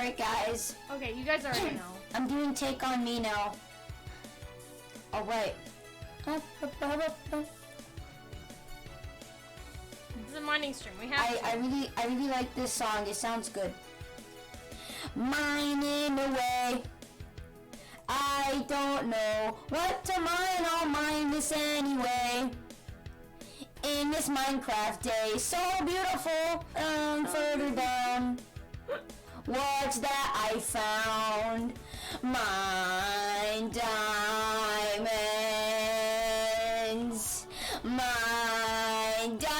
Alright, guys. Okay, you guys already know. I'm doing Take On Me now. Alright. This is a mining stream. We have I really like this song. It sounds good. Mining away. I don't know what to mine. I'll mine this anyway. In this Minecraft day, so beautiful. Further down. What's that I found? Mine diamonds. Mine diamonds.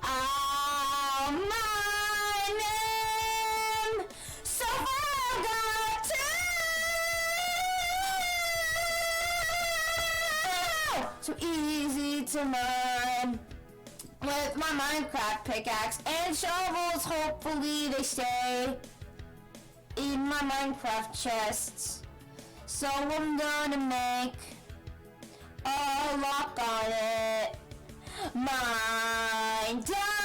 I'll mine them. So far got to. So easy to mine. With my Minecraft pickaxe and shovels, hopefully they stay in my Minecraft chests. So I'm gonna make a lock on it. Mine diamonds.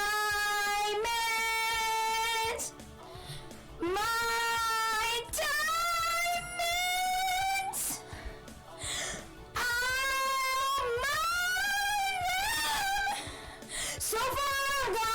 Mine diamonds. I'll mine them. So far I got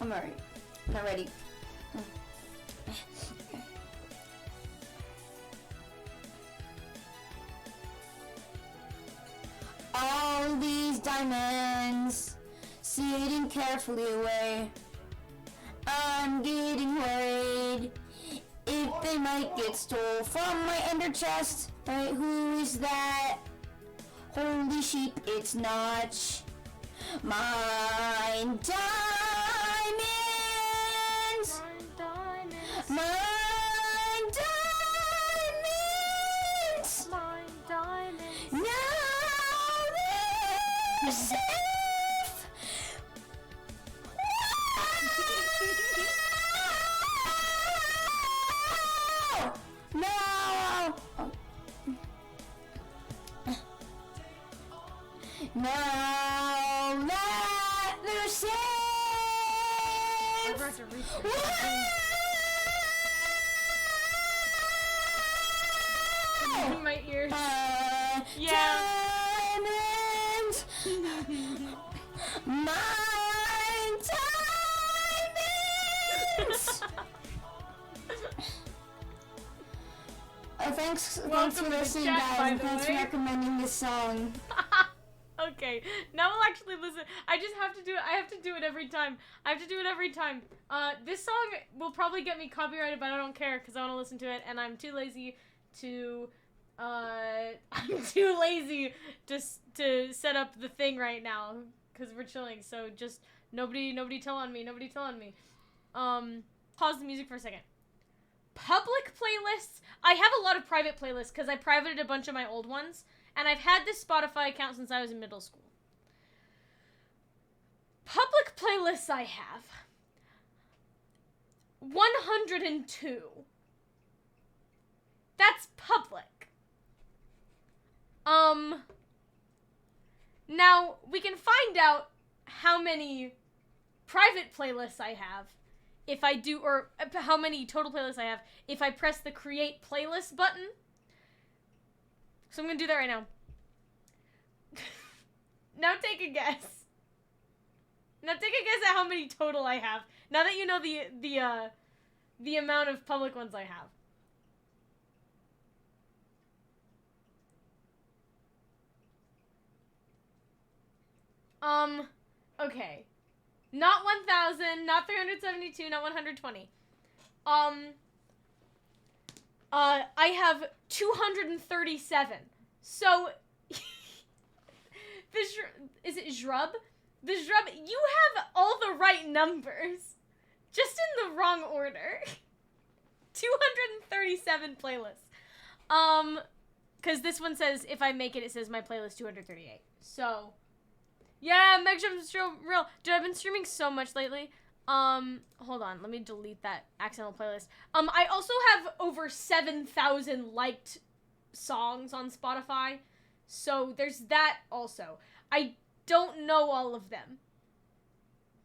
I'm alright. Not ready. All these diamonds sitting carefully away. I'm getting worried if they might get stole from my ender chest. Right, who is that? Holy sheep, it's Notch. Mine diamonds. Mine diamonds. mine diamonds. Now they're safe. No. Now that they're safe. We're about to reach the in my ears. Yeah. Diamonds. Mine diamonds. Thanks Welcome for to the listening, chat, guys, by and the thanks for way. recommending this song. Okay, now we'll actually listen. I just have to do it. I have to do it every time. This song will probably get me copyrighted, but I don't care because I want to listen to it, and I'm too lazy to. To set up the thing right now because we're chilling. So just nobody tell on me. Pause the music for a second. Public playlists. I have a lot of private playlists because I privated a bunch of my old ones. And I've had this Spotify account since I was in middle school. Public playlists I have. 102. That's public. Now, we can find out how many private playlists I have if I do, or how many total playlists I have if I press the create playlist button. So I'm gonna do that right now. Now take a guess. Now take a guess at how many total I have. Now that you know the amount of public ones I have. Okay. Not 1,000, not 372, not 120. I have 237. So, this is it Shrub? The Shrub, you have all the right numbers, just in the wrong order. 237 playlists. Because this one says, if I make it, it says my playlist 238. So, yeah, Meg Jump's real. Dude, I've been streaming so much lately. Hold on, let me delete that accidental playlist. I also have over 7,000 liked songs on Spotify. So there's that also. I don't know all of them.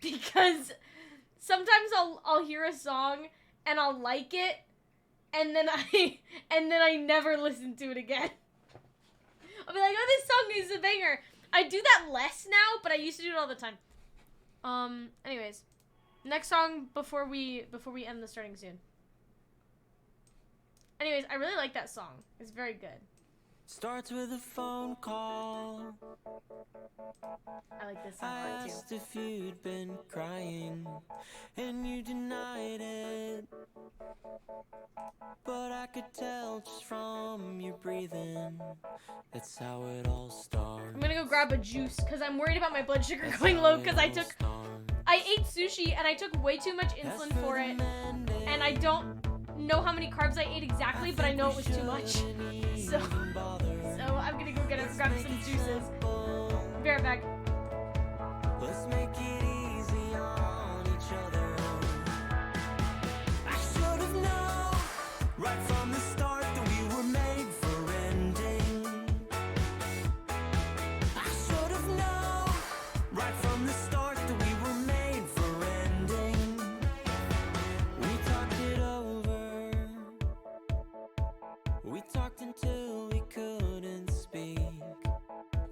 Because sometimes I'll hear a song and I'll like it, and then I never listen to it again. I'll be like, oh, this song is a banger. I do that less now, but I used to do it all the time. Anyways, next song before we end the starting soon. Anyways, I really like that song. It's very good. Starts with a phone call. I like this song I a lot asked too. if you'd been crying, and you denied it. But I could tell just from your breathing, that's how it all started. I'm gonna go grab a juice because I'm worried about my blood sugar going low because I ate sushi and I took way too much insulin for it, and I don't know how many carbs I ate exactly, but I know it was too much. So I'm gonna go grab some juices. Be right back. Let's make it easy on each other. I should have known right from the start that we were made for ending. I should have known right from the start that we were made for ending. We talked it over. We talked until we couldn't speak.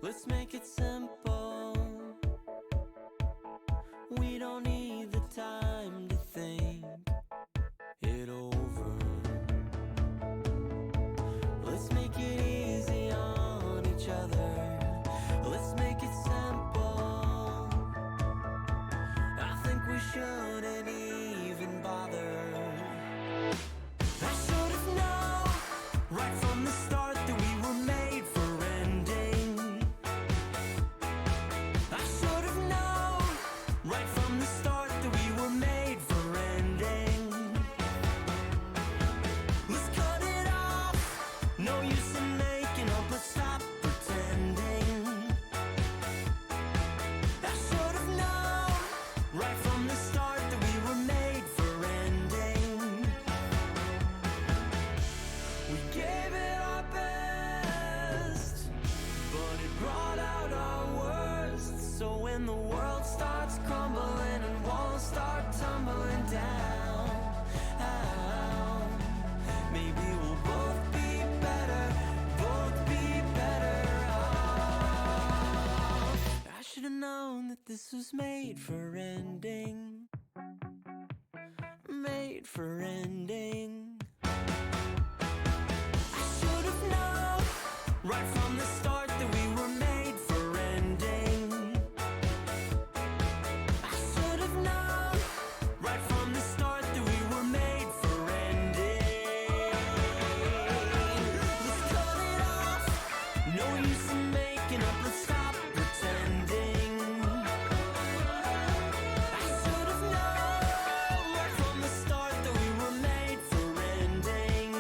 Let's make it simple. We don't need the time to think it over. Let's make it easy on each other. Let's make it simple. I think we shouldn't even bother. I should have known right from the start that we were made for ending. I should have known right from the start that we were made for ending. Let's cut it off. No use in making up, let's stop pretending. I should have known right from the start that we were made for ending. We gave it our best, but it brought out our worst. So when the world starts crumbling and walls start tumbling down, maybe we'll both be better, both be better off. I should have known that this was made for ending, made for ending. I should have known right from the start that we were made for ending. I should have known right from the start that we were made for ending. Let's cut it off. No use in making up, let's stop pretending. I should have known right from the start that we were made for ending.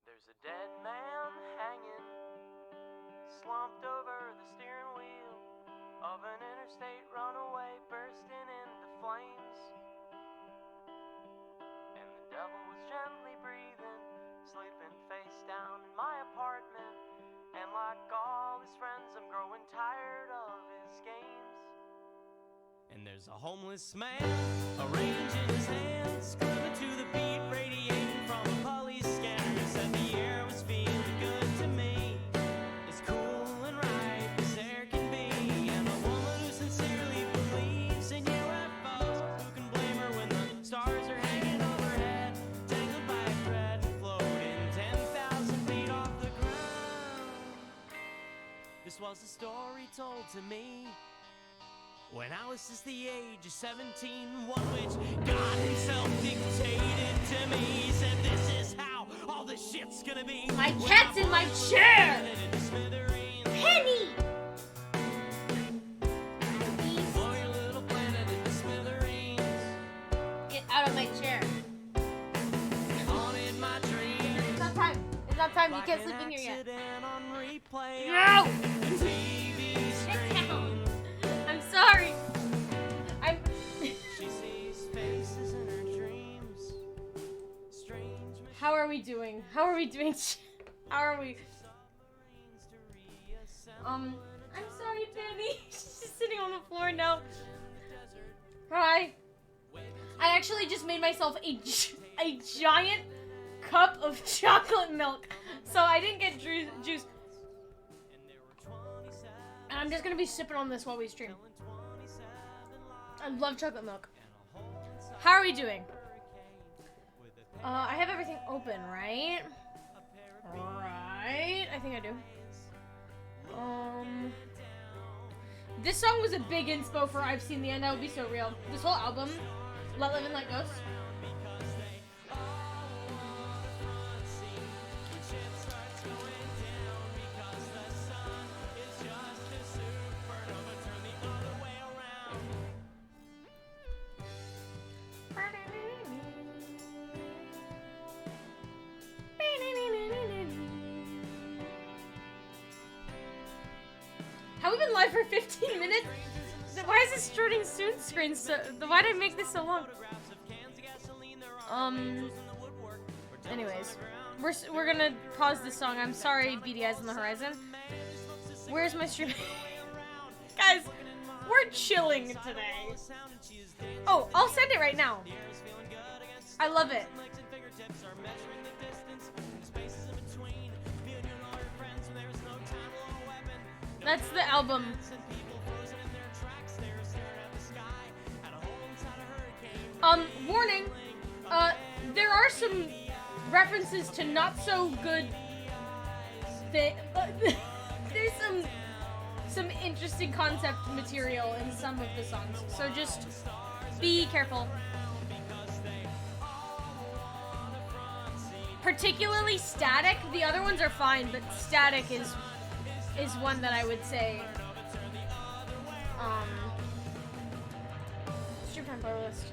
There's a dead man hanging, slumped over the steering wheel of an interstate runaway, bursting into flames. And the devil was gently breathing, sleeping face down in my apartment. And like all his friends, I'm growing tired of his games. And there's a homeless man arranging his hands, screaming to the beat, radiating from a police scanner. He said the air was feeling good to me, as cool and right as air can be. And a woman who sincerely believes in UFOs, who can blame her when the stars are hanging overhead, tangled by a thread, floating 10,000 feet off the ground. This was a story told to me when I was just the age of 17, one which God himself dictated to me. He said, this is how All this shit's gonna be. My cat's in my chair! Penny! Blow your little planet into smithereens. Get out of my chair. Haunted my dreams. It's not time. It's not time. You Like can't an sleep in here yet. accident on replay. No! The TV screen. I'm sorry. I'm. She sees faces in her dreams. Strange How are we doing? How are we doing? How are we? submarines to reassemble. I'm sorry, Penny. She's just sitting on the floor now. Hi. I actually just made myself a giant cup of chocolate milk, so I didn't get juice. And I'm just gonna be sipping on this while we stream. I love chocolate milk. How are we doing? I have everything open, right? Right. I think I do. This song was a big inspo for I've Seen the End, I Will Be So Real. This whole album, Let Live and Let Ghost. Have we been live for 15 minutes? Why is this starting soon screen so... Why did I make this so long? Anyways. We're gonna pause this song. I'm sorry, BDS on the horizon. Where's my stream? Guys, we're chilling today. Oh, I'll send it right now. I love it. That's the album. Warning. There are some references to not so good. There's some interesting concept material in some of the songs, so just be careful. Particularly Static. The other ones are fine, but Static is one that I would say. Stream time playlist.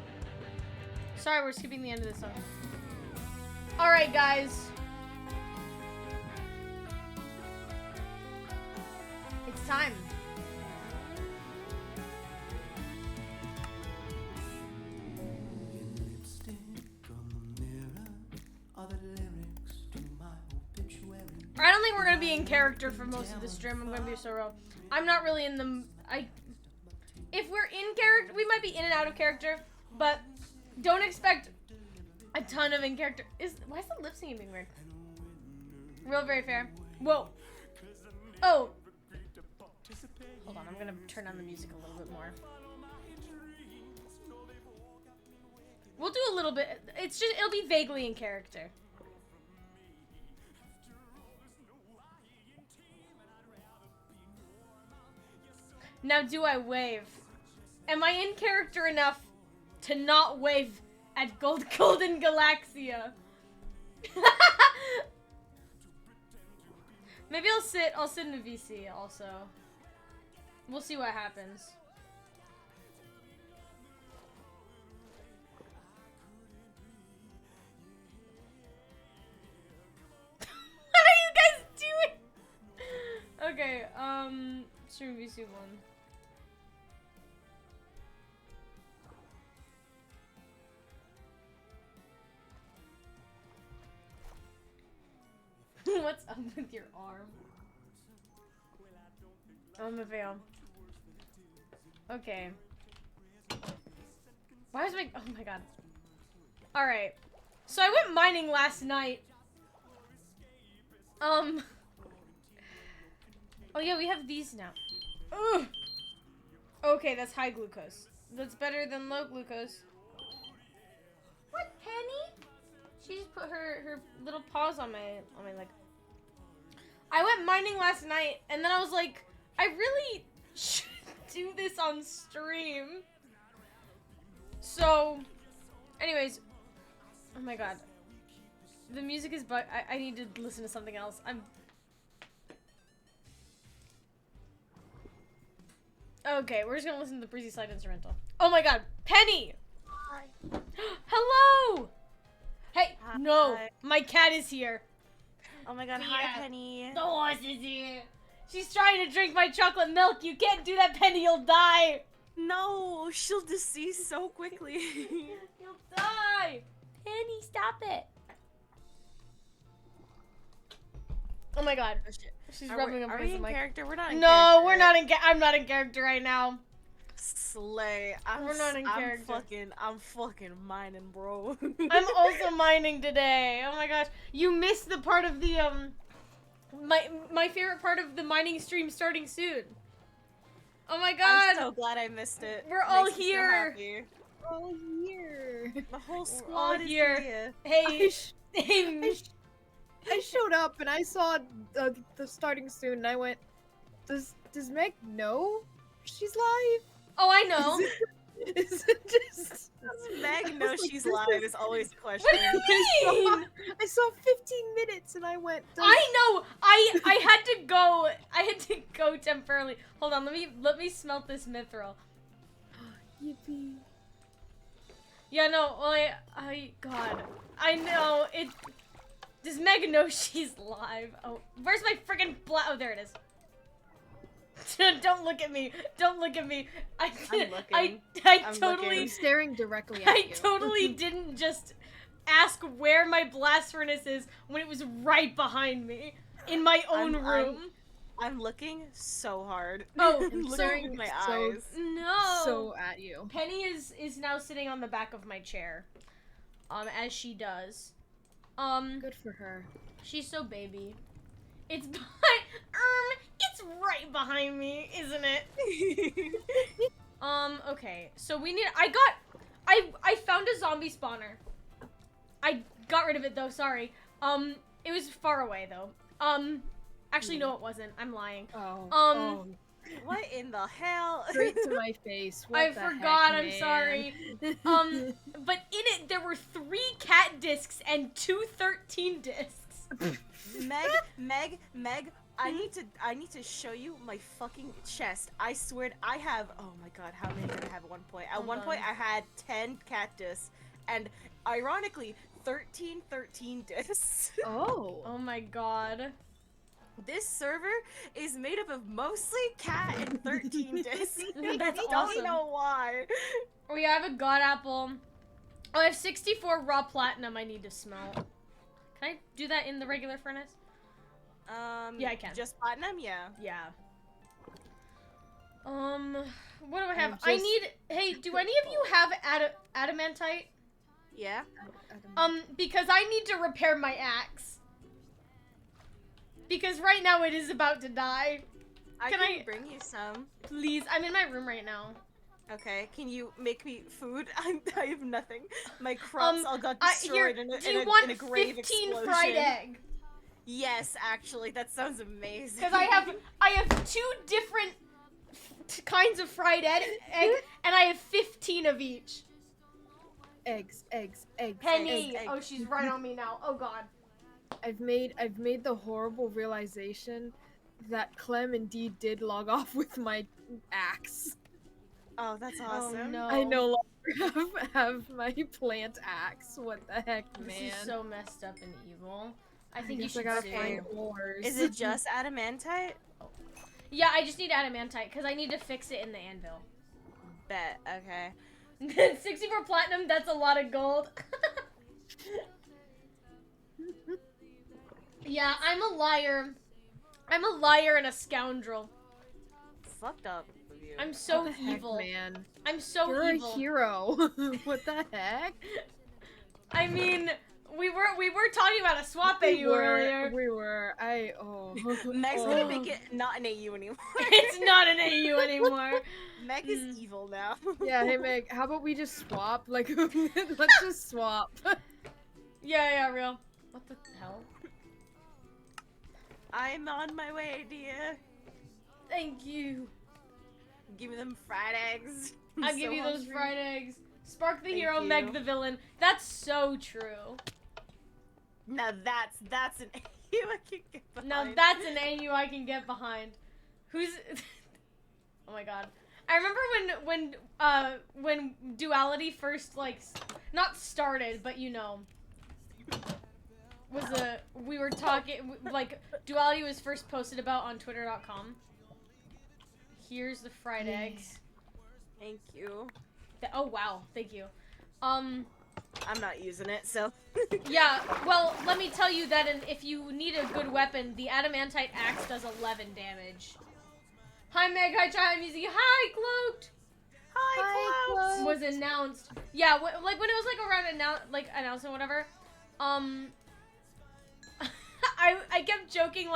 Sorry, we're skipping the end of this song. Alright, guys. It's time. I don't think we're gonna be in character for most of the stream. I'm gonna be so real. I'm not really in the. If we're in character, we might be in and out of character, but don't expect a ton of in character. Why is the lip syncing being weird? Real, very fair. Whoa. Oh. Hold on, I'm gonna turn on the music a little bit more. We'll do a little bit. It'll be vaguely in character. Now, do I wave? Am I in character enough to not wave at Golden Galaxia? Maybe I'll sit in a VC also. We'll see what happens. What are you guys doing? Okay, stream VC1. What's up with your arm? I'm a fail. Okay. Why was my... Oh my god. Alright. So I went mining last night. Oh yeah, we have these now. Ugh. Okay, that's high glucose. That's better than low glucose. What, Penny? She just put her little paws on my leg. I went mining last night, and then I was like, I really should do this on stream. So, anyways, oh my god. The music is I need to listen to something else. Okay, we're just gonna listen to the Breezy Side instrumental. Oh my god, Penny! Hi. Hello! Hey, Hi. no, my cat is here. Oh my god, Yeah. hi Penny. The horse is here. She's trying to drink my chocolate milk. You can't do that, Penny, you'll die. No, she'll decease so quickly. You'll die. Penny, stop it. Oh my god. She's rubbing up Are we against the in mic. character? We're not in No, character. we're not in I'm not in character right now. Slay. We're not in character. I'm fucking mining, bro. I'm also mining today. Oh my gosh. You missed the part of the my favorite part of the mining stream starting soon. Oh my god. I'm so glad I missed it. We're all Makes me so here. happy. Oh, here. The whole all squad is here. here. Hey. I showed up and I saw the starting soon, and I went, does Meg know she's live? Oh, I know. Is it just... Does Meg know like, she's this live is- is always the question. What do you mean? I saw 15 minutes and I went, I know. I had to go. I had to go temporarily. Hold on. Let me smelt this mithril. Yippee. Yeah, no. Well, God. I know it. Does Meg know she's live? Oh, where's my freaking Oh, there it is. Don't look at me. Don't look at me. I'm looking. I I'm totally. I'm staring directly at I you. totally didn't just ask where my blast furnace is when it was right behind me in my own room. I'm looking so hard. Oh, I'm looking sorry, with my so- eyes. No. So at you. Penny is now sitting on the back of my chair, as she does. Good for her. She's so baby. It's it's right behind me, isn't it? Okay. So we need. I found a zombie spawner. I got rid of it though. Sorry. It was far away though. Actually no, it wasn't. I'm lying. Oh. What in the hell? Straight to my face. What I the forgot. heck, I'm man? sorry. But in it there were 3 cat discs and 2 13 discs. Meg, I need to show you my fucking chest. I swear I have, oh my god, how many did I have at one point? At Hold one on. point I had 10 cactus and ironically 13 discs. Oh. Oh my god. This server is made up of mostly cat and 13 discs. That's I awesome. don't know why. Oh yeah, I have a god apple. Oh, I have 64 raw platinum I need to smelt. Can I do that in the regular furnace? Yeah, I can. Just platinum, yeah. Yeah. What do I have? I'm I just- need. Hey, do any of you have adamantite? Yeah. Because I need to repair my axe. Because right now it is about to die. I Can can I- bring you some. Please, I'm in my room right now. Okay, can you make me food? I have nothing. My crops all got Here, destroyed in, do you a want grave 15 explosion. fried egg? Yes, actually, that sounds amazing. Because I have 2 different kinds of fried egg, and I have 15 of each. Eggs. Penny. egg. Oh, she's right on me now. Oh god. I've made the horrible realization that Clem indeed did log off with my axe. Oh, that's awesome. Oh no. I no longer have my plant axe. What the heck, man? This is so messed up and evil. I think you guess I should gotta sue. find ores. Is it just adamantite? Yeah, I just need adamantite because I need to fix it in the anvil. Bet. Okay. 64 platinum, that's a lot of gold. Yeah, I'm a liar. I'm a liar and a scoundrel. Fucked up of you. I'm so What the heck, evil. man. I'm so You're evil. a hero. What the heck? I mean, we were talking about a swap AU earlier. We were. Meg's oh. gonna make it not an AU anymore. It's not an AU anymore. Meg is evil now. Yeah, hey Meg, how about we just swap? Like, let's just swap. Yeah, real. What the hell? I'm on my way, dear. Thank you. Give me them fried eggs. I'll I'm give so you those hungry. fried eggs. Spark the Thank hero, you. Meg the villain. That's so true. Now that's an AU I can get behind. Now that's an AU I can get behind. Who's? Oh my god. I remember when Duality first not started, but you know, we were talking Duality was first posted about on Twitter.com. Here's the fried eggs. Thank you. Oh wow, thank you. I'm not using it, so. Yeah, well, let me tell you that if you need a good weapon, the adamantite axe does 11 damage. Hi Meg, hi Chai, hi Muzi, hi Cloaked! Hi, Cloud. Was announced. Yeah, when it was around announcement whatever. I kept joking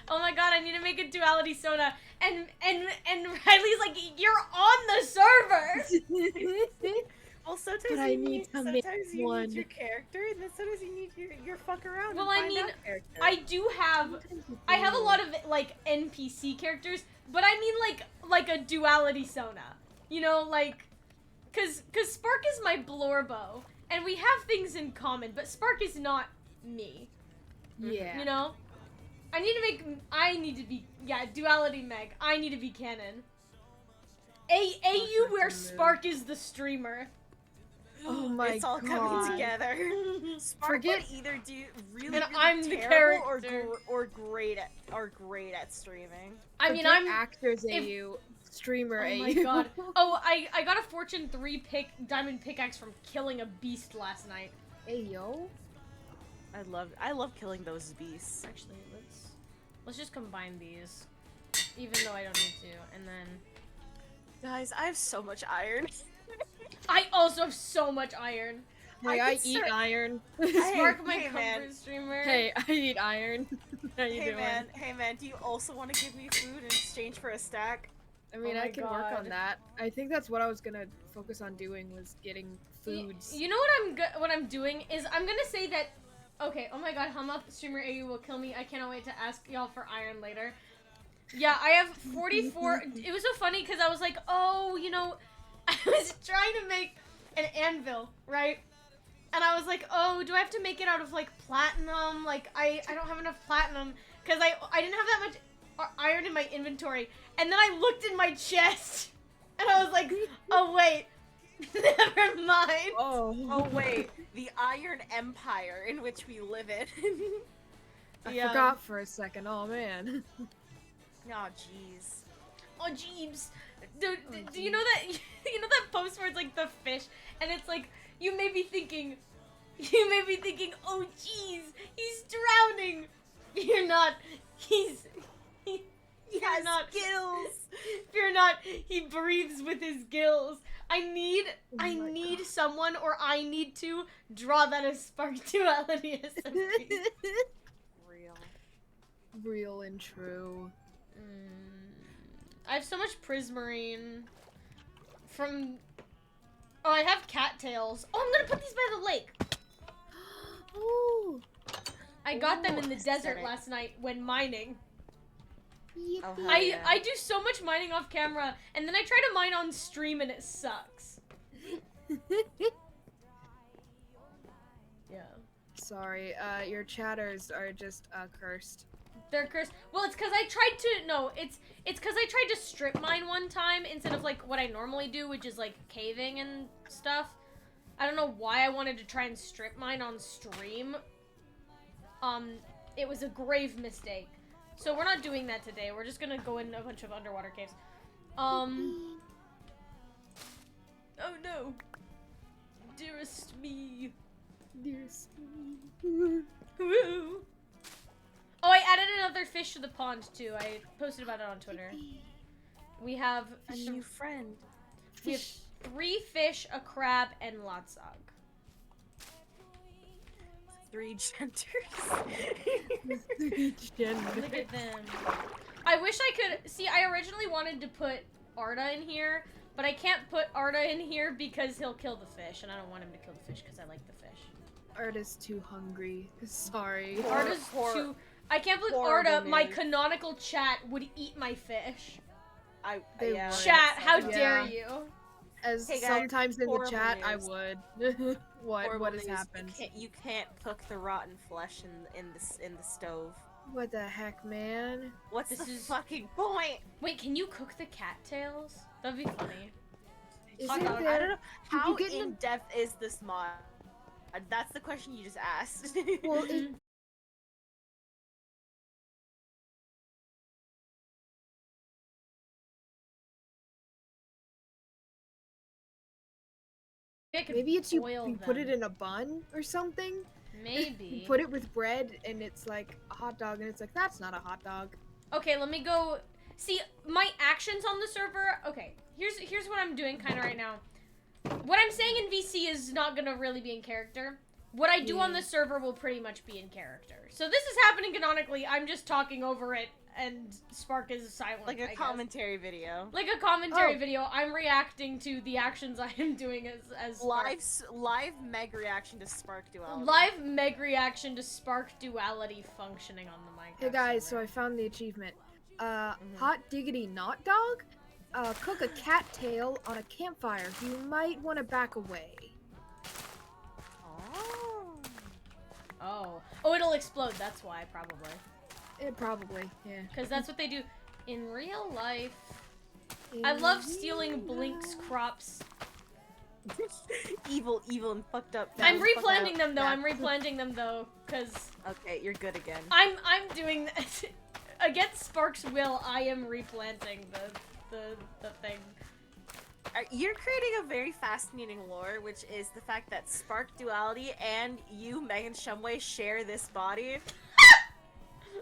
oh my god, I need to make a Duality soda, and Riley's like, you're on the server. Well, sometimes But I need to make one. need your character, and then sometimes you need your fuck around. Well, and I find mean, out character. I have a lot of NPC characters, but I mean like a Duality Sona. You know, cause Spark is my Blorbo, and we have things in common, but Spark is not me. Yeah. You know? Duality Meg. I need to be canon. AU where Spark is the streamer. Oh my It's all god. coming together. Spark Forget- would either do really, And really I'm the terrible character. or great at streaming. I mean, Forget I'm actors if- AU, streamer Oh AU. my god. Oh, I got a Fortune 3 diamond pickaxe from killing a beast last night. Hey yo. I love killing those beasts. Actually, let's just combine these. Even though I don't need to. And then Guys, I have so much iron. I also have so much iron. Hey, I I could eat start- iron. Spark, my hey, man. comfort streamer. Hey, I eat iron. How you Hey doing? man, do you also want to give me food in exchange for a stack? I mean, Oh I my can work God. on that. I think that's what I was gonna focus on doing, was getting foods. You know what I'm doing is I'm gonna say that. Okay. Oh my God, Hum Up streamer AU will kill me. I cannot wait to ask y'all for iron later. Yeah, I have 44. It was so funny because I was like, oh, you know, I was trying to make an anvil, right? And I was like, oh, do I have to make it out of platinum? I don't have enough platinum because I didn't have that much iron in my inventory. And then I looked in my chest and I was like, oh wait, never mind. Oh wait, the Iron Empire in which we live in. I Yeah. forgot for a second. Oh man. Oh jeez. Oh jeebs. Do you know that that post where it's the fish and it's you may be thinking, oh jeez, he's drowning. You're not. You're not. Gills. Fear not. He breathes with his gills. I need someone, or I need to draw that as Spark Duality SMP. Real. Real and true. I have so much prismarine from. Oh, I have cattails. Oh, I'm gonna put these by the lake. Oh. I got them Ooh, in the desert aesthetic. last night when mining. Oh, hell I yeah. I do so much mining off camera, and then I try to mine on stream, and it sucks. Yeah. Sorry, your chatters are just cursed. They're cursed. Well, it's because I tried to. No, it's because I tried to strip mine one time instead of what I normally do, which is caving and stuff. I don't know why I wanted to try and strip mine on stream. It was a grave mistake. So we're not doing that today. We're just gonna go in a bunch of underwater caves. Oh no. Dearest me. Dearest. Woo. Oh, I added another fish to the pond too. I posted about it on Twitter. We have A new friend. we have 3 fish, a crab, and Latsag. 3 genders. Look at them. I wish I could see. I originally wanted to put Arda in here, but I can't put Arda in here because he'll kill the fish, and I don't want him to kill the fish because I like the fish. Arta's too hungry. Sorry. Arda's too. I can't believe poor Arda, woman. my canonical chat, would eat my fish. They Yeah. would. Chat, how Yeah. dare you? as Hey, guys, sometimes in the horrible chat I news. would. what Horrible has news. happened? You can't cook the rotten flesh in the stove. What the heck, man? What's This the is- fucking point? Wait, can you cook the cattails? That'd be funny. Is Hot it dog. I there? don't know you how get in in depth is this mod. That's the question you just asked. Well, it, I could maybe it's you boil put it them. in a bun or something. You Maybe. put it with bread and it's like a hot dog, and it's like that's not a hot dog. Okay, let me go. See, my actions on the server. Okay, here's what I'm doing kind of right now. What I'm saying in VC is not gonna really be in character. What I do on the server will pretty much be in character. So this is happening canonically. I'm just talking over it, and Spark is silent. Like I a guess. commentary video. Like a commentary Oh. video. I'm reacting to the actions I am doing as Spark. Live meg reaction to Spark Duality. Live meg reaction to Spark Duality functioning on the Minecraft Hey guys, so server. I found the achievement. Hot diggity not dog. Cook a cattail on a campfire. You might want to back away. Oh, it'll explode. That's why, probably. It probably, yeah. Because that's what they do in real life. I love stealing Blink's crops. evil and fucked up. I'm fucked replanting up. them though. Yeah. I'm replanting them though, because Okay, you're good again. I'm doing against Spark's will. I am replanting the thing. You're creating a very fascinating lore, which is the fact that Spark Duality and you, Megan Shumway, share this body.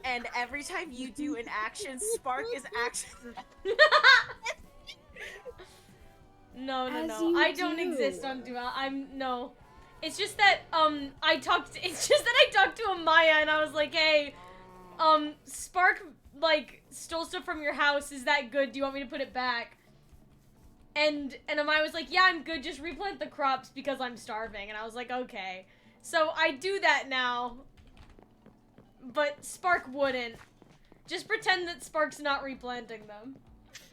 And every time you do an action, Spark is action. No. As No. you I don't do. exist on Dual. No. It's just that It's just that I talked to Amaya and I was like, hey, Spark like stole stuff from your house. Is that good? Do you want me to put it back? And Amaya was like, yeah, I'm good. Just replant the crops because I'm starving. And I was like, okay. So I do that now. But Spark wouldn't. Just pretend that Spark's not replanting them.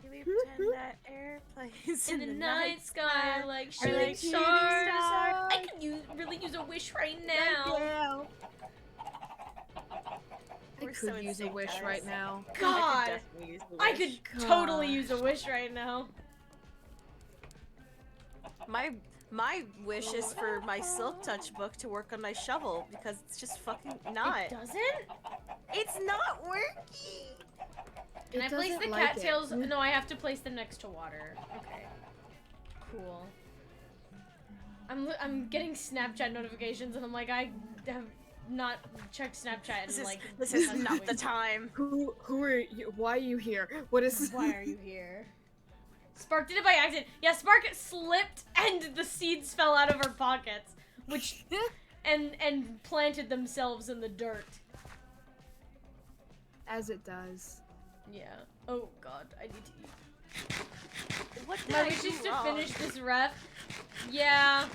Can we pretend that airplanes In the night sky, like are shooting like shooting stars. stars. I could really use a wish right now. I We're so could use a insane, wish guys. right now. God, definitely use the I wish. could totally use a wish right now. My wish is for my Silk Touch book to work on my shovel because it's just fucking not. It doesn't? It's not working. Can It I place doesn't the like it. cattails? No, I have to place them next to water. Okay. Cool. I'm getting Snapchat notifications and I'm like, I have not checked Snapchat in like This is months. not the time. Who are you? Why are you here? What is? Why are you here? Spark did it by accident. Yeah, Spark slipped and the seeds fell out of her pockets, which and planted themselves in the dirt. As it does. Yeah. Oh god, I need to eat. What did My I wish do is to wrong? finish this ref. Yeah.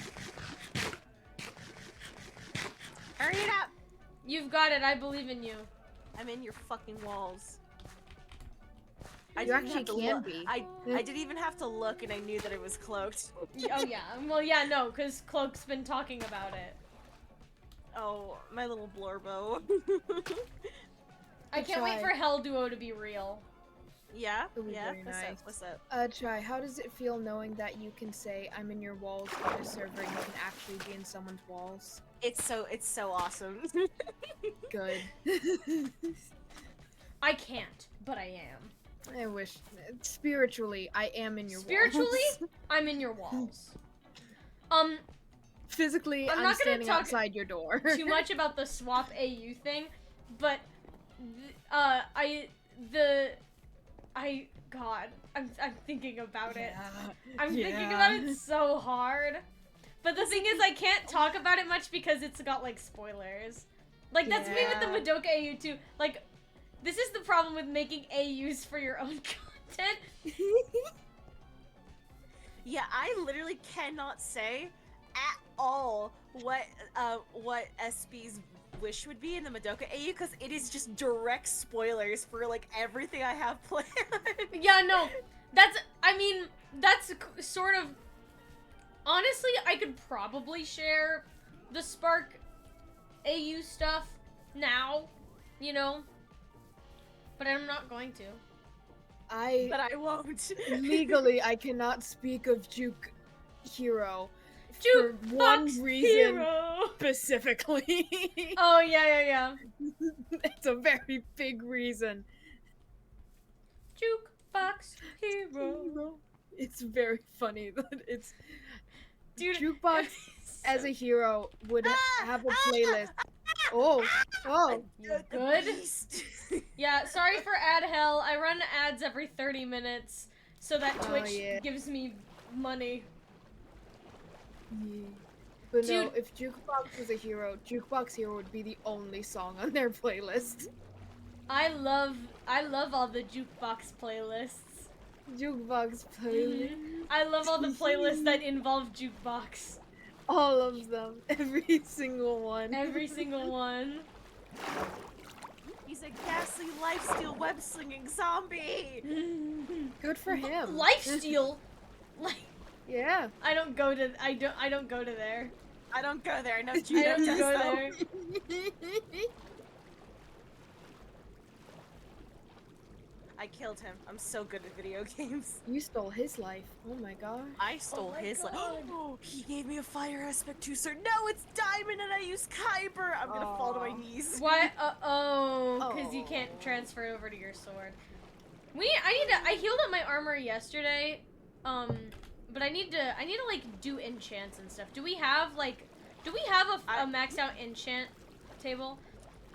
Hurry it up! You've got it. I believe in you. I'm in your fucking walls. You didn't actually have to can look. be. I didn't even have to look, and I knew that it was cloaked. Oh yeah. Well, yeah, no, because Cloak's been talking about it. Oh, my little blorbo. I can't wait try. for Hell Duo to be real. Yeah? It would be Yeah? very What's nice. up? What's up? Try. How does it feel knowing that you can say I'm in your walls on a server and you can actually be in someone's walls? It's so awesome. Good. I can't, but I am. I wish. Spiritually, I am in your Spiritually, walls. I'm in your walls. Physically, I'm I'm, not gonna standing talk outside your door. Too much about the swap AU thing, but God, I'm thinking about it. I'm thinking about it so hard. But the thing is, I can't talk about it much because it's got like spoilers. Like that's me with the Yeah. Madoka AU too. Like, this is the problem with making AUs for your own content. Yeah, I literally cannot say at all what SB's wish would be in the Madoka AU because it is just direct spoilers for like everything I have planned. Yeah, no, that's sort of Honestly, I could probably share the Spark AU stuff now, you know? But I'm not going to. But I won't. legally I cannot speak of Juke Hero for Jukebox one reason Hero! specifically. Oh, yeah. It's a very big reason. Jukebox Hero. It's very funny that it's Dude, Jukebox as a hero would have a playlist. Oh, You good? Yeah, sorry for ad hell. I run ads every 30 minutes so that Twitch yeah. gives me money. yeah. But no, Dude. if Jukebox was a hero, Jukebox Hero would be the only song on their playlist. I love all the jukebox playlists. Jukebox playlist. I love all the playlists that involve jukebox. All of them. Every single one. Every single one. He's a ghastly lifesteal web-slinging zombie! Good for him. Lifesteal. Like Yeah. I don't go to there. I don't go there. I know I Juno don't does go though. there. I killed him. I'm so good at video games. You stole his life. Oh my god. I stole my his life. God. Oh, he gave me a fire aspect too, sir. No, it's diamond and I use Kyber. I'm gonna fall to my Aw. knees. What? Because you can't transfer it over to your sword. I healed up my armor yesterday, but I need to like do enchants and stuff. Do we have a maxed out enchant table?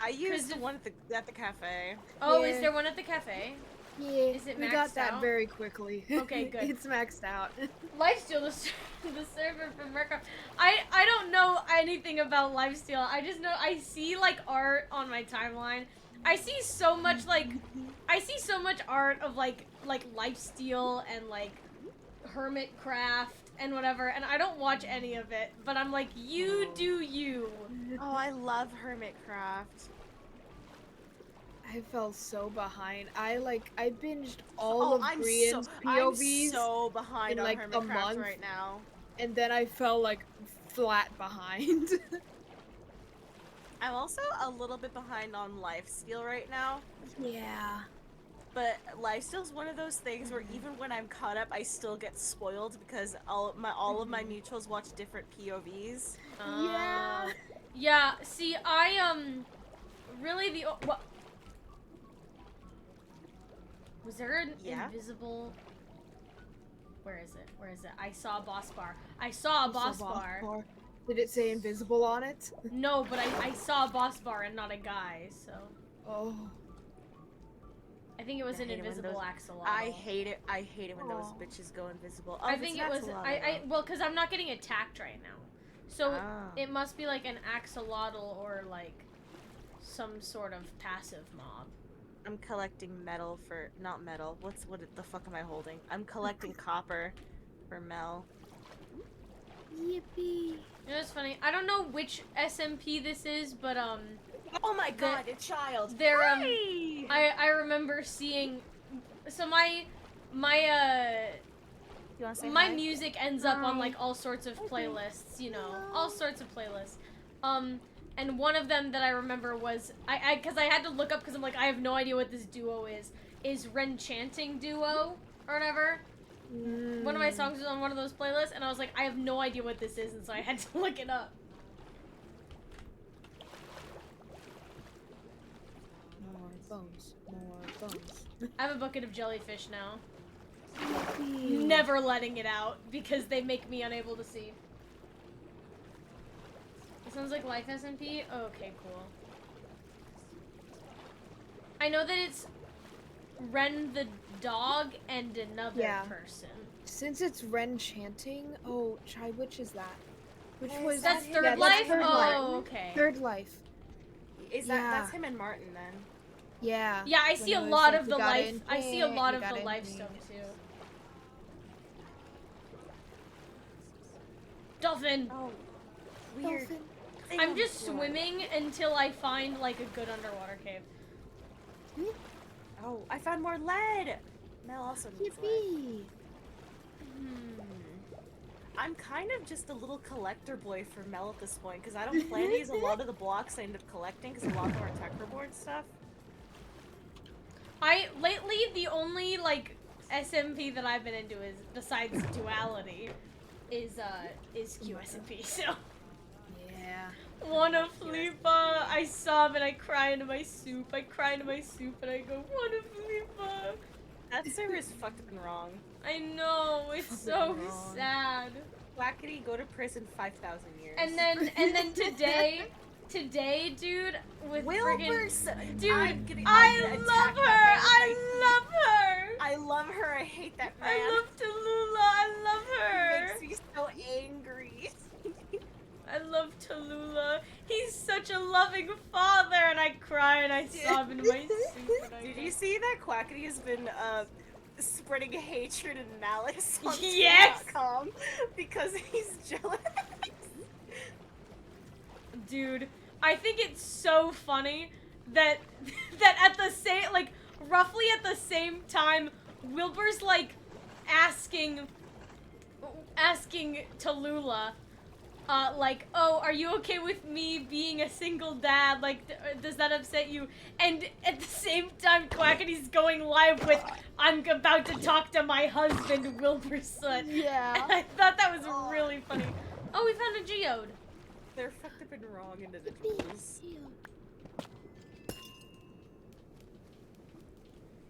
I used if- one at the cafe. Oh, Yeah. is there one at the cafe? Yeah. Is it we maxed got that out? very quickly. Okay, good. It's maxed out. Lifesteal, the server from Mercom. I don't know anything about Lifesteal. I just know I see like art on my timeline. I see so much art of like Lifesteal and like Hermitcraft and whatever, and I don't watch any of it. But I'm like, you do you. Oh, I love Hermitcraft. I fell so behind. I binged all of I'm Brienne's I'm POVs, so behind in, on like, a Hermitcraft month. right now. and then I fell like flat behind. I'm also a little bit behind on Lifesteal right now. yeah. But Lifesteal's one of those things where even when I'm caught up, I still get spoiled because all of my mutuals watch different POVs. Yeah. Yeah, see, really what? Was there an Yeah? invisible? Where is it? I saw a boss bar. I saw a boss bar. Did it say invisible on it? No, but I saw a boss bar and not a guy, so. Oh. I think it was I an hate it when invisible those- axolotl. I hate it when those Aw. bitches go invisible. Oh, I it's think an it was, axolotl. well, because I'm not getting attacked right now. So Ah. it must be like an axolotl or like some sort of passive mob. I'm collecting metal for not metal. What the fuck am I holding? I'm collecting copper for Mel. Yippee. You know, it's funny. I don't know which SMP this is, but Oh my god, a child. they're Hey! I remember seeing. So my You wanna say my hi? music ends up on Hi. like all sorts of playlists, you know, all sorts of playlists. And one of them that I remember was because I had to look up because I'm like I have no idea what this duo is Renchanting Duo or whatever. One of my songs was on one of those playlists, and I was like I have no idea what this is, and so I had to look it up. More bones. More bones. I have a bucket of jellyfish now. Yippee. Never letting it out because they make me unable to see. It sounds like Life SMP. Oh, okay, cool. I know that it's Ren the dog and another Yeah. person. Since it's Ren chanting, oh, Chai, which is that? Which Is was That's that Third him? Life? That's Third Oh, Life. okay. Third Life. Is that Yeah. that's him and Martin then? Yeah. Yeah, I When see it a was lot like, of you the got life. in I see a pink, lot you of got the in life pink. stone too. Dolphin! Oh, weird. Dolphin. thing I'm on just the floor. swimming until I find like a good underwater cave. Oh, I found more lead. Mel also needs lead. Yippee. Hmm. I'm kind of just a little collector boy for Mel at this point, because I don't plan to use a lot of the blocks I end up collecting, because a lot of them are checkerboard stuff. Lately, the only, like, SMP that I've been into is, besides Duality, is QSMP, so. Yeah. Wanna Flipa, I sob and I cry into my soup. I cry into my soup and I go, Wanna Flipa. That server's fucked up and wrong. I know, it's so wrong. sad. Wackety, go to prison 5,000 years. And then today, dude, with Wilbur's! dude, I'm gonna I love attack her! that I man. love her! I love her, I hate that man. I love Tallulah, I love her! Makes me so angry. I love Tallulah. He's such a loving father, and I cry and I sob into my soup. And I Did go, you see that Quackity has been spreading hatred and malice on Yes! Twitter.com because he's jealous? Dude, I think it's so funny that at the same, like, roughly at the same time, Wilbur's like asking Tallulah, like, oh, are you okay with me being a single dad? Like, does that upset you? And at the same time, Quackity's going live with, I'm about to talk to my husband, Wilbur Soot. Yeah. And I thought that was really funny. Oh, we found a geode. They're fucked up and wrong individuals.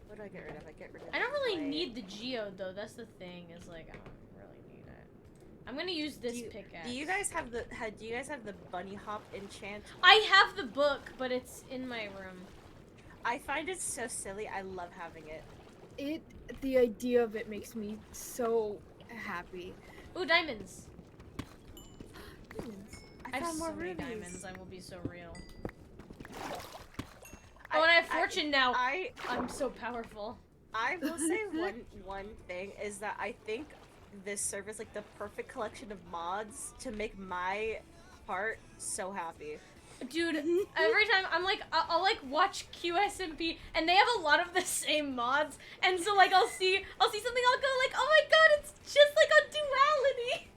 What do I get rid of? I get rid of I don't really clay. need the geode though. That's the thing. Is like I don't really need it. I'm gonna use this pickaxe. Do you guys have the do you guys have the bunny hop enchant? I have the book, but it's in my room. I find it so silly. I love having it. The idea of it makes me so happy. Ooh, diamonds. I have found so more many rubies. diamonds. I will be so real. Oh, and I have fortune now. I'm so powerful. I will say one thing is that I think this server is like the perfect collection of mods to make my heart so happy. Dude, every time I'm like, I'll like watch QSMP, and they have a lot of the same mods, and so like I'll see something, I'll go like, oh my god, it's just like on Duality.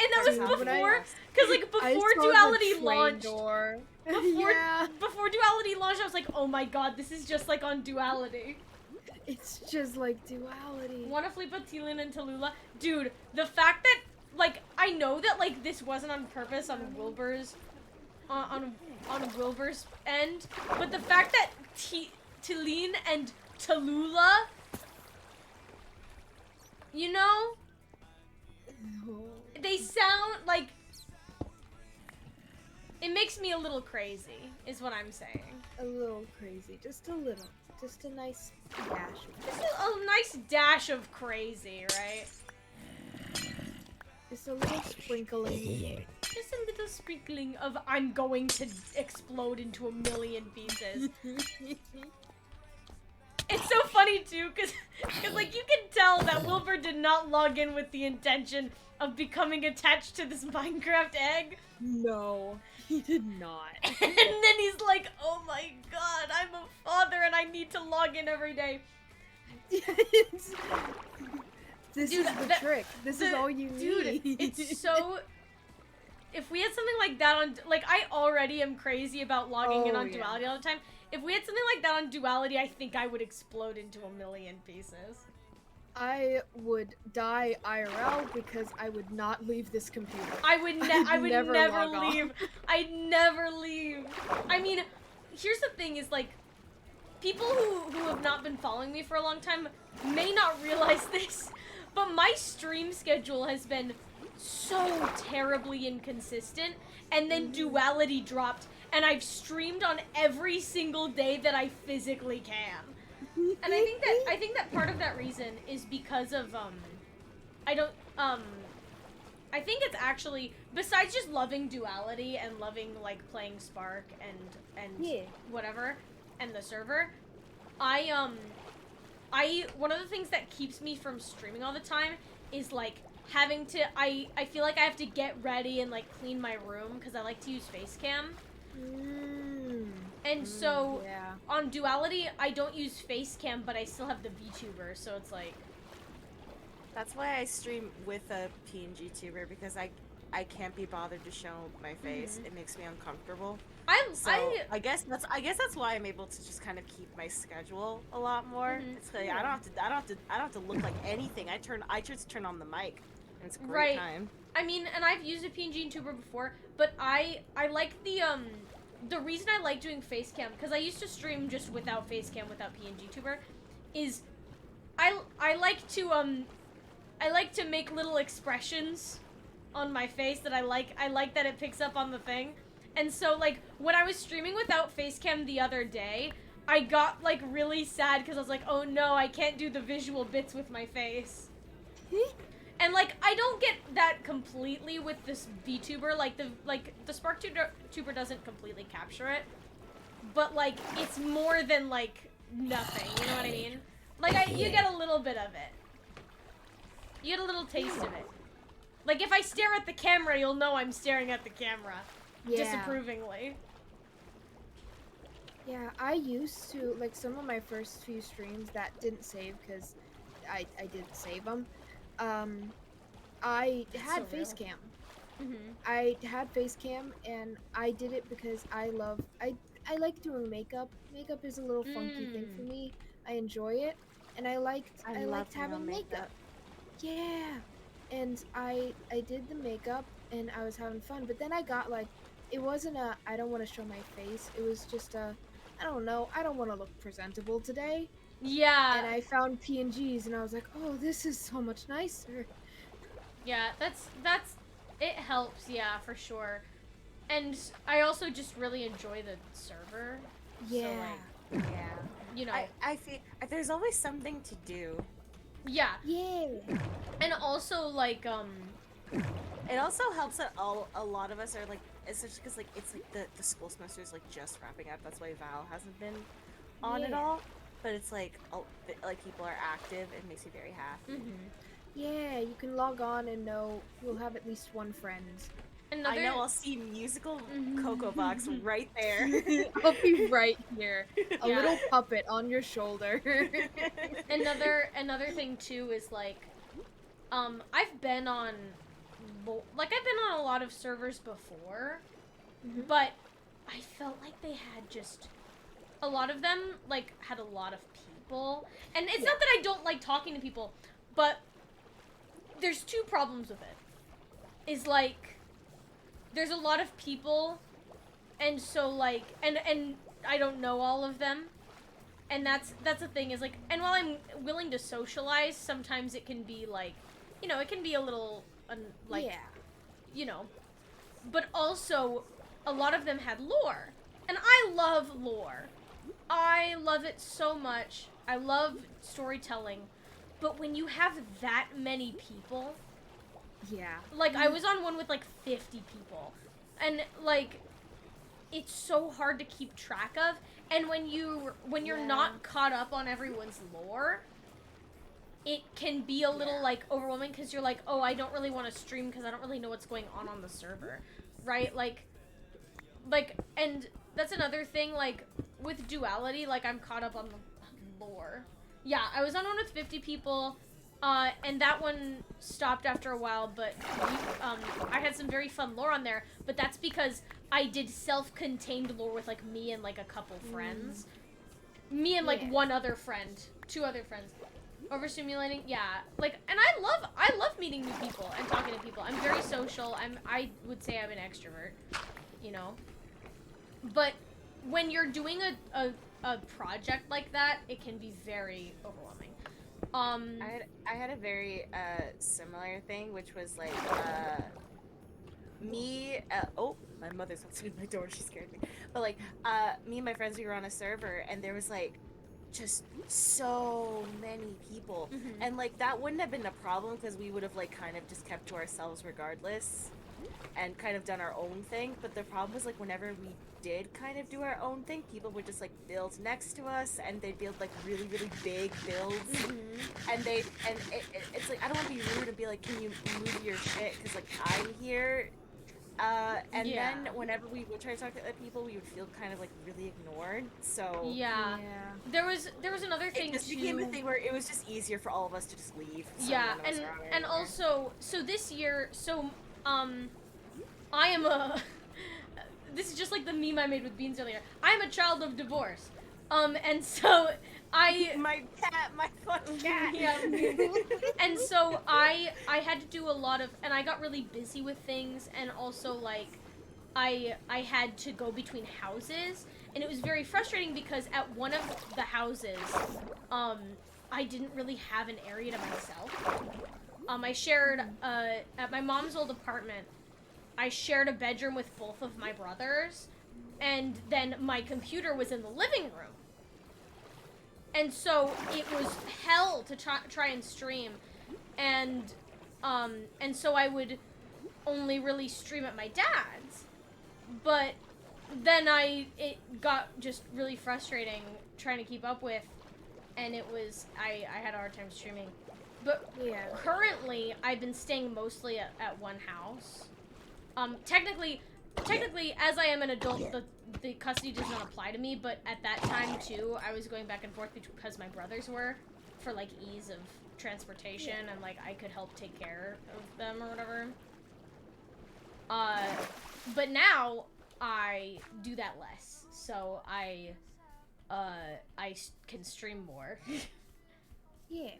And that was Dude, when before, because like I before saw the Duality train launched, door. before, Yeah. before Duality launched, I was like, oh my god, this is just like on Duality. It's just like Duality. Wanna flip a Tilin and Tallulah? Dude, the fact that, like, I know that, like, this wasn't on purpose on Wilbur's, on Wilbur's end, but the fact that Tilin and Tallulah, you know, they sound like, it makes me a little crazy, is what I'm saying. A little crazy, just a little. Just a nice dash. Just a nice dash of crazy, right? Just a little sprinkling. Just a little sprinkling of I'm going to explode into a million pieces. It's so funny too, cause like you can tell that Wilbur did not log in with the intention of becoming attached to this Minecraft egg. No, he did not. And then he's like, oh my god, I'm a father and I need to log in every day. This Dude, is the trick. This is all you Dude, need. it's so... If we had something like that on... Like, I already am crazy about logging in on Duality all the time. If we had something like that on Duality, I think I would explode into a million pieces. I would die IRL because I would not leave this computer. I would never log off. leave. I'd never leave. I mean, here's the thing is, like, people who have not been following me for a long time may not realize this, but my stream schedule has been so terribly inconsistent, and then Duality dropped, and I've streamed on every single day that I physically can. And I think that part of that reason is because of I think it's actually, besides just loving Duality and loving like playing Spark and whatever and the server, one of the things that keeps me from streaming all the time is like having to I feel like I have to get ready and like clean my room because I like to use Facecam. And so, on Duality, I don't use Facecam, but I still have the VTuber, so it's like... That's why I stream with a PNG tuber, because I can't be bothered to show my face. It makes me uncomfortable. So I guess that's why I'm able to just kind of keep my schedule a lot more. It's like I don't have to look like anything. I just turn on the mic, and it's a great time. I mean, and I've used a PNG tuber before, but I like the reason I like doing face cam, because I used to stream just without face cam, without PNG tuber, is I like to make little expressions on my face that I like that it picks up on the thing. And so, like, when I was streaming without facecam the other day, I got, like, really sad because I was like, oh no, I can't do the visual bits with my face. And, like, I don't get that completely with this VTuber. The Spark Tuber doesn't completely capture it. But, like, it's more than, like, nothing. You know what I mean? Like, you get a little bit of it. You get a little taste of it. Like, if I stare at the camera, you'll know I'm staring at the camera. Yeah. Disapprovingly. Yeah, I used to, like, some of my first few streams that didn't save because I didn't save them. I had so real. face cam. I had face cam, and I did it because I like doing makeup. Makeup is a little funky thing for me. I enjoy it, and I liked having makeup. Yeah, and I did the makeup, and I was having fun. But then I got, like, it wasn't a I don't want to show my face. It was just a I don't know. I don't want to look presentable today. Yeah. And I found PNGs, and I was like, oh, this is so much nicer. Yeah, that's it helps, yeah, for sure. And I also just really enjoy the server. Yeah. So, like, Yeah. you know. I feel there's always something to do. Yeah. Yeah. And also, like, It also helps that a lot of us are, like, especially because, like, it's like the school semester is, like, just wrapping up. That's why Val hasn't been on at all. But it's like people are active. It makes me very happy. Yeah, you can log on and know you'll have at least one friend. another... I know I'll see musical Cocoa Box right there. I'll be right here. A Yeah. little puppet on your shoulder. Another thing too is, like, I've been on a lot of servers before, but I felt like they had just a lot of them, like, had a lot of people. And it's not that I don't like talking to people, but there's two problems with it. Is, like, there's a lot of people, and so, like, and I don't know all of them. And that's the thing, is, like, and while I'm willing to socialize, sometimes it can be, like, you know, it can be a little, like, you know. But also, a lot of them had lore. And I love lore. I love it so much. I love storytelling. But when you have that many people... Yeah. Like, I was on one with, like, 50 people. And, like, it's so hard to keep track of. And when you're not caught up on everyone's lore, it can be a little, like, overwhelming, because you're like, oh, I don't really want to stream because I don't really know what's going on the server. Right? Like, and that's another thing, like, with Duality, like, I'm caught up on the lore. Yeah, I was on one with 50 people, and that one stopped after a while, but I had some very fun lore on there, but that's because I did self-contained lore with, like, me and, like, a couple friends. Me and, like, one other friend. 2 other friends. Overstimulating? Yeah. Like, and I love meeting new people and talking to people. I'm very social. I would say I'm an extrovert, you know? But when you're doing a project like that, it can be very overwhelming. I had a very similar thing, which was like me. Oh, my mother's outside my door. She scared me. But like me and my friends, we were on a server, and there was like just so many people, and like that wouldn't have been a problem because we would have like kind of just kept to ourselves regardless, and kind of done our own thing. But the problem was, like, whenever we did kind of do our own thing, people would just like build next to us, and they'd build like really big builds, and it's like, I don't want to be rude and be like, can you move your shit, because like I'm here, And Yeah. then whenever we would try to talk to other people, we would feel kind of like really ignored. So Yeah. There was another thing it just too. became a thing where it was just easier for all of us to just leave. So Yeah, none of us are on it and anymore. also, so this year, I am a. This is just like the meme I made with Beans earlier. I am a child of divorce, and so I. My cat, my fucking cat. Yeah. And so I had to do a lot of, and I got really busy with things, and also like I had to go between houses, and it was very frustrating because at one of the houses, I didn't really have an area to myself. I shared at my mom's old apartment. I shared a bedroom with both of my brothers, and then my computer was in the living room. And so it was hell to try and stream, and so I would only really stream at my dad's. But then it got just really frustrating trying to keep up with, and it was I had a hard time streaming. But Yeah. currently I've been staying mostly at one house. Technically, as I am an adult, the custody does not apply to me, but at that time too, I was going back and forth because my brothers were, for like ease of transportation, and like I could help take care of them or whatever. But now I do that less, so I can stream more. Yeah.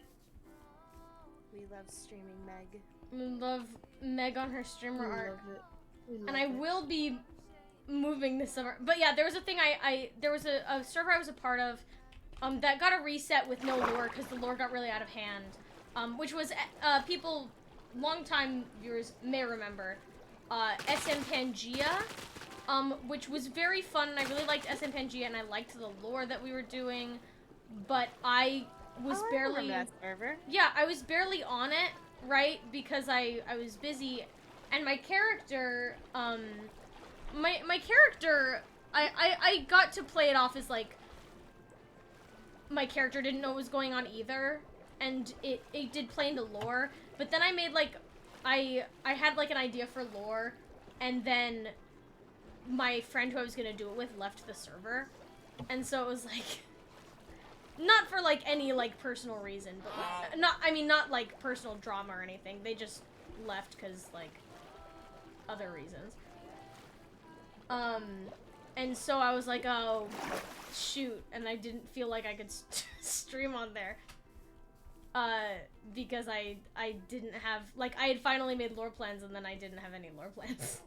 We love streaming Meg. Love Meg on her streamer We arc. love it. We love And I it. will be moving this summer. But yeah, there was a thing there was a server I was a part of that got a reset with no lore because the lore got really out of hand. Which was people, longtime viewers may remember, SM Pangea, which was very fun, and I really liked SM Pangea, and I liked the lore that we were doing, but I was I barely... remember that server. Yeah, I was barely on it, right? Because I was busy, and my character, my character, I got to play it off as, like, my character didn't know what was going on either, and it did play into lore, but then I made, like, I had, like, an idea for lore, and then my friend who I was gonna do it with left the server, and so it was, like... Not for, like, any, like, personal reason, but, like, not, like, personal drama or anything. They just left because, like, other reasons. And so I was like, oh, shoot, and I didn't feel like I could stream on there. Because I didn't have, like, I had finally made lore plans, and then I didn't have any lore plans.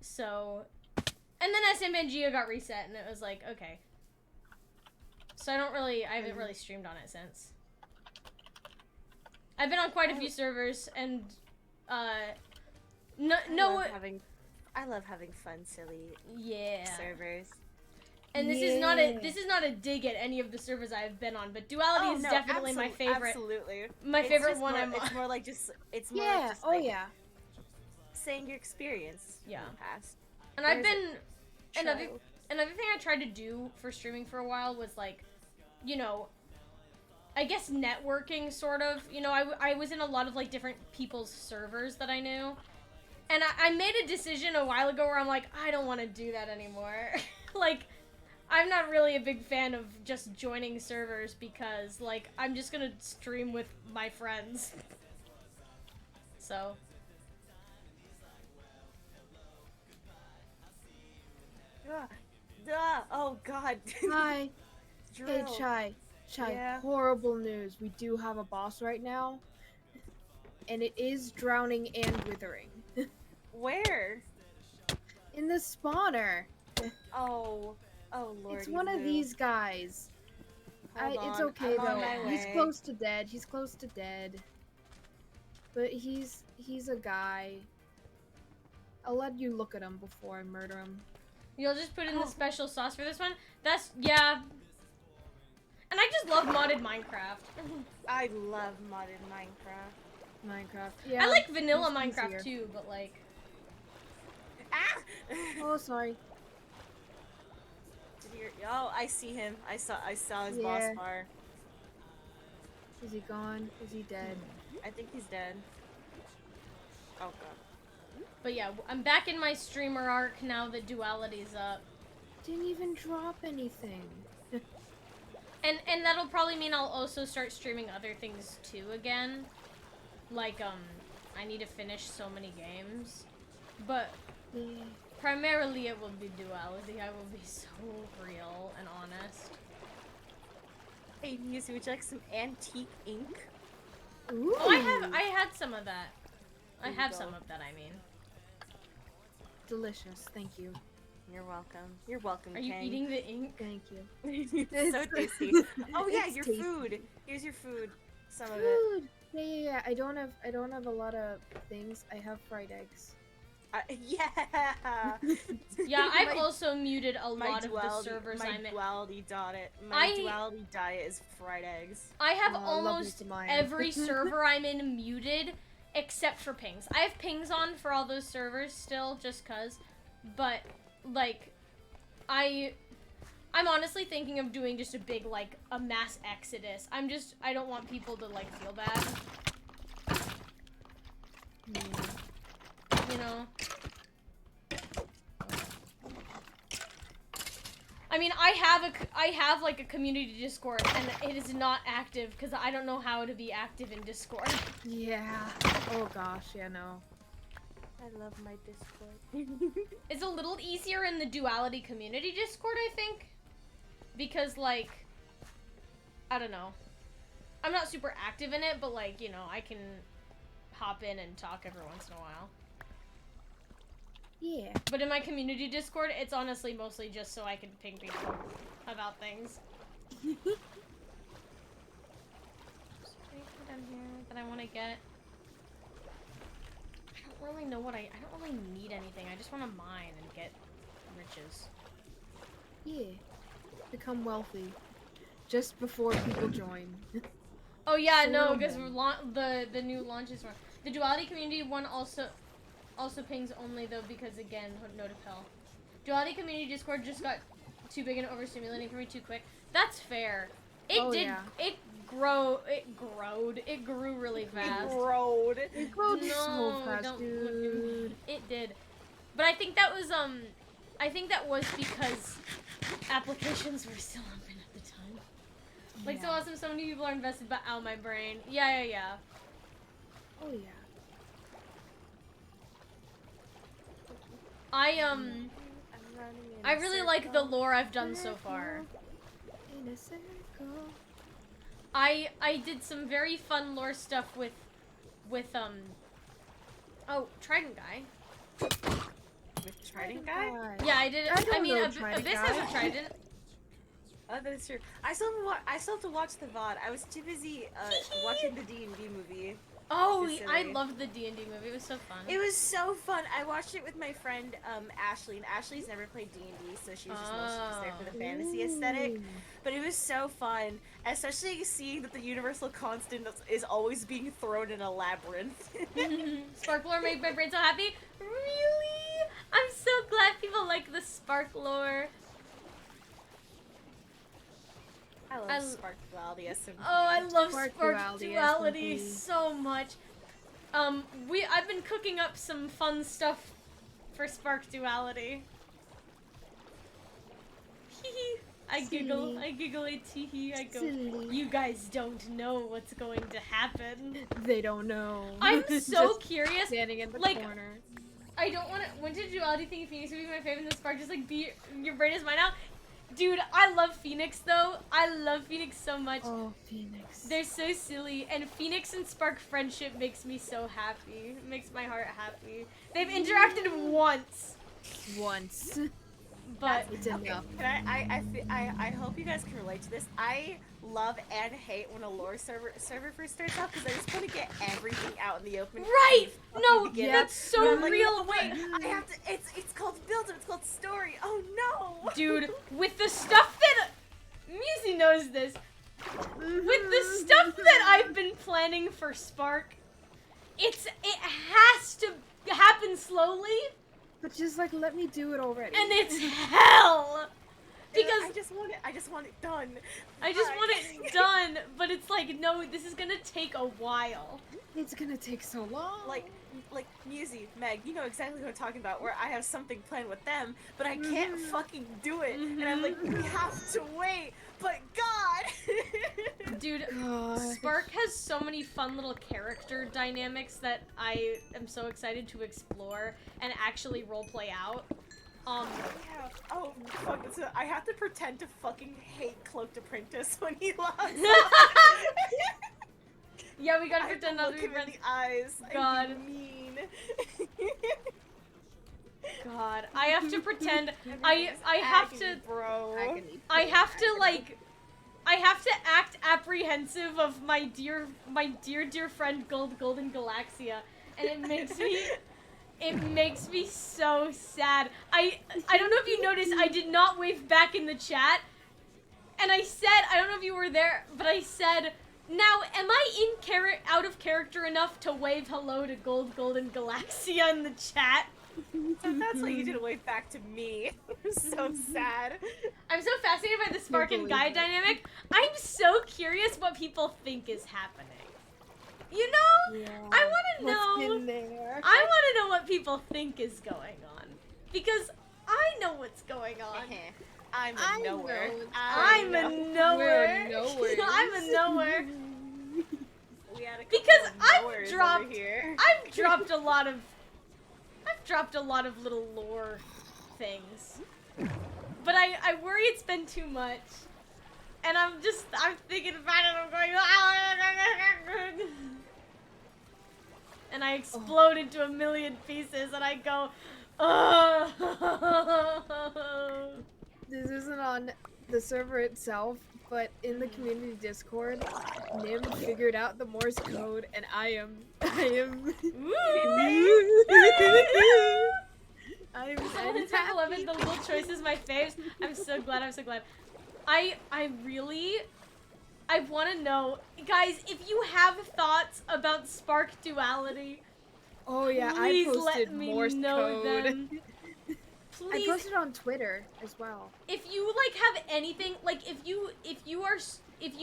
So... And then SM Pangea got reset, and it was like, okay. So I haven't really streamed on it since. I've been on quite a few servers, and, I love having fun, silly servers. And this is not a dig at any of the servers I've been on, but Duality is definitely my favorite. Absolutely. My favorite one I'm on. It's more like just, Yeah. like, Yeah. saying your experience in the past. And I've been... Another thing I tried to do for streaming for a while was, like, you know, I guess networking, sort of. You know, I was in a lot of, like, different people's servers that I knew. And I made a decision a while ago where I'm like, I don't want to do that anymore. Like, I'm not really a big fan of just joining servers because, like, I'm just gonna stream with my friends. So... Oh god. Hi. Drill. Hey, Chai. Yeah. Horrible news. We do have a boss right now. And it is drowning and withering. Where? In the spawner. Oh lord. It's one of these guys. It's okay I'm on though. my He's way. close to dead. He's close to dead. But he's a guy. I'll let you look at him before I murder him. You'll just put in the special sauce for this one? Yeah. And I just love modded Minecraft. I love modded Minecraft. Minecraft. Yeah. I like vanilla it's Minecraft easier. too, but like... Ah! Oh, sorry. I see him. I saw his boss Yeah. bar. Is he gone? Is he dead? I think he's dead. Oh god. But yeah, I'm back in my streamer arc now that Duality's up. Didn't even drop anything. And that'll probably mean I'll also start streaming other things too again. Like, I need to finish so many games. But Yeah. primarily it will be Duality. I will be so real and honest. Hey, Muse, would you like some antique ink? Ooh. Oh, I had some of that. I There you have go. some of that, I mean. Delicious. Thank you. You're welcome. You're welcome, Are you Kang. eating the ink? Thank you. It's so tasty. Oh yeah, It's your tasty. food. Here's your food. Some of it. Food. Yeah. I don't have a lot of things. I have fried eggs. Yeah. Yeah, I've My- also muted a my lot of the duality, servers my I'm in. duality diet. My I- duality diet is fried eggs. I have Lovely almost to mine. every server I'm in muted, except for pings. I have pings on for all those servers still, just cause. But, like, I'm honestly thinking of doing just a big, like, a mass exodus. I don't want people to, like, feel bad. You know? I mean, I have like a community Discord, and it is not active because I don't know how to be active in Discord. Yeah. Oh gosh. Yeah. No. I love my Discord. It's a little easier in the Duality community Discord, I think, because like, I don't know, I'm not super active in it, but like, you know, I can hop in and talk every once in a while. Yeah. But in my community Discord, it's honestly mostly just so I can ping people about things. Is there anything down here that I want to get? I don't really know what I don't really need anything. I just want to mine and get riches. Yeah. Become wealthy. Just before people join. Oh yeah, So no, little because more. the new launches were the Duality community one also pings only though because again no to pill. Duality community Discord just got too big and overstimulating for me too quick. That's fair. It Oh, did. yeah. It grew really fast. Road. It goes so No, fast, don't look at me. dude. It did, but I think that was because applications were still open at the time. Like so Yeah. awesome. So many people are invested, but ow, my brain. Yeah. Oh yeah. I really like the lore I've done so far. In a circle. I did some very fun lore stuff with oh, Trident Guy. With Trident Guy? Yeah, I did. I don't mean, know Abyss Trident has Guy. a trident. Oh, that's true. I still have to watch the VOD. I was too busy watching the D&D movie. Oh, It's I silly. loved the D&D movie. It was so fun. It was so fun. I watched it with my friend Ashley, and Ashley's never played D&D, so she was just mostly just there for the fantasy aesthetic. Ooh. But it was so fun, especially seeing that the universal constant is always being thrown in a labyrinth. Sparklore made my brain so happy. Really? I'm so glad people like the Sparklore. I love I- Spark Duality SMP. Oh, I love Spark Spark Duality, Duality SMP. so much. I've been cooking up some fun stuff for Spark Duality. Hee I giggle, Silly. I giggle, I tee I go, Silly. you guys don't know what's going to happen. They don't know. I'm so Just curious. standing in the like, corner. I don't want to. When did Duality think Phoenix would be my favorite? And the Spark just like be your brain is mine now. Dude, I love Phoenix though. I love Phoenix so much. Oh, Phoenix. They're so silly, and Phoenix and Spark friendship makes me so happy. It makes my heart happy. They've interacted once, Once. but It's enough. Can I hope you guys can relate to this. I love and hate when a lore server first starts out because I just want to get everything out in the open. right? No, beginning. that's so But I'm like, real. no, wait, I have to. It's called build up. It's called story. Oh no, Dude, with the stuff that Musi knows this. With the stuff that I've been planning for Spark, it has to happen slowly, But just like let me do it already. and it's hell. Because I just want it done. I just want it done, but it's like, no, this is gonna take a while. It's gonna take so long. Like Musi, Meg, you know exactly what I'm talking about, where I have something planned with them, but I can't fucking do it. And I'm like, we have to wait, but God! Dude, God. Spark has so many fun little character dynamics that I am so excited to explore and actually roleplay out. Yeah. Oh, fuck, I have to pretend to fucking hate Cloaked Apprentice when he logs off. Yeah, we gotta I have pretend to not look to be him in friends. the eyes. God. And be mean. God, I have to pretend. I have to. Bro. I have to like. I have to act apprehensive of my dear friend Golden Galaxia, and it makes me so sad. I don't know if you noticed, I did not wave back in the chat, and I said, I don't know if you were there, but I said, now am I out of character enough to wave hello to Golden Galaxia in the chat? So that's why you didn't wave back to me. I'm so sad. I'm so fascinated by the Spark and Guy dynamic. I'm so curious what people think is happening. You know? Yeah. I want to What's know. in there? I want to know what people think is going on. Because I know what's going on. I'm I a nowhere. know. I'm a nowhere. We're nowhere. I'm a nowhere. We had a couple Because of I've nowheres dropped over here. I've dropped a lot of little lore things. But I worry it's been too much. And I'm thinking about it, I'm going, and I explode into a million pieces, and I go, oh. This isn't on the server itself, but in the community Discord, Nim figured out the Morse code, and I am Someone said 11, the little choice is my faves. I'm so glad. I want to know, guys, if you have thoughts about Spark Duality, Oh yeah, please I posted let me Morse know code. them. I Please, posted on Twitter as well. if you like have anything, like if you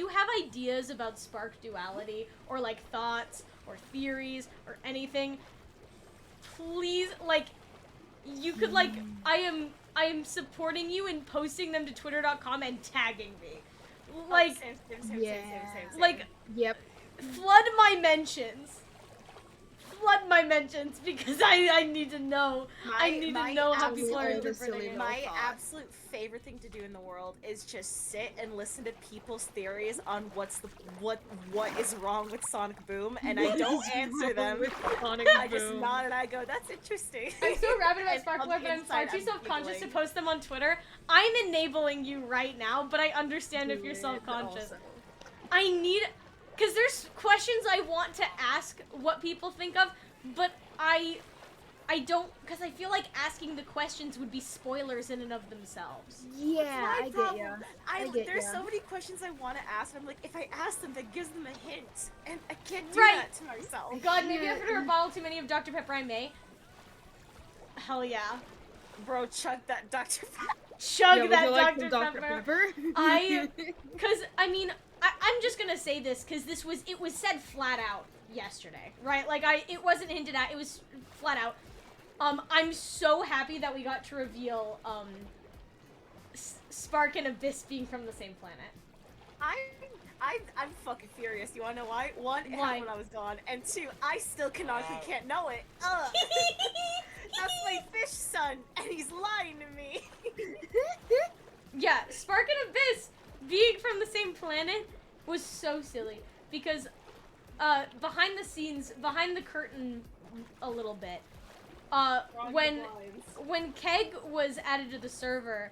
have ideas about Spark Duality or like thoughts or theories or anything, please, like, you could like, I am supporting you in posting them to twitter.com and tagging me. Like, Same. like, Yep. flood my mentions. Because I need to know. I need to know how people are interpreting it. My absolute favorite thing to do in the world is just sit and listen to people's theories on what is wrong with Sonic Boom, and I don't answer them. I just nod and I go, "That's interesting." I'm so rabid about And Spark on Lore, the but I'm far inside, too self-conscious to giggling. post them on Twitter. I'm enabling you right now, but I understand if you're Do it self-conscious. also. I need, because there's questions I want to ask what people think of, but I don't, because I feel like asking the questions would be spoilers in and of themselves. Yeah, I get ya. There's ya. so many questions I want to ask, and I'm like, if I ask them, that gives them a hint, and I can't do Right. that to myself. God, maybe after a bottle too many of Dr. Pepper I may. Hell yeah. Bro, chug that Dr. Chug Yeah, would that you like Dr. some Dr. Pepper. Because, I mean, I'm just gonna say this, because it was said flat out yesterday, right? Like, it wasn't hinted at, it was flat out. I'm so happy that we got to reveal, Spark and Abyss being from the same planet. I'm fucking furious. You wanna know why? One, it Why? happened when I was gone, and two, I still canonically can't know it. Ugh. That's my fish son, and he's lying to me. Yeah, Spark and Abyss being from the same planet was so silly, because, behind the scenes, behind the curtain a little bit, when Keg was added to the server,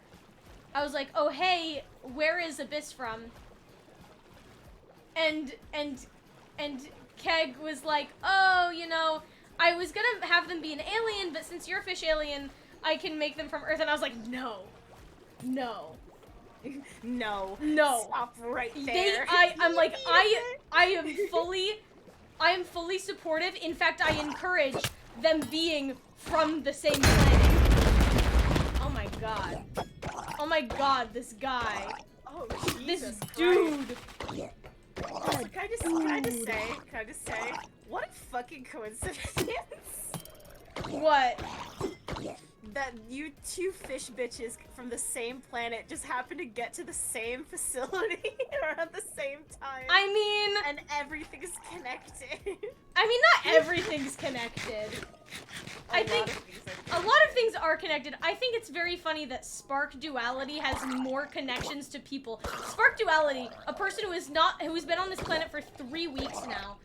I was like, oh hey, where is Abyss from? And Keg was like, oh, you know, I was gonna have them be an alien, but since you're a fish alien, I can make them from Earth. And I was like, no. No. No. Stop right there. I am fully supportive. In fact, I encourage them being from the same planet. Oh my god. Oh my god, this guy. Oh, This Jesus Christ. dude. Also, can I just say, what a fucking coincidence What? that you two fish bitches from the same planet just happen to get to the same facility around the same time. I mean, And everything's connected. not everything's connected. I think a lot of things are connected. I think it's very funny that Spark Duality has more connections to people. Spark Duality, a person who's been on this planet for 3 weeks now,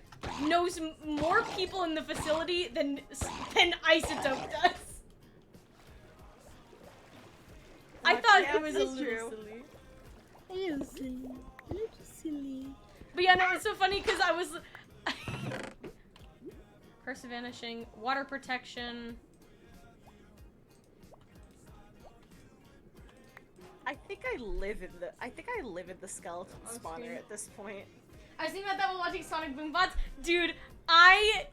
knows more people in the facility than Isotope does. I thought yeah, it was a that's little true. silly. But yeah, no, it's so funny because I was... Curse of Vanishing, water protection. I think I live in the skeleton spawner at this point. I was thinking about that while watching Sonic Boom Bots. Dude, I'm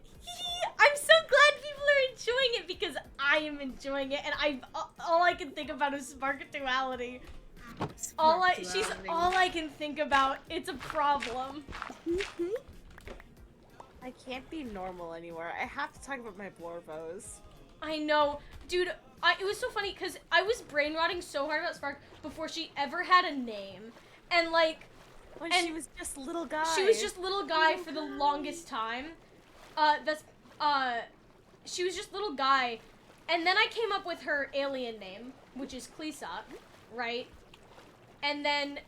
so glad people are enjoying it because I am enjoying it, and all I can think about is Spark Duality. She's all I can think about. It's a problem. I can't be normal anymore. I have to talk about my Blorvos. I know, dude. It was so funny because I was brain rotting so hard about Spark before she ever had a name, and like. When And she was just little guy. She was just little guy for the longest time. She was just little guy. And then I came up with her alien name, which is Klisa, right? And then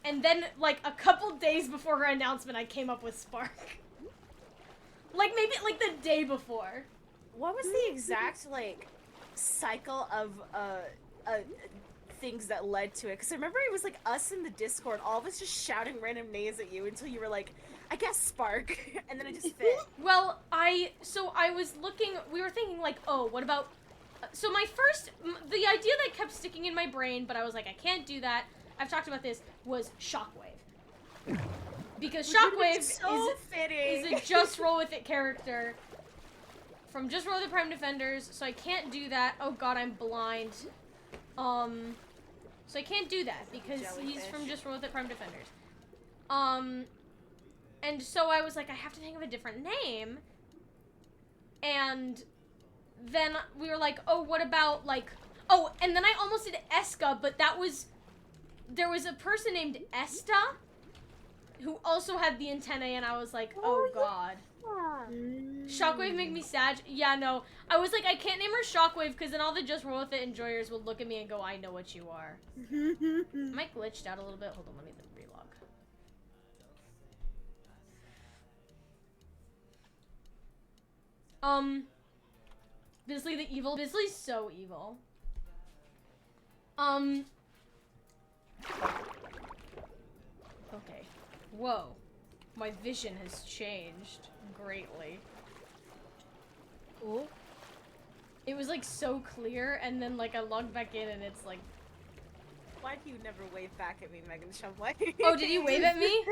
like a couple days before her announcement, I came up with Spark. Like maybe like the day before. What was the exact like cycle of things that led to it? Because I remember it was like us in the Discord, all of us just shouting random names at you until you were like, I guess Spark, and then it just fit. Well, we were thinking like, oh, what about, so the idea that kept sticking in my brain, but I was like, I can't do that, I've talked about this, was Shockwave. Because Shockwave is a Just Roll With It character from Just Roll With It Prime Defenders, so I can't do that. Oh god, I'm blind. So I can't do that because he's from Just Roll With It Prime Defenders. And so I was like, I have to think of a different name. And then we were like, oh, what about like, oh, and then I almost did Eska, but there was a person named Esta who also had the antennae, and I was like, oh god. Shockwave make me sad. Yeah, no. I was like, I can't name her Shockwave because then all the Just Roll With It enjoyers will look at me and go, I know what you are. Am I glitched out a little bit? Hold on, let me relog. Bisley the evil. Bisley's so evil. Okay. Whoa. My vision has changed greatly. Oh. It was like so clear, and then like I logged back in and it's like... Why do you never wave back at me, Megan Shumway? Oh, did you wave at me?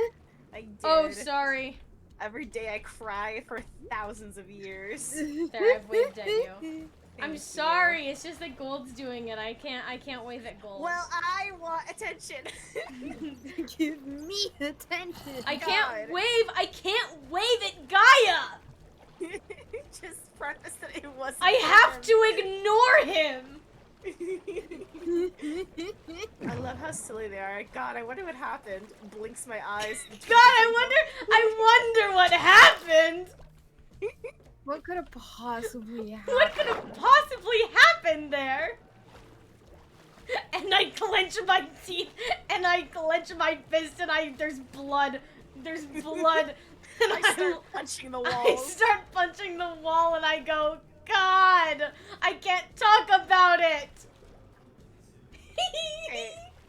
I did. Oh, sorry. Every day I cry for thousands of years. There, I've waved at you. I'm Thank sorry, it's just that Gold's doing it. I can't wave at Gold. Well, I want attention. Give me attention. I can't God. wave at Gaia! Just preface that it wasn't. I have to ignore him! I love how silly they are. God, I wonder what happened. Blinks my eyes. God, I wonder what happened! What could have possibly happened? What could have possibly happened there? And I clench my teeth, and I clench my fist, and there's blood. There's blood. And I start punching the walls. I start punching the wall, and I go, God, I can't talk about it.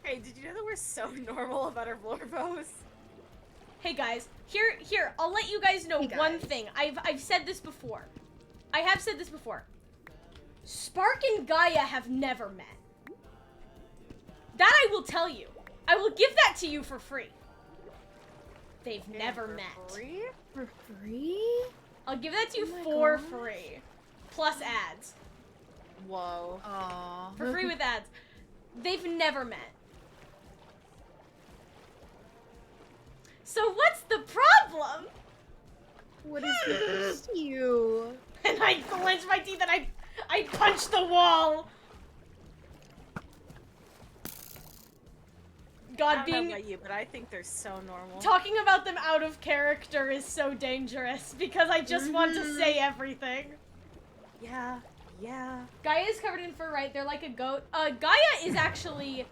Hey, did you know that we're so normal about our Blorvos? Hey guys, here, I'll let you guys know Hey one guys. thing. I've said this before. I have said this before. Spark and Gaia have never met. That I will tell you. I will give that to you for free. They've never met. Free? For free? I'll give that to you Oh my for gosh. free. Plus ads. Whoa. Aww. For free with ads. They've never met. So what's the problem? What is this? You. And I clench my teeth and I punch the wall. God, I don't know about you, but I think they're so normal. talking about them out of character is so dangerous because I just want to say everything. Yeah. Gaia is covered in fur, right? They're like a goat. Gaia is actually,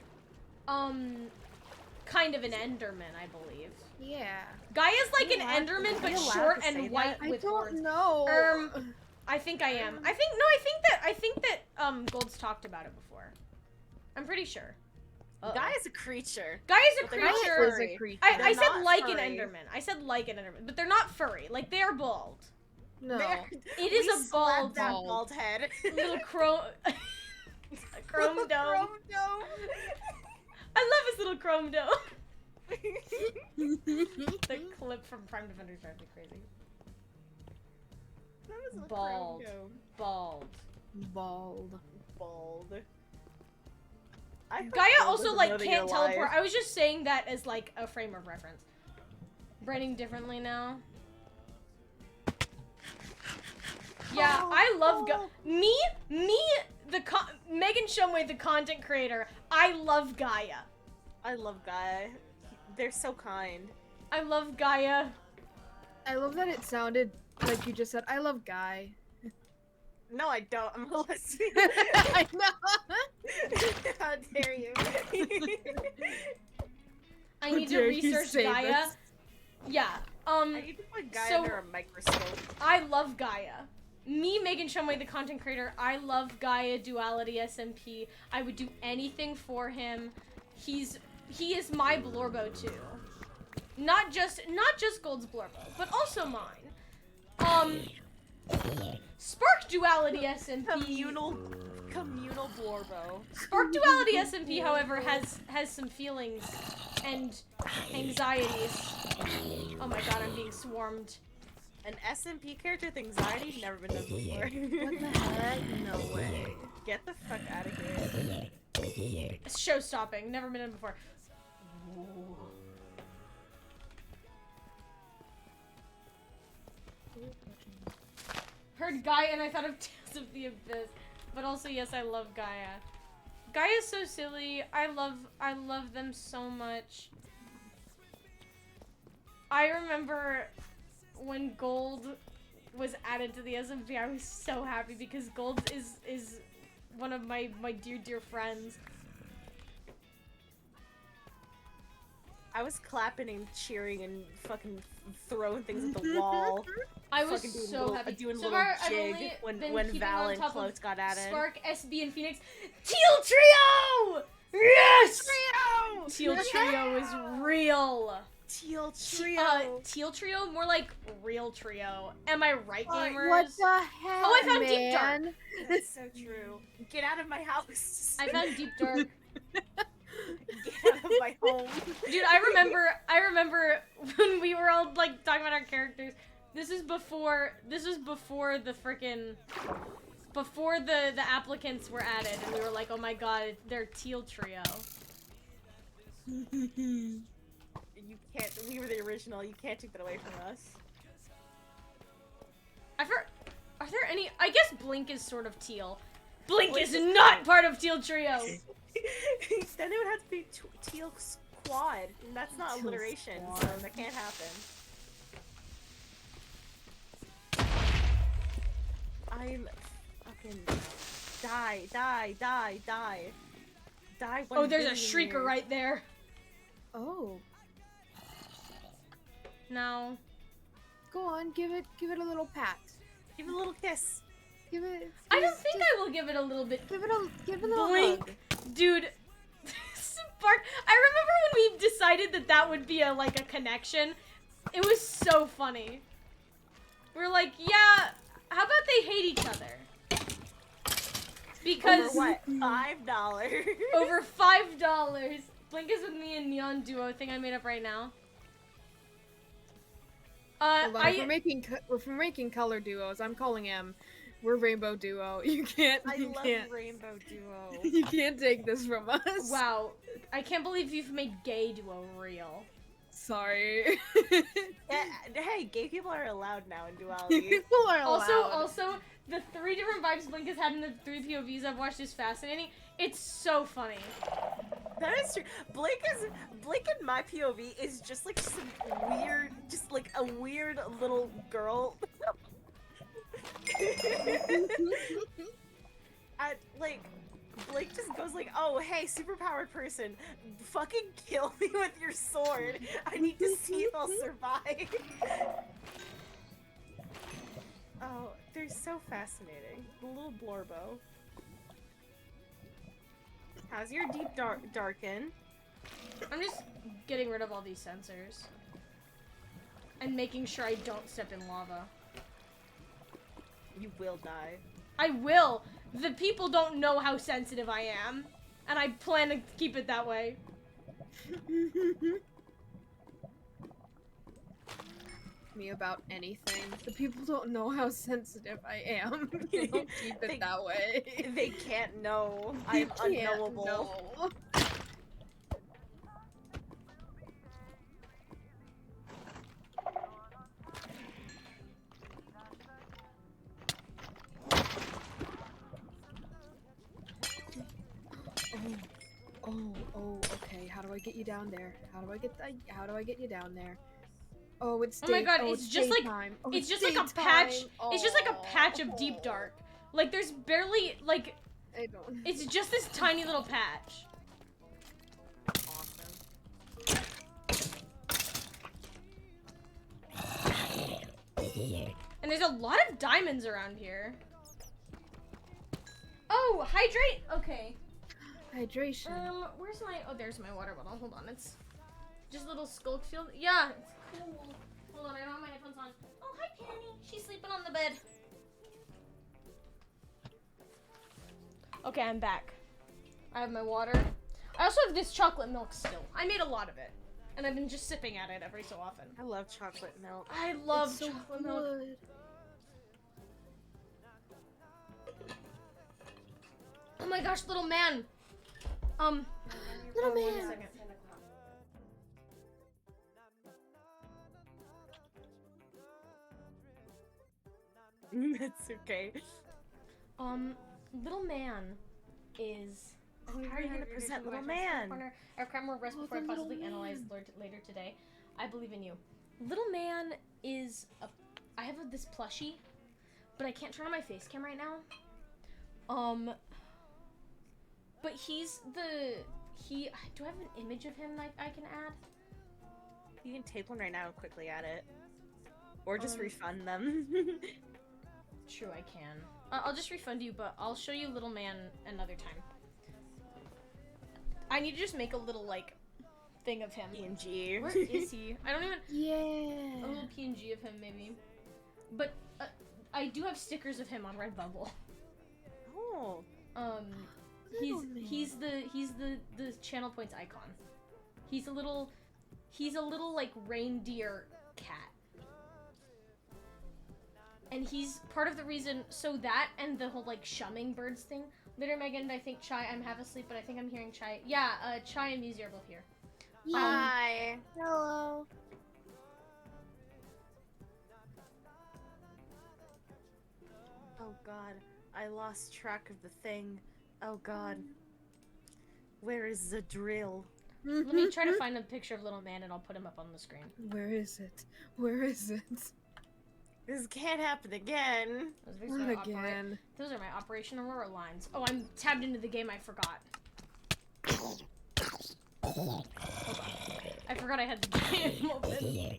kind of an Enderman, I believe. Yeah. Gaia's like an Are you allowed- Enderman, are but you allowed short to say and that? white I with don't horns. know. I think I am. I think that Gold's talked about it before. I'm pretty sure. Gaia's a creature. Gaia's a But they're not creature. Is a furry. creature. I They're said not like furry. an Enderman. I said like an Enderman, but they're not furry. Like they are bald. No. It is We a slapped bald that bald head. little chrome chrome dome. Chrome dome. I love his little chrome dome. The clip from Prime Defenders drives me crazy. That was a Bald. chrome dome. Bald. Bald. I hope Gaia Gold also doesn't like know that can't you're teleport. alive. I was just saying that as like a frame of reference. Branding differently now. Yeah, Oh, I love oh. me, Megan Shumway, the content creator. I love Gaia. I love Gaia. They're so kind. I love Gaia. I love that it sounded like you just said, I love Guy. No, I don't. I'm a lesbian. I know. How dare you? I How need to dare you research say Gaia. this. Yeah. I need to put Gaia So- under a microscope. I love Gaia. Me, Megan Shumway, the content creator, I love Gaia, Duality, SMP. I would do anything for him. He is my Blorbo too. Not just Gold's Blorbo, but also mine. Spark Duality SMP. Communal Blorbo. Spark Duality SMP, however, has some feelings and anxieties. Oh my god, I'm being swarmed. An SMP character with anxiety? Never been done before. What the heck? No way. Get the fuck out of here. Show stopping. Never been done before. Heard Gaia and I thought of Tales of the Abyss. But also, yes, I love Gaia. Gaia's so silly. I love them so much. I remember when Gold was added to the SMP, I was so happy because Gold is one of my dear friends. I was clapping and cheering and fucking throwing things at the wall. I was Fucking doing so little- happy. doing a So little far, I've jig only when been Val keeping and on top Clotes of got added. Spark, SB, and Phoenix. Teal Trio! Yes! Trio! Teal Trio is real. Teal Trio. Teal Trio, more like real trio. Am I right, gamers? What the heck? Oh, I found Deep Dark. man? That's so true. Get out of my house. I found Deep Dark. Get out of my home. Dude, I remember when we were all like talking about our characters. This was before the frickin' before the applicants were added, and we were like, oh my god, they're Teal Trio. You can't. We were the original. You can't take that away from us. Are there any? I guess Blink is sort of teal. Blink is not part of Teal Trio. Then it would have to be Teal Squad, and that's not Teal alliteration, so Squad. that can't happen. I'm fucking die. Die. Oh, there's a 1 billion shrieker years. right there. Oh, No. go on, give it a little pat. Give it a little kiss. Give it. I don't just- think just I will give it a little bit. Give it a little Blink. hug. Dude, Spark. I remember when we decided that would be a connection. It was so funny. We were like, yeah, how about they hate each other? Because Over what? $5. over $5. Blink is with me in Neon Duo thing I made up right now. Hold on, if we're making color duos, I'm calling him. We're Rainbow Duo. You can't. I You love can't. Rainbow Duo. You can't take this from us. Wow, I can't believe you've made Gay Duo real. Sorry. Yeah, hey, gay people are allowed now in Duality. People are allowed. Also, the 3 different vibes Blink has had in the 3 POVs I've watched is fascinating. It's so funny. That is true. Blake in my POV is just like some weird, just like a weird little girl. Like, Blake just goes like, "Oh, hey, superpowered person, fucking kill me with your sword. I need to see if I'll survive." Oh, they're so fascinating. The little Blorbo. How's your deep darken? I'm just getting rid of all these sensors. And making sure I don't step in lava. You will die. I will! The people don't know how sensitive I am. And I plan to keep it that way. Me about anything. The people don't know how sensitive I am. They don't keep it that way. They can't know. They I'm can't unknowable. know. Oh, okay. How do I get you down there? How do I get you down there? Oh, it's Oh my god, oh, it's just like daytime. Oh, it's just like a patch. It's just like a patch of deep Oh. dark. Like there's barely like I don't. it's just this tiny little patch. And there's a lot of diamonds around here. Oh, hydrate? Okay. Hydration. Where's my... Oh, there's my water bottle. Hold on, it's just a little skulk field. Yeah, it's cool. Hold on, I don't have my headphones on. Oh, hi, Penny. She's sleeping on the bed. Okay, I'm back. I have my water. I also have this chocolate milk still. I made a lot of it. And I've been just sipping at it every so often. I love chocolate milk. I love It's so chocolate milk. good. Oh my gosh, little man. Little wait a man. second. It's okay. Little man is. How are you gonna present little man? Our crime will rest Oh, before I the little possibly analyze man. later today. I believe in you. Little man is a. I have this plushie, but I can't turn on my face cam right now. But he's the. Do I have an image of him like I can add? You can take one right now and quickly add it. Or just Um, refund them. True, I can. I'll just refund you, but I'll show you little man another time. I need to just make a little, like, thing of him. PNG. Where is he? I don't even... Yeah. A little PNG of him, maybe. But, I do have stickers of him on Redbubble. Oh. He's the channel points icon. He's a little, like, reindeer cat. And he's part of the reason, so that and the whole, like, shumming birds thing. Later, Megan, I think Chai, I'm half asleep, but I think I'm hearing Chai. Yeah, Chai and Muzi are both here. Hi. Hello. Oh god. I lost track of the thing. Oh god. Where is the drill? Let me try to find a picture of little man and I'll put him up on the screen. Where is it? Where is it? This can't happen again. Not again. Those are my Operation Aurora lines. Oh, I'm tabbed into the game, I forgot. Hold on. I forgot I had the game open.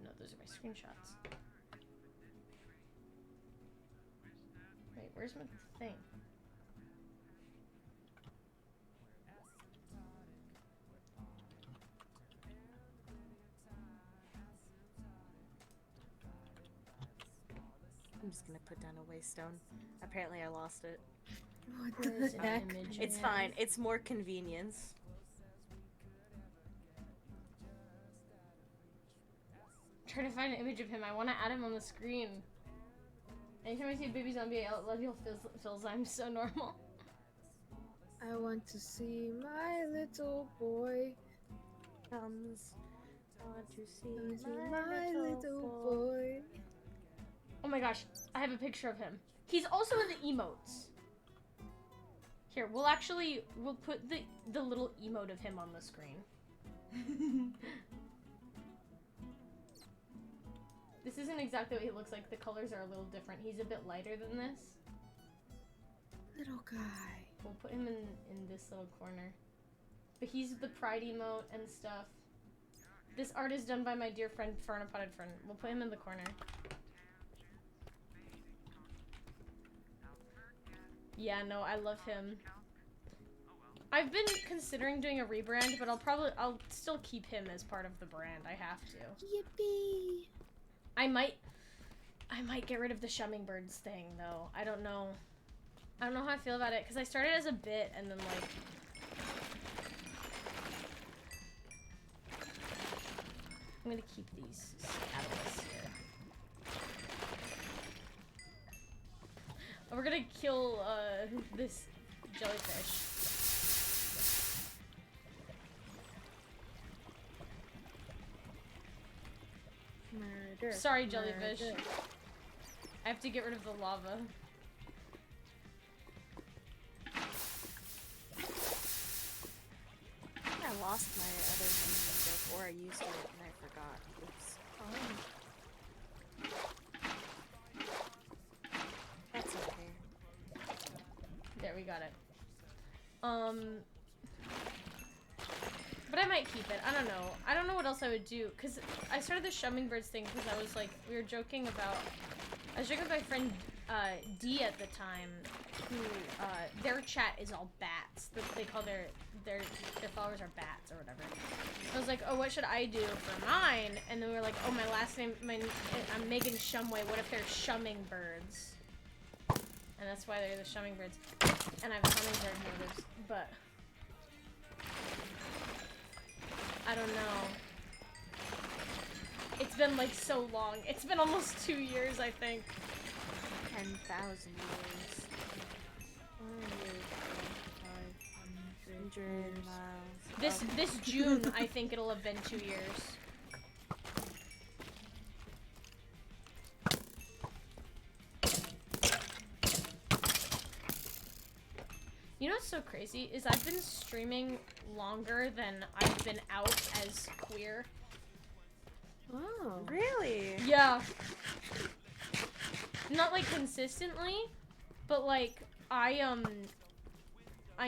No, those are my screenshots. Wait, where's my thing? I'm just gonna put down a waystone. Apparently I lost it. What Where is the it? heck? Images. It's fine. It's more convenience. trying to find an image of him. I want to add him on the screen. Anytime I see a baby zombie, Leviel feels I'm so normal. I want to see my little boy. Comes. I want to see I want to see my little boy. Oh my gosh, I have a picture of him. He's also in the emotes. Here, we'll put the little emote of him on the screen. This isn't exactly what he looks like. The colors are a little different. He's a bit lighter than this. Little guy. We'll put him in this little corner. But he's the pride emote and stuff. This art is done by my dear friend, Fernapotted Friend. We'll put him in the corner. Yeah, no, I love him. I've been considering doing a rebrand, but I'll still keep him as part of the brand. I have to. Yippee! I might get rid of the Shummingbirds thing, though. I don't know. I don't know how I feel about it, because I started as a bit, and then, like... I'm gonna keep these catalysts here. We're gonna kill, this jellyfish. Murder. Sorry, jellyfish. Murder. I have to get rid of the lava. I lost my other menu book, or I used it and I forgot. Oops. That's okay. There, we got it. But I might keep it. I don't know. I don't know what else I would do, because I started the Shummingbirds thing because I was like, we were joking about, I was joking with my friend D at the time, who, their chat is all bats. They call their followers are bats or whatever. I was like, oh, what should I do for mine? And then we were like, oh, my last name, I'm Megan Shumway. What if they're Shummingbirds? And that's why they're the Shummingbirds. And I have hummingbird motives, but I don't know. It's been like so long. It's been almost 2 years, I think. 10,000 years. 500 miles. This June, I think it'll have been 2 years. You know what's so crazy is I've been streaming longer than I've been out as queer. Oh. Really? Yeah. Not like consistently, but like I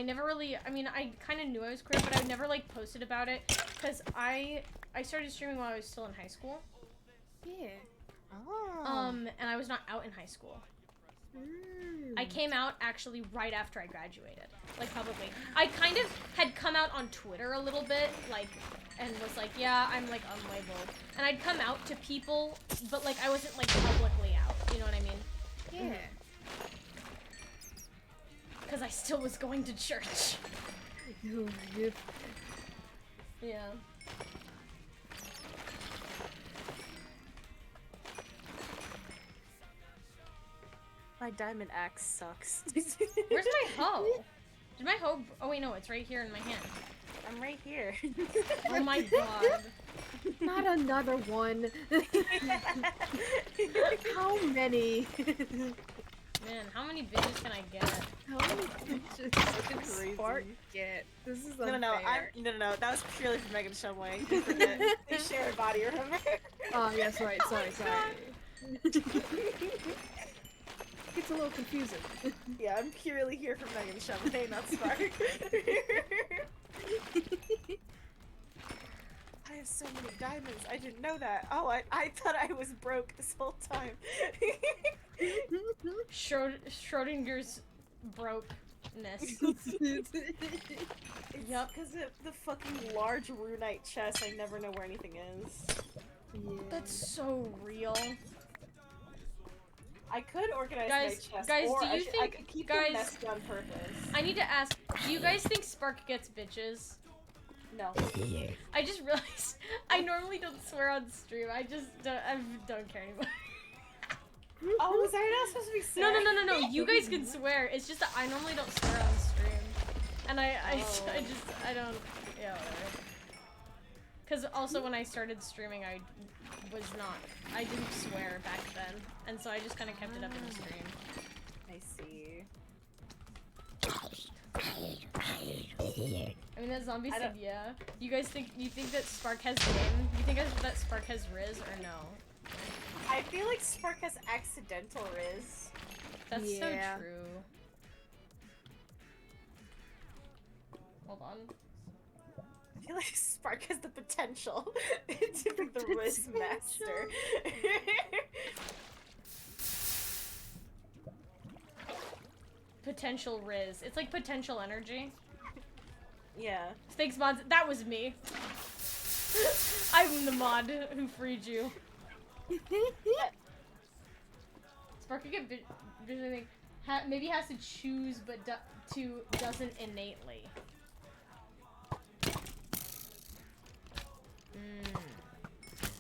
never really, I mean, I kind of knew I was queer, but I never like posted about it because I started streaming while I was still in high school. Yeah. Oh. And I was not out in high school. Mm. I came out actually right after I graduated, like publicly. I kind of had come out on Twitter a little bit, like, and was like, yeah, I'm like unlabeled. And I'd come out to people, but like I wasn't like publicly out, you know what I mean? Yeah. Because I still was going to church. Oh, yep. Yeah. My diamond axe sucks. Where's my hoe? Did my hoe? Oh wait, no, it's right here in my hand. I'm right here. Oh my god. Not another one. How many? Man, how many bitches can I get? How many bitches can Spark get? This is unfair. No. That was purely for Megan Shumway. They share a body, remember? Oh, yes, right. Sorry. It's a little confusing. Yeah, I'm purely here for Megan Shumway, not Spark. I have so many diamonds. I didn't know that. Oh, I thought I was broke this whole time. Schrodinger's brokenness. Yep, because the fucking large runite chest, I never know where anything is. Yeah. That's so real. I could organize Guys, my chest, guys, or do you I think- could keep guys- them messed on purpose. I need to ask, do you guys think Spark gets bitches? No. I just realized I normally don't swear on stream. I don't care anymore. Oh, was I not supposed to be No, swearing? no. You guys can swear. It's just that I normally don't swear on stream. And I don't, yeah, whatever. Because also when I started streaming, I didn't swear back then. And so I just kind of kept it up in the stream. I see. I mean, that zombie said yeah. You guys you think that Spark has game? You think that Spark has Riz or no? I feel like Spark has accidental Riz. That's Yeah. so true. Hold on. I feel like Spark has the potential to be the Riz master. Potential Riz. It's like potential energy. Yeah. Thanks, mods. That was me. I'm the mod who freed you. Spark could get vision. Maybe has to choose, but doesn't innately.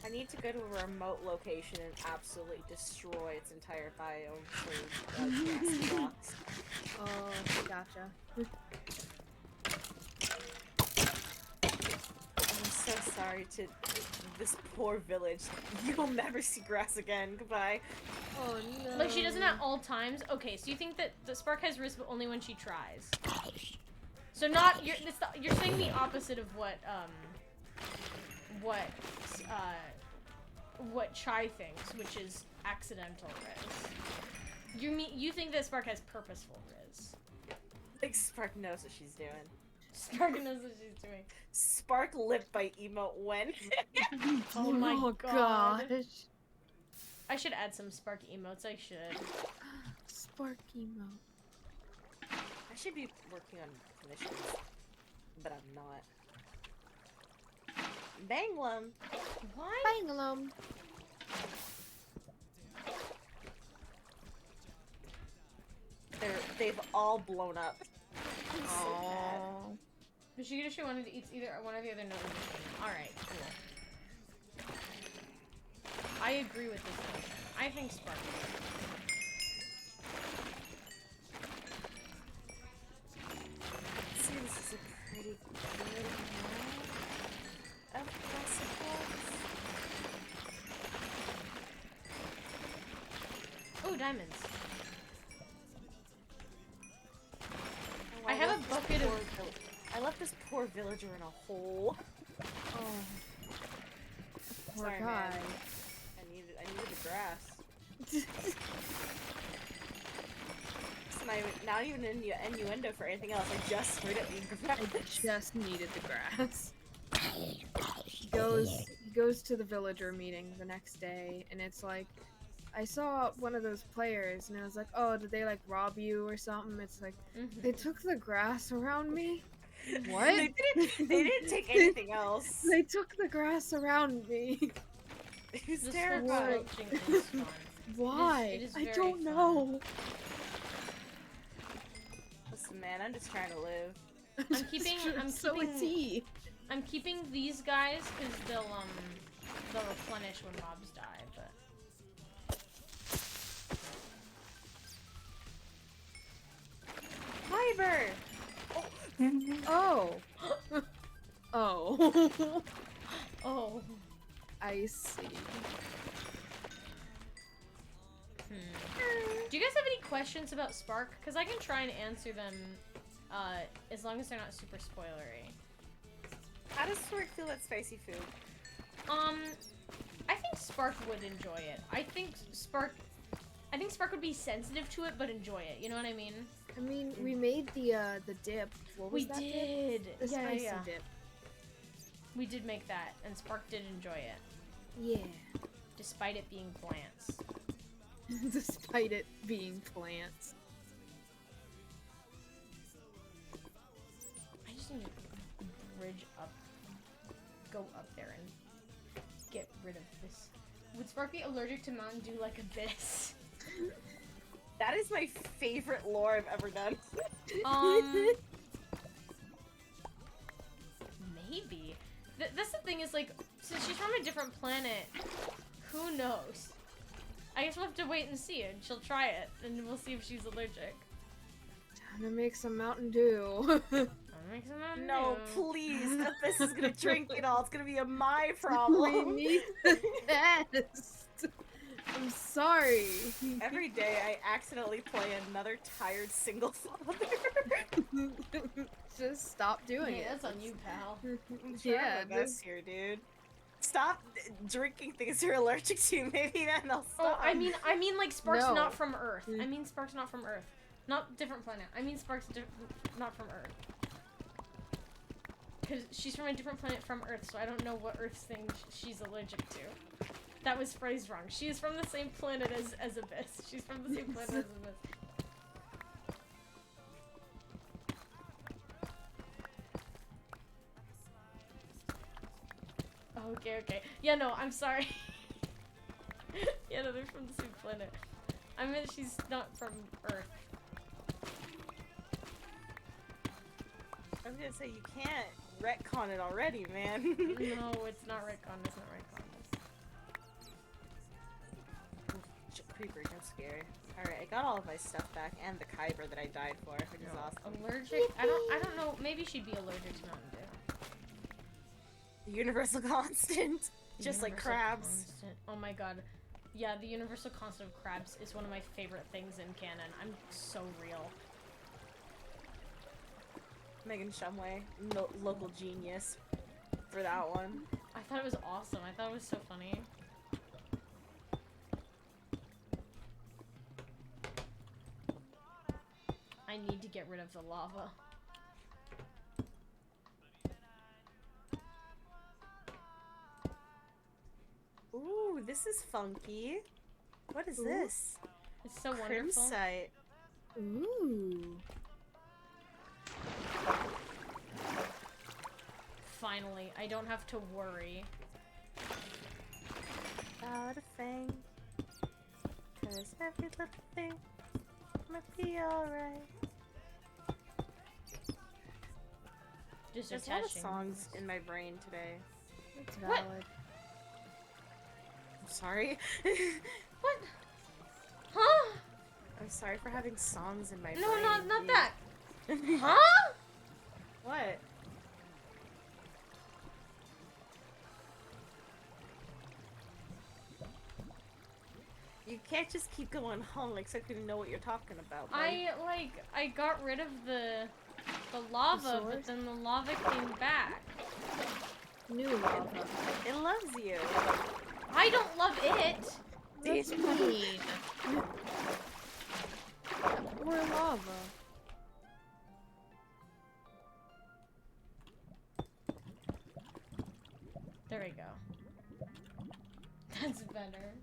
I need to go to a remote location and absolutely destroy its entire biome for grass blocks. Oh, gotcha. I'm so sorry to this poor village. You'll never see grass again. Goodbye. Oh no. Like she doesn't at all times. Okay, so you think that the Spark has risk, but only when she tries. So not you're saying the opposite of what Chai thinks, which is accidental riz. You think that Spark has purposeful riz. Like Spark knows what she's doing. Spark knows what she's doing. Spark lip bite emote when? Oh my god. gosh. I should add some Spark emotes. I should. Spark emo. I should be working on missions, but I'm not. Banglum! Why? Bangalum. They've all blown up. I'm so mad. Oh. She wanted to eat either one or the other note. Alright, cool. I agree with this notion. I think Spark is See, this is a pretty good amount of recipes. Oh, diamonds. Oh, I have left a this bucket poor of- I left this poor villager in a hole. Oh. Poor Sorry, guy. man. I needed the grass. It's not even an innuendo for anything else. I just heard it being grass. I just needed the grass. He goes to the villager meeting the next day, and it's like, I saw one of those players, and I was like, oh, did they like rob you or something? It's like, they took the grass around me. What? They didn't take anything else. They took the grass around me. It was This terrifying. sculpting is fun. Why? It is I very don't fun. know. Listen, man, I'm just trying to live. I'm keeping I'm keeping these guys because they'll replenish when mobs die, but Fiber! Oh. Oh. oh. I see. Do you guys have any questions about Spark? Because I can try and answer them as long as they're not super spoilery. How does Spark feel about spicy food? I think Spark would enjoy it. I think Spark would be sensitive to it, but enjoy it. You know what I mean? I mean, we made the dip. What was We that dip? did. The spicy yeah. dip. We did make that, and Spark did enjoy it, Yeah. despite it being plants. Despite it being plants. I just need to bridge up, go up there and get rid of this. Would Spark be allergic to Mountain Dew like Abyss? That is my favorite lore I've ever done. Maybe. thing is, like, since she's from a different planet, who knows? I guess we'll have to wait and see, and she'll try it, and we'll see if she's allergic. Time to make some Mountain Dew. No, please. Abyss is gonna drink it all. It's gonna be my problem. We need the test. I'm sorry. Every day I accidentally play another tired single father. Just stop doing it. That's on you, pal. Yeah, my best here, dude. Stop drinking things you're allergic to. Maybe then I'll Oh, stop. I mean, like Spark's No. not from Earth. I mean, Spark's not from Earth. Not different planet. I mean, Spark's not from Earth. Because she's from a different planet from Earth, so I don't know what Earth's thing she's allergic to. That was phrased wrong. She is from the same planet as Abyss. She's from the same planet as Abyss. Okay. Yeah, no, I'm sorry. Yeah, no, they're from the same planet. I meant she's not from Earth. I was gonna say, you can't retcon it already, man. No, it's not retcon. It's not retcon. Creeper, don't scare. Alright, I got all of my stuff back and the Kyber that I died for, which is awesome. Allergic? I don't know. Maybe she'd be allergic to Mountain Dew. The universal constant. Just like Universal crabs. constant. Oh my god. Yeah, the universal constant of crabs is one of my favorite things in canon. I'm so real. Megan Shumway, local genius for that one. I thought it was awesome. I thought it was so funny. I need to get rid of the lava. Ooh, this is funky. What is this? It's so wonderful. Crimsite. Ooh. Finally, I don't have to worry. About a thing. 'Cause every little thing might be alright. Just There's a lot of attaching. songs in my brain today. That's What? valid. I'm sorry. What? Huh? I'm sorry for having songs in my brain. No, not dude. that. Huh? What? You can't just keep going home like expecting to know what you're talking about. bud. I got rid of the lava, but source? then the lava came back. New lava. It loves you. I don't love it. That's mean. Poor lava. There we go. That's better.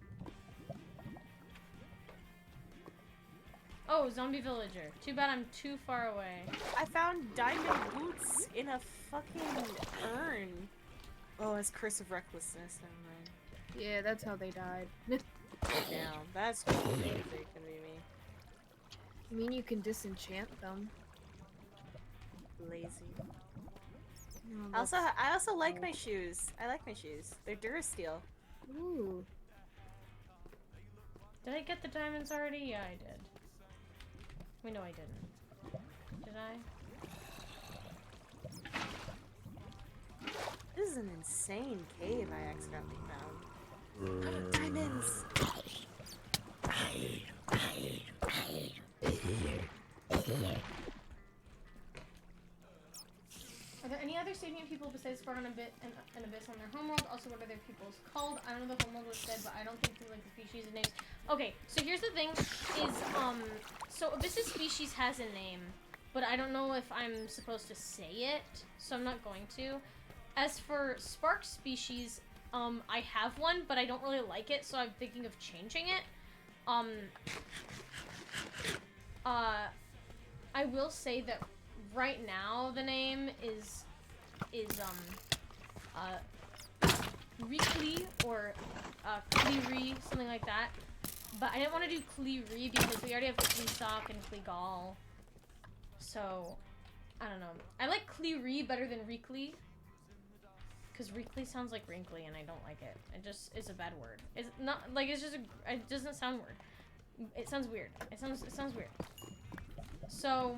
Oh, zombie villager. Too bad I'm too far away. I found diamond boots in a fucking urn. Oh, it's Curse of Recklessness. Never mind. Yeah, that's how they died. Damn, that's crazy. Gonna be me. I mean, you can disenchant them. Lazy. Oh, I also like my shoes. I like my shoes. They're Durasteel. Ooh. Did I get the diamonds already? Yeah, I did. We know I didn't. Did I? This is an insane cave I accidentally found. Diamonds! Are there any other sapient people besides Spartan and Abyss on their homeworld? Also, what are their peoples called? I don't know the homeworld was said, but I don't think through like the species and names. Okay, so here's the thing: is so Abyss's species has a name, but I don't know if I'm supposed to say it, so I'm not going to. As for Spark's species, I have one, but I don't really like it, so I'm thinking of changing it. I will say that right now the name is Rikli or Kleeri, something like that. But I didn't want to do Kleeri because we already have Kleesock and Kleegal. So I don't know. I like Kleeri better than Rikli Because wrinkly sounds like wrinkly, and I don't like it. It just is a bad word. It's not like it's just it doesn't sound weird. It sounds weird. It sounds weird. So,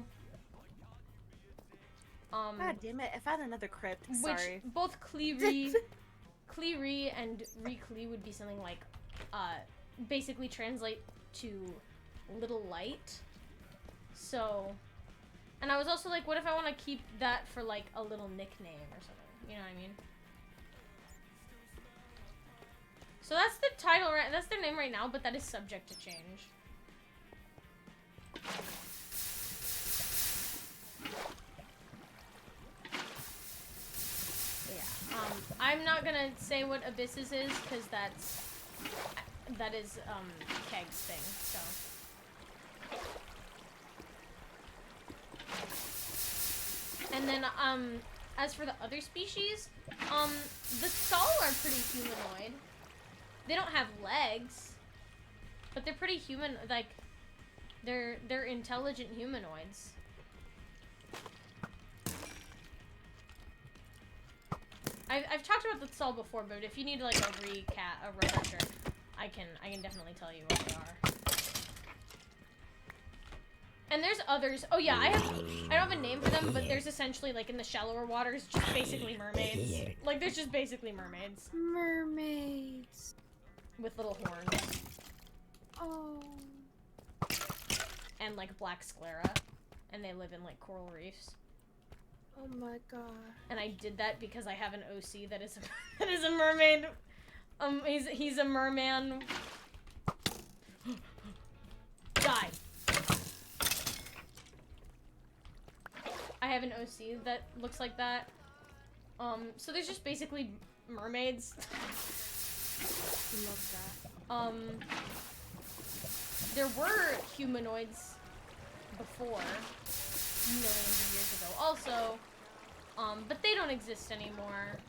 God damn it! I found another crypt. Sorry. which both Cleary and Reclee would be something like, basically translate to little light. So, and I was also like, what if I want to keep that for like a little nickname or something? You know what I mean? So that's the title, right? That's their name right now, but that is subject to change. Yeah. I'm not gonna say what Abysses is, because that is Keg's thing. So. And then as for the other species, the Saul are pretty humanoid. They don't have legs, but they're pretty human. Like, they're intelligent humanoids. I've talked about the Saul before, but if you need like a refresher, I can definitely tell you what they are. And there's others. Oh yeah, I don't have a name for them, but there's essentially, like, in the shallower waters, just basically mermaids. Like, there's just basically mermaids. Mermaids. With little horns. Oh. And, like, black sclera. And they live in, like, coral reefs. Oh my god. And I did that because I have an OC that is a mermaid. He's a merman. Die. I have an OC that looks like that. So there's just basically mermaids. Love that. There were humanoids before, millions of years ago also, but they don't exist anymore.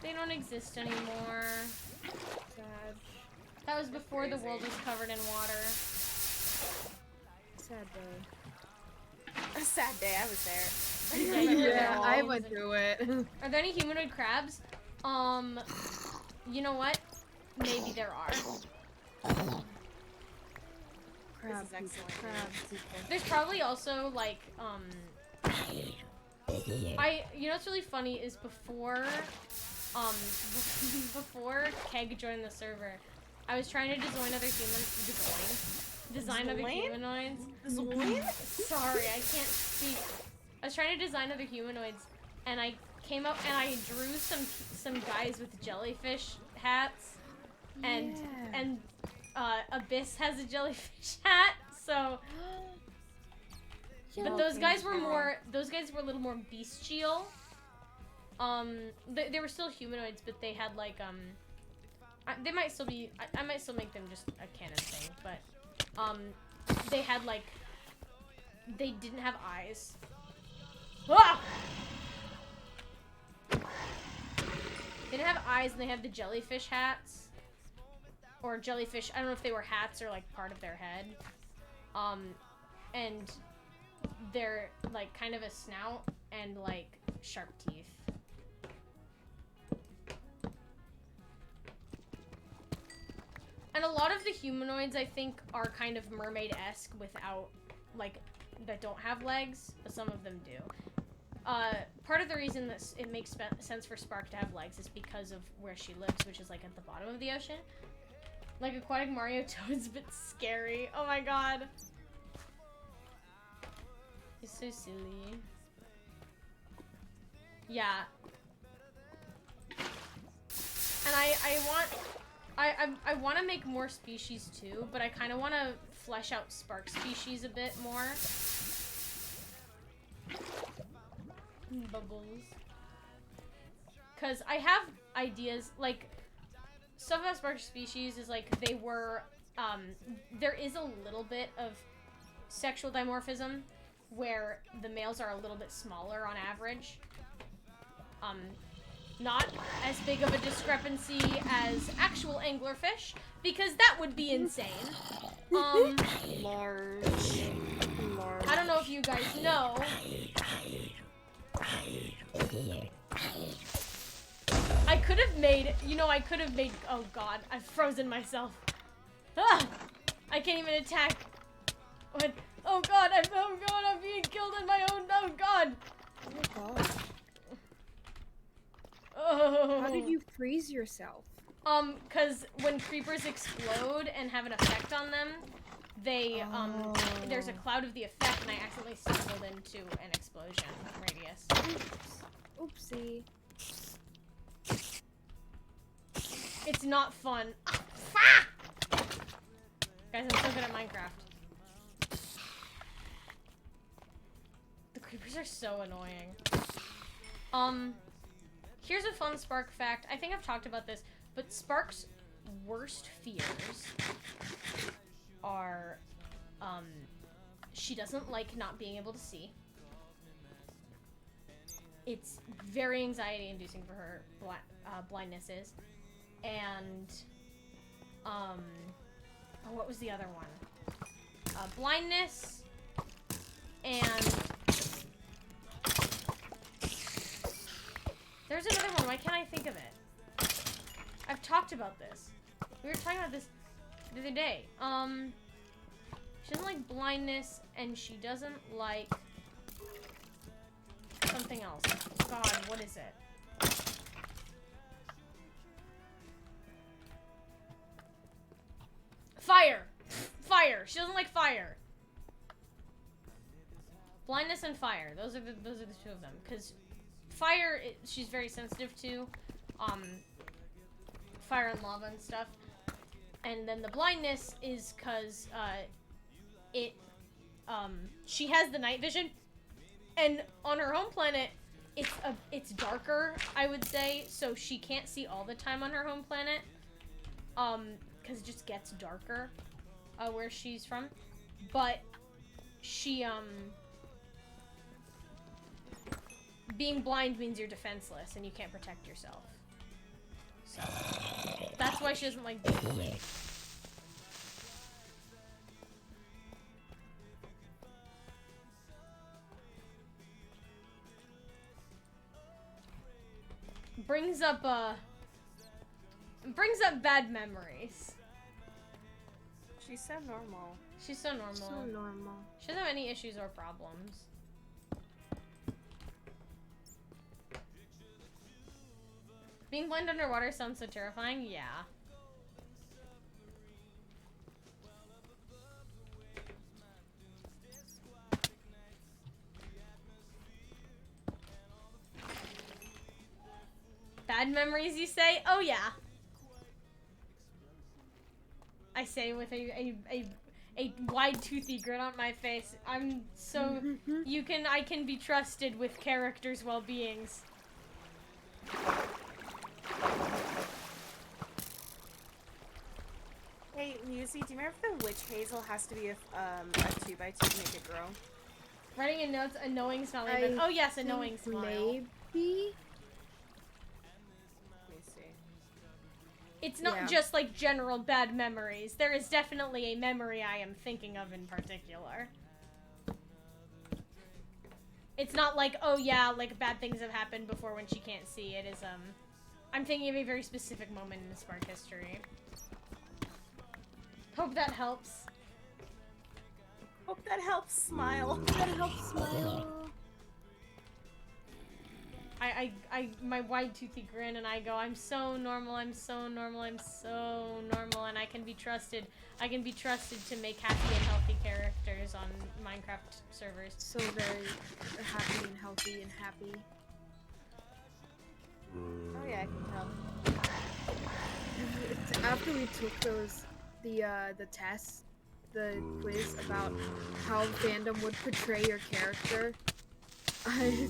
They don't exist anymore. Sad. That was before the world was covered in water. Sad day. A sad day. I was there. Yeah, you were there Yeah, all I the went time. through it. Are there any humanoid crabs? You know what? Maybe there are. Crab This is excellent. people, crab people. There's probably also, like, you know what's really funny is before Keg joined the server, I was trying to design other humanoids. Sorry, I can't speak. I was trying to design other humanoids, and I came up and I drew some guys with jellyfish hats, and Abyss has a jellyfish hat, so. But those guys were a little more bestial. They were still humanoids, but they had like they might still be. I might still make them just a canon thing, but they had like they didn't have eyes. Ah! They didn't have eyes, and they had the jellyfish hats, or jellyfish. I don't know if they were hats or like part of their head. And they're like kind of a snout and like sharp teeth. And a lot of the humanoids, I think, are kind of mermaid-esque without, like, that don't have legs, but some of them do. Part of the reason that it makes sense for Spark to have legs is because of where she lives, which is, like, at the bottom of the ocean. Like, Aquatic Mario Toad's a bit scary. Oh my god. He's so silly. Yeah. And I want to make more species too, but I kind of want to flesh out Spark species a bit more. Bubbles. Because I have ideas, like, stuff about Spark species is like they were, there is a little bit of sexual dimorphism where the males are a little bit smaller on average. Not as big of a discrepancy as actual anglerfish, because that would be insane. Large. I don't know if you guys know, I could have made, oh god, I've frozen myself. Ah! I can't even attack. What? Oh god, I'm being killed in my own, oh god. Oh my god. Oh. How did you freeze yourself? Cause when creepers explode and have an effect on them, they, there's a cloud of the effect and I accidentally stumbled into an explosion radius. Oops. Oopsie. It's not fun. Guys, I'm so good at Minecraft. The creepers are so annoying. Here's a fun Spark fact. I think I've talked about this, but Spark's worst fears are, she doesn't like not being able to see. It's very anxiety-inducing for her, blindness is. And, what was the other one? Blindness, and there's another one. Why can't I think of it? I've talked about this. We were talking about this the other day. She doesn't like blindness, and she doesn't like something else. God, what is it? Fire! Fire! She doesn't like fire. Blindness and fire. Those are the two of them. Because fire, she's very sensitive to. Fire and lava and stuff. And then the blindness is because, she has the night vision. And on her home planet, it's darker, I would say. So she can't see all the time on her home planet. Because it just gets darker, where she's from. But she, being blind means you're defenseless and you can't protect yourself. So, that's why she doesn't like being blind. Brings up bad memories. She's so normal. She's so normal. So normal. She doesn't have any issues or problems. Being blind underwater sounds so terrifying? Yeah. Bad memories, you say? Oh, yeah. I say with a wide toothy grin on my face. I'm so I can be trusted with characters' well-beings. Hey, Musy, do you remember if the witch hazel has to be a 2x2 to make it grow? Writing in notes, annoying smelling. Oh yes, annoying smile. Maybe. Let me see. It's not just like general bad memories. There is definitely a memory I am thinking of in particular. It's not like, oh yeah, like bad things have happened before when she can't see. It is, I'm thinking of a very specific moment in Spark history. Hope that helps. Hope that helps smile. That helps smile. My wide toothy grin and I go, I'm so normal, I'm so normal, I'm so normal, and I can be trusted. I can be trusted to make happy and healthy characters on Minecraft servers. So very happy and healthy and happy. Oh yeah, I can tell. After we took the test, the quiz about how fandom would portray your character, I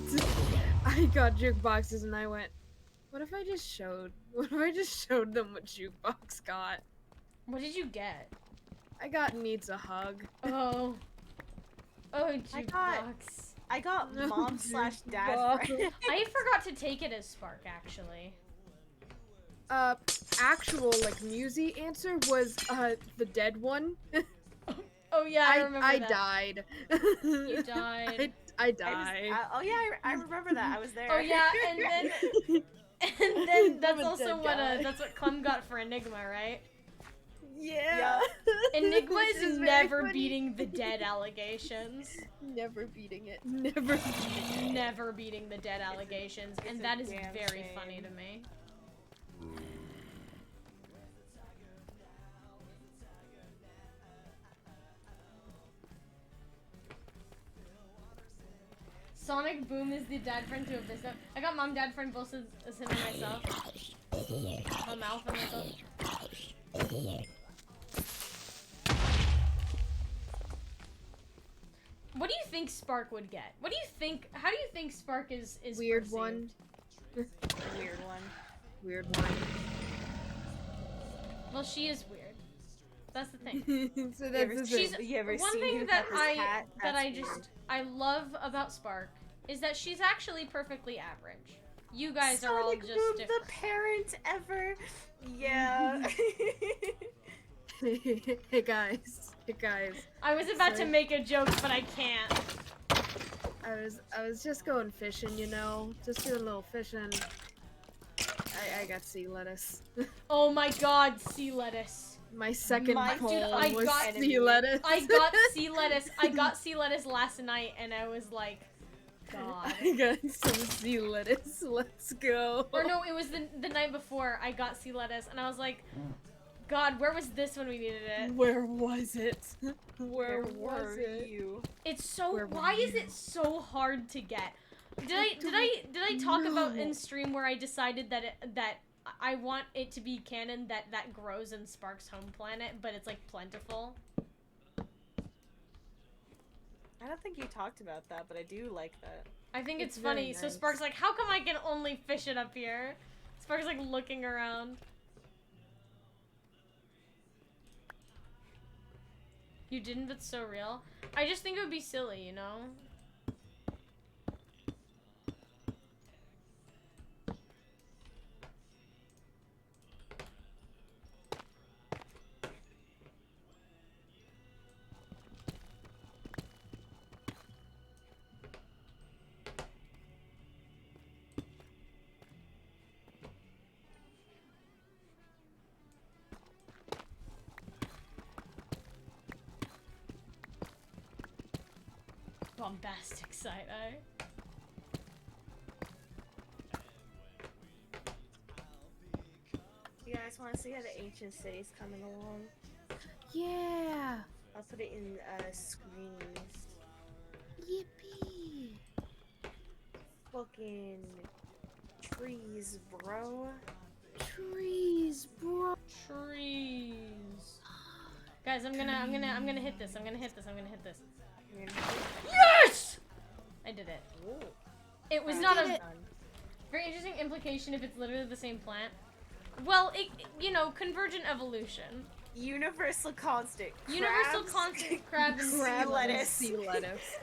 got jukeboxes and I went, what if I just showed them what jukebox got? What did you get? I got needs a hug. Oh. Oh, jukebox. I got mom/dad friend. I forgot to take it as Spark, actually. Actual, like, Musy answer was, the dead one. Oh yeah, I remember I that. died. You died. I died. Oh yeah, I remember that. I was there. Oh yeah, and then that's I'm a also dead what guy. that's what Clem got for Enigma, right? Yeah. Enigma Which is very never funny. beating the dead allegations. Never beating it. Never beating it. Never beating the dead allegations, it's and a that is damn very shame. funny to me. Sonic Boom is the dad friend to Abyssa. I got mom, dad friend both as him and myself. My mouth and myself. What do you think Spark would get? What do you think? How do you think Spark is Weird perceived? one. Weird one. Weird one. Well, she is weird. That's the thing. So that's the She's thing. You ever one seen thing who that got this I hat? that That's I weird. just I love about Spark is that she's actually perfectly average. You guys are all Sonic just Boom, different. the parent ever. Yeah. Hey guys. Hey guys. I was about to Sorry. make a joke, but I can't. I was just going fishing, you know, just doing a little fishing. I got sea lettuce. Oh my God, sea lettuce. My second My poll dude, I was got- sea lettuce. I got sea lettuce. I got sea lettuce last night, and I was like, God. I got some sea lettuce. Let's go. Or no, it was the night before I got sea lettuce, and I was like, God, where was this when we needed it? Where was it? Where was were it? you? It's so. Where were Why is you? it so hard to get? Did I talk about in stream where I decided that I want it to be canon that grows in Spark's home planet, but it's like plentiful. I don't think you talked about that, but I do like that. I think it's It's very funny. So nice. Spark's like, how come I can only fish it up here? Spark's like looking around. You didn't, but so real. I just think it would be silly, you know? Bombastic side-eye. You guys want to see how the ancient city's coming along? Yeah. I'll put it in screens. Yippee. Fucking trees, bro. Trees, bro. Trees. Guys, I'm gonna hit this. I'm gonna hit this. You're gonna have Yes! I did it. Ooh. It was You not did a it. very interesting implication if it's literally the same plant. Well, you know, convergent evolution. Universal constant. Universal Crabs. constant crab and Crab sea lettuce. lettuce. Sea lettuce.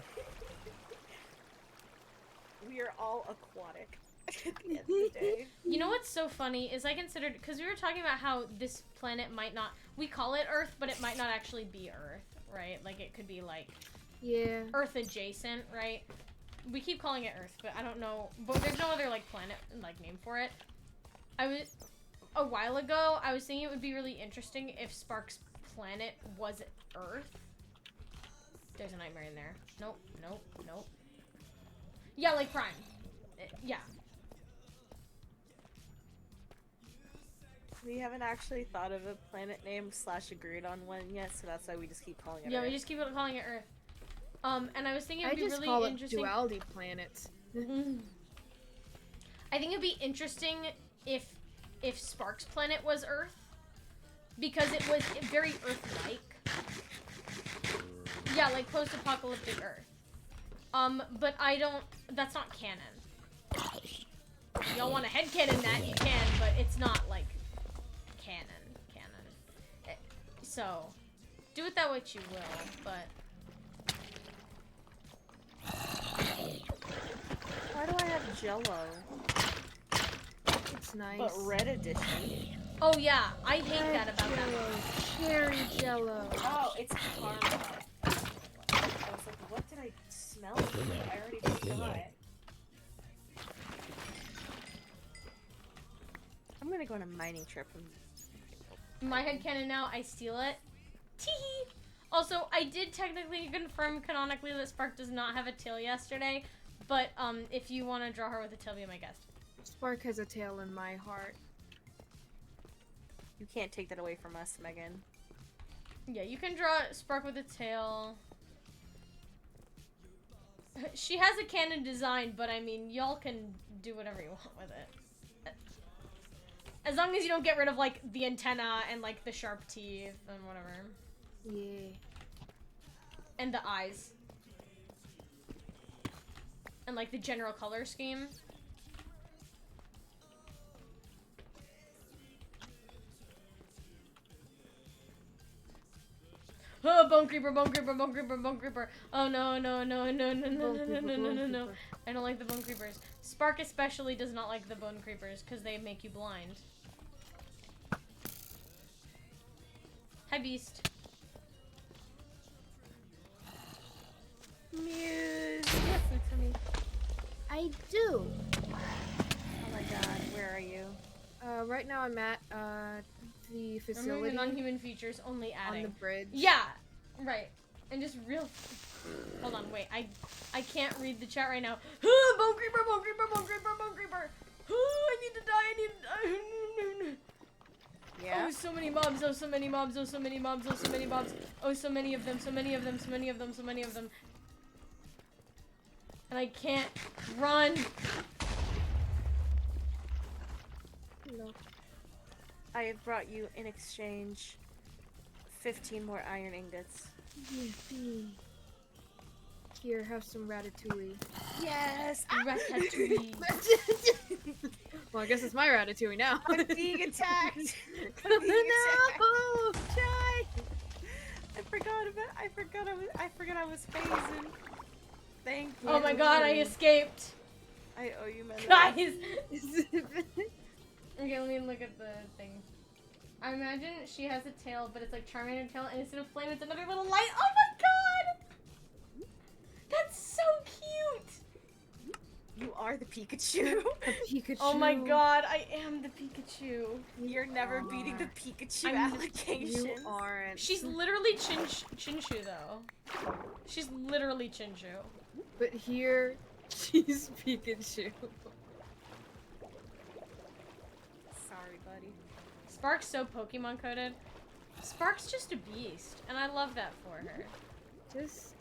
We are all aquatic at the end of the day. You know what's so funny is I considered, because we were talking about how this planet might not, we call it Earth, but it might not actually be Earth, right? Like it could be like Yeah. Earth adjacent, right? We keep calling it Earth, but I don't know, but there's no other like planet like name for it. A while ago, I was thinking it would be really interesting if Spark's planet was Earth. There's a nightmare in there. Nope, nope, nope. Yeah, like Prime. Yeah. We haven't actually thought of a planet name / agreed on one yet, so that's why we just keep calling it. Yeah, we Earth. just keep calling it Earth. And I was thinking it I would be just really call it interesting. Duality planets. I think it'd be interesting if Spark's planet was Earth, because it was very Earth-like. Yeah, like post-apocalyptic Earth. But I don't. That's not canon. If y'all want to headcanon that, you can, but it's not like canon. So, do it that what you will, but. Why do I have Jello? It's nice. But red edition. Oh yeah, I hate that about Jello. that. Cherry Jello. Oh, it's caramel. smell it. I already forgot. I'm gonna go on a mining trip. My headcanon now, I steal it. Teehee! Also, I did technically confirm canonically that Spark does not have a tail yesterday, but if you want to draw her with a tail, be my guest. Spark has a tail in my heart. You can't take that away from us, Megan. Yeah, you can draw Spark with a tail. She has a canon design, but I mean, y'all can do whatever you want with it. As long as you don't get rid of, like, the antenna and, like, the sharp teeth and whatever. Yeah. And the eyes. And, like, the general color scheme. Oh, bone creeper, bone creeper, bone creeper, bone creeper. Oh, no, no, no, no, no, no, no, no, no, no, no. I don't like the bone creepers. Spark especially does not like the bone creepers because they make you blind. Hi, Beast. Muse, listen to me. I do. Oh my god, where are you? Right now I'm at the Removing facility the non-human features, only on adding. the bridge. Yeah, right. And just real. Hold on, wait. I can't read the chat right now. Bone creeper, bone creeper, bone creeper, bone creeper. I need to die. I need to die. Yeah. Oh, so many mobs. Oh, so many mobs. Oh, so many mobs. Oh, so many mobs. Oh, so many of them. So many of them. So many of them. So many of them. And I can't run. No. I have brought you in exchange 15 more iron ingots. Yippee. Here, have some ratatouille. Yes! Ratatouille. Well, I guess it's my ratatouille now. I'm being attacked! No! Chai! I forgot I was phasing. Thank you. Oh my god, I escaped. I owe you money. Guys! Okay, let me look at the thing. I imagine she has a tail, but it's like Charmander tail, and instead of flame, it's another little light. Oh my god! That's so cute! You are the Pikachu. Pikachu. Oh my god, I am the Pikachu. You're never beating the Pikachu I'm- allocations. You aren't. She's literally Chinshu, though. She's literally Chinshu. But here, she's Pikachu. Sorry, buddy. Spark's so Pokemon coded. Spark's just a beast, and I love that for her. Just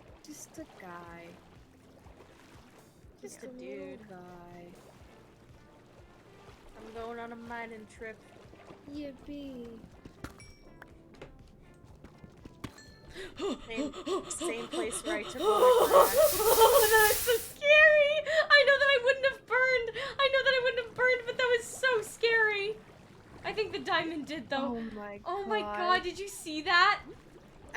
a guy. Just a little dude. guy. I'm going on a mining trip. Yippee. Same place where I took all my Oh, that was so scary! I know that I wouldn't have burned! But that was so scary! I think the diamond did, though. Oh my god. Did you see that?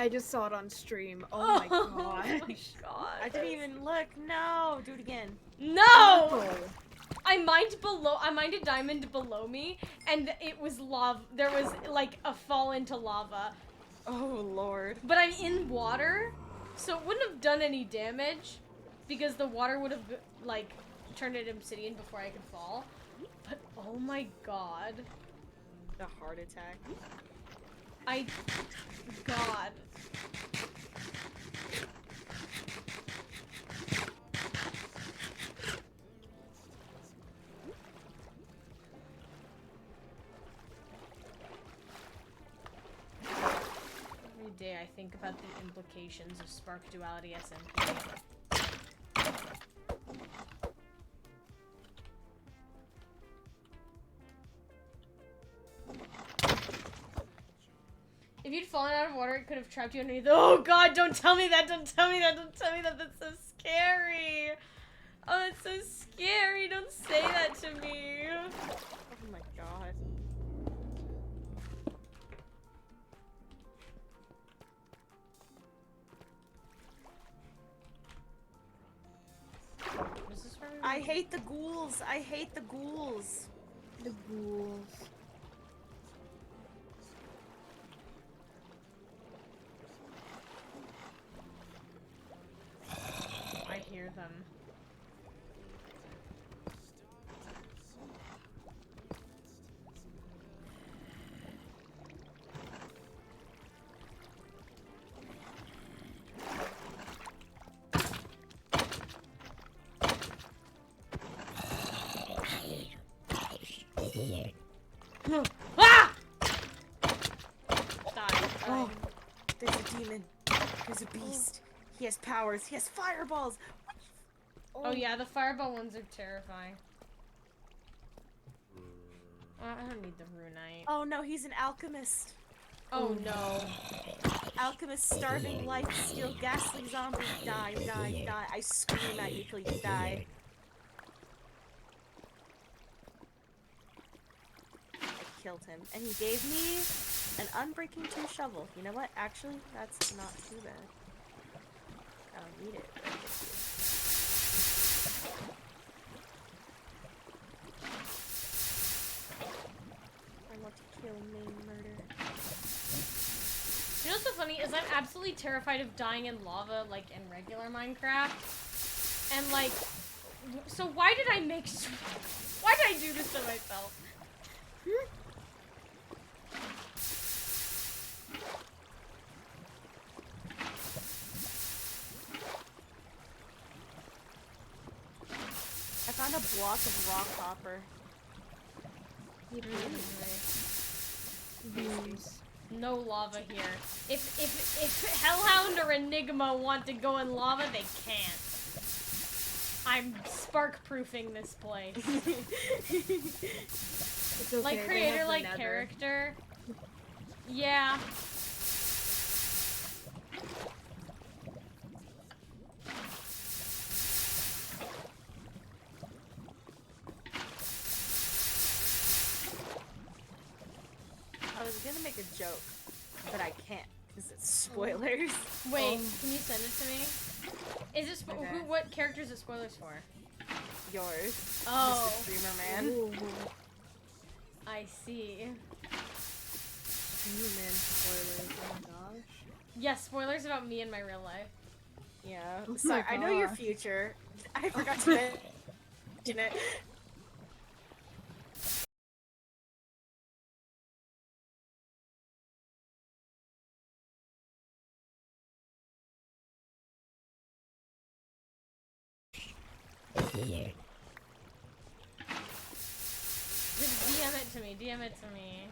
I just saw it on stream. Oh my Oh god. my god. I didn't even look. No! Do it again. No! I mined a diamond below me, and it was lava. There was, like, a fall into lava. Oh, Lord. But I'm in water, so it wouldn't have done any damage, because the water would have, like, turned it obsidian before I could fall. But, oh my god. The heart attack. God. Every day I think about the implications of Spark Duality SMP. If you'd fallen out of water, it could have trapped you underneath. Oh god, don't tell me that, don't tell me that, don't tell me that, that's so scary. Oh, that's so scary, don't say that to me. Oh my god. Is this where we I went? hate the ghouls. I hate the ghouls. The ghouls. I hear hear them. Ah! Oh, there's a demon. There's a beast. He has powers. He has fireballs. Oh yeah, the fireball ones are terrifying. I don't need the runite. Oh no, he's an alchemist. Oh no. Alchemist, starving life, steal ghastly zombie. Die, die, die. I scream at you till you die. I killed him. And he gave me an Unbreaking 2 shovel. You know what? Actually, that's not too bad. I don't need it. But I get you. I want to kill, maim, murder. You know what's so funny is I'm absolutely terrified of dying in lava, like in regular Minecraft. And like, so why did I make? Why did I do this to myself? I found a block of rock copper. No lava here. If Hellhound or Enigma want to go in lava, they can't. I'm spark proofing this place. It's okay, Like they creator, have the like nether. character. Yeah. I was gonna make a joke, but I can't because it's spoilers. Wait, can you send it to me? Is it Okay. what character is it spoilers for? Yours, Oh. Mr. Streamer Man. Ooh, I see. human spoilers. Oh my gosh. Yeah, spoilers about me in my real life. Yeah. Oh my Sorry, I know your gosh. future. I forgot to mention it. Just DM it to me. DM it to me.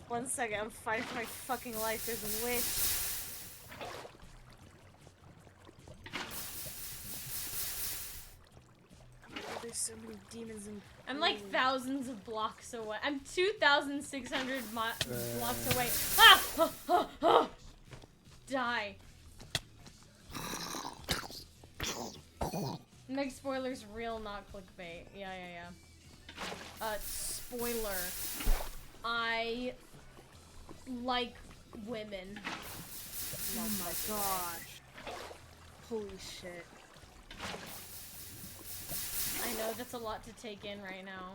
1 second, I'm fighting for my fucking life. There's a witch. Oh, there's so many demons and. I'm like thousands of blocks away. I'm 2,600 blocks away. Ah! Ah! Ah! Ah! Die. Make spoilers real, not clickbait. Yeah, yeah, yeah. Spoiler. I like women. Oh my gosh. Holy shit. I know that's a lot to take in right now.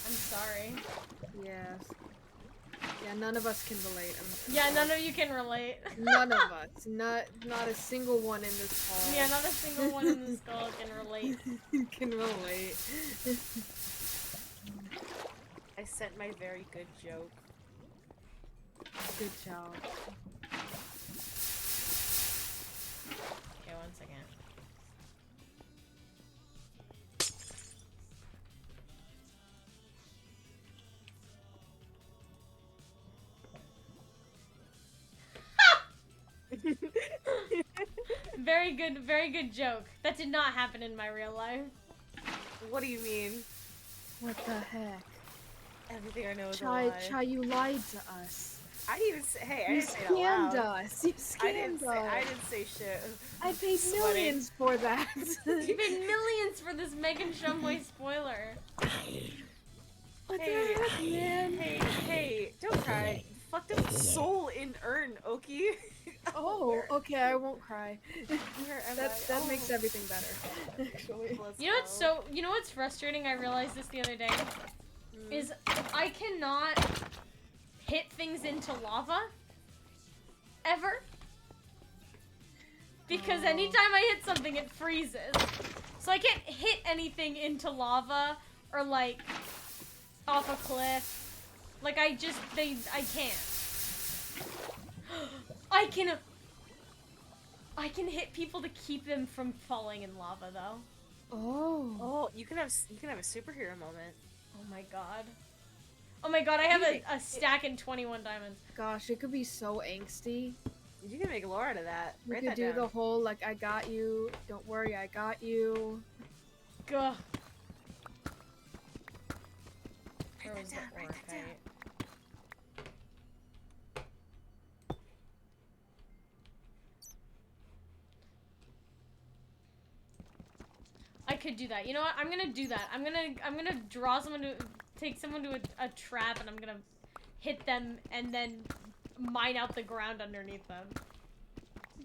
I'm sorry. Yes. Yeah, none of us can relate. Yeah, none of you can relate. None of us. Not a single one in this hall. Yeah, not a single one in this call can relate. can relate. I sent my very good joke. Good job. Okay, 1 second. Very good joke. That did not happen in my real life. What do you mean? What the heck? Everything I know is a lie. Chai, you lied to us. I didn't even say. Hey, I You didn't say it out scammed loud. us. You I didn't scammed say. us. I didn't say shit. I paid Sweating. millions for that. You paid millions for this Megan Shumway spoiler. What Hey, the heck, man? Hey, don't cry. Fuck them soul in urn, Oki. Oh, okay, I won't cry. Where am That I? that makes everything better, actually. Let's You know what's go. you know what's frustrating? I realized this the other day. Mm. Is I cannot hit things into lava. Ever. Because anytime I hit something, it freezes. So I can't hit anything into lava or like off a cliff. Like I can't. I can hit people to keep them from falling in lava though. Oh, you can have a superhero moment. Oh my god. Oh my god, I have a stack and 21 diamonds. Gosh, it could be so angsty. You can make lore out of that. You Write could that do down. the whole like, I got you. Don't worry, I got you. Gah. Where Write was that the down, write that down. orchite? I could do that. You know what? I'm gonna do that. I'm gonna draw someone to take someone to a trap, and I'm gonna hit them and then mine out the ground underneath them.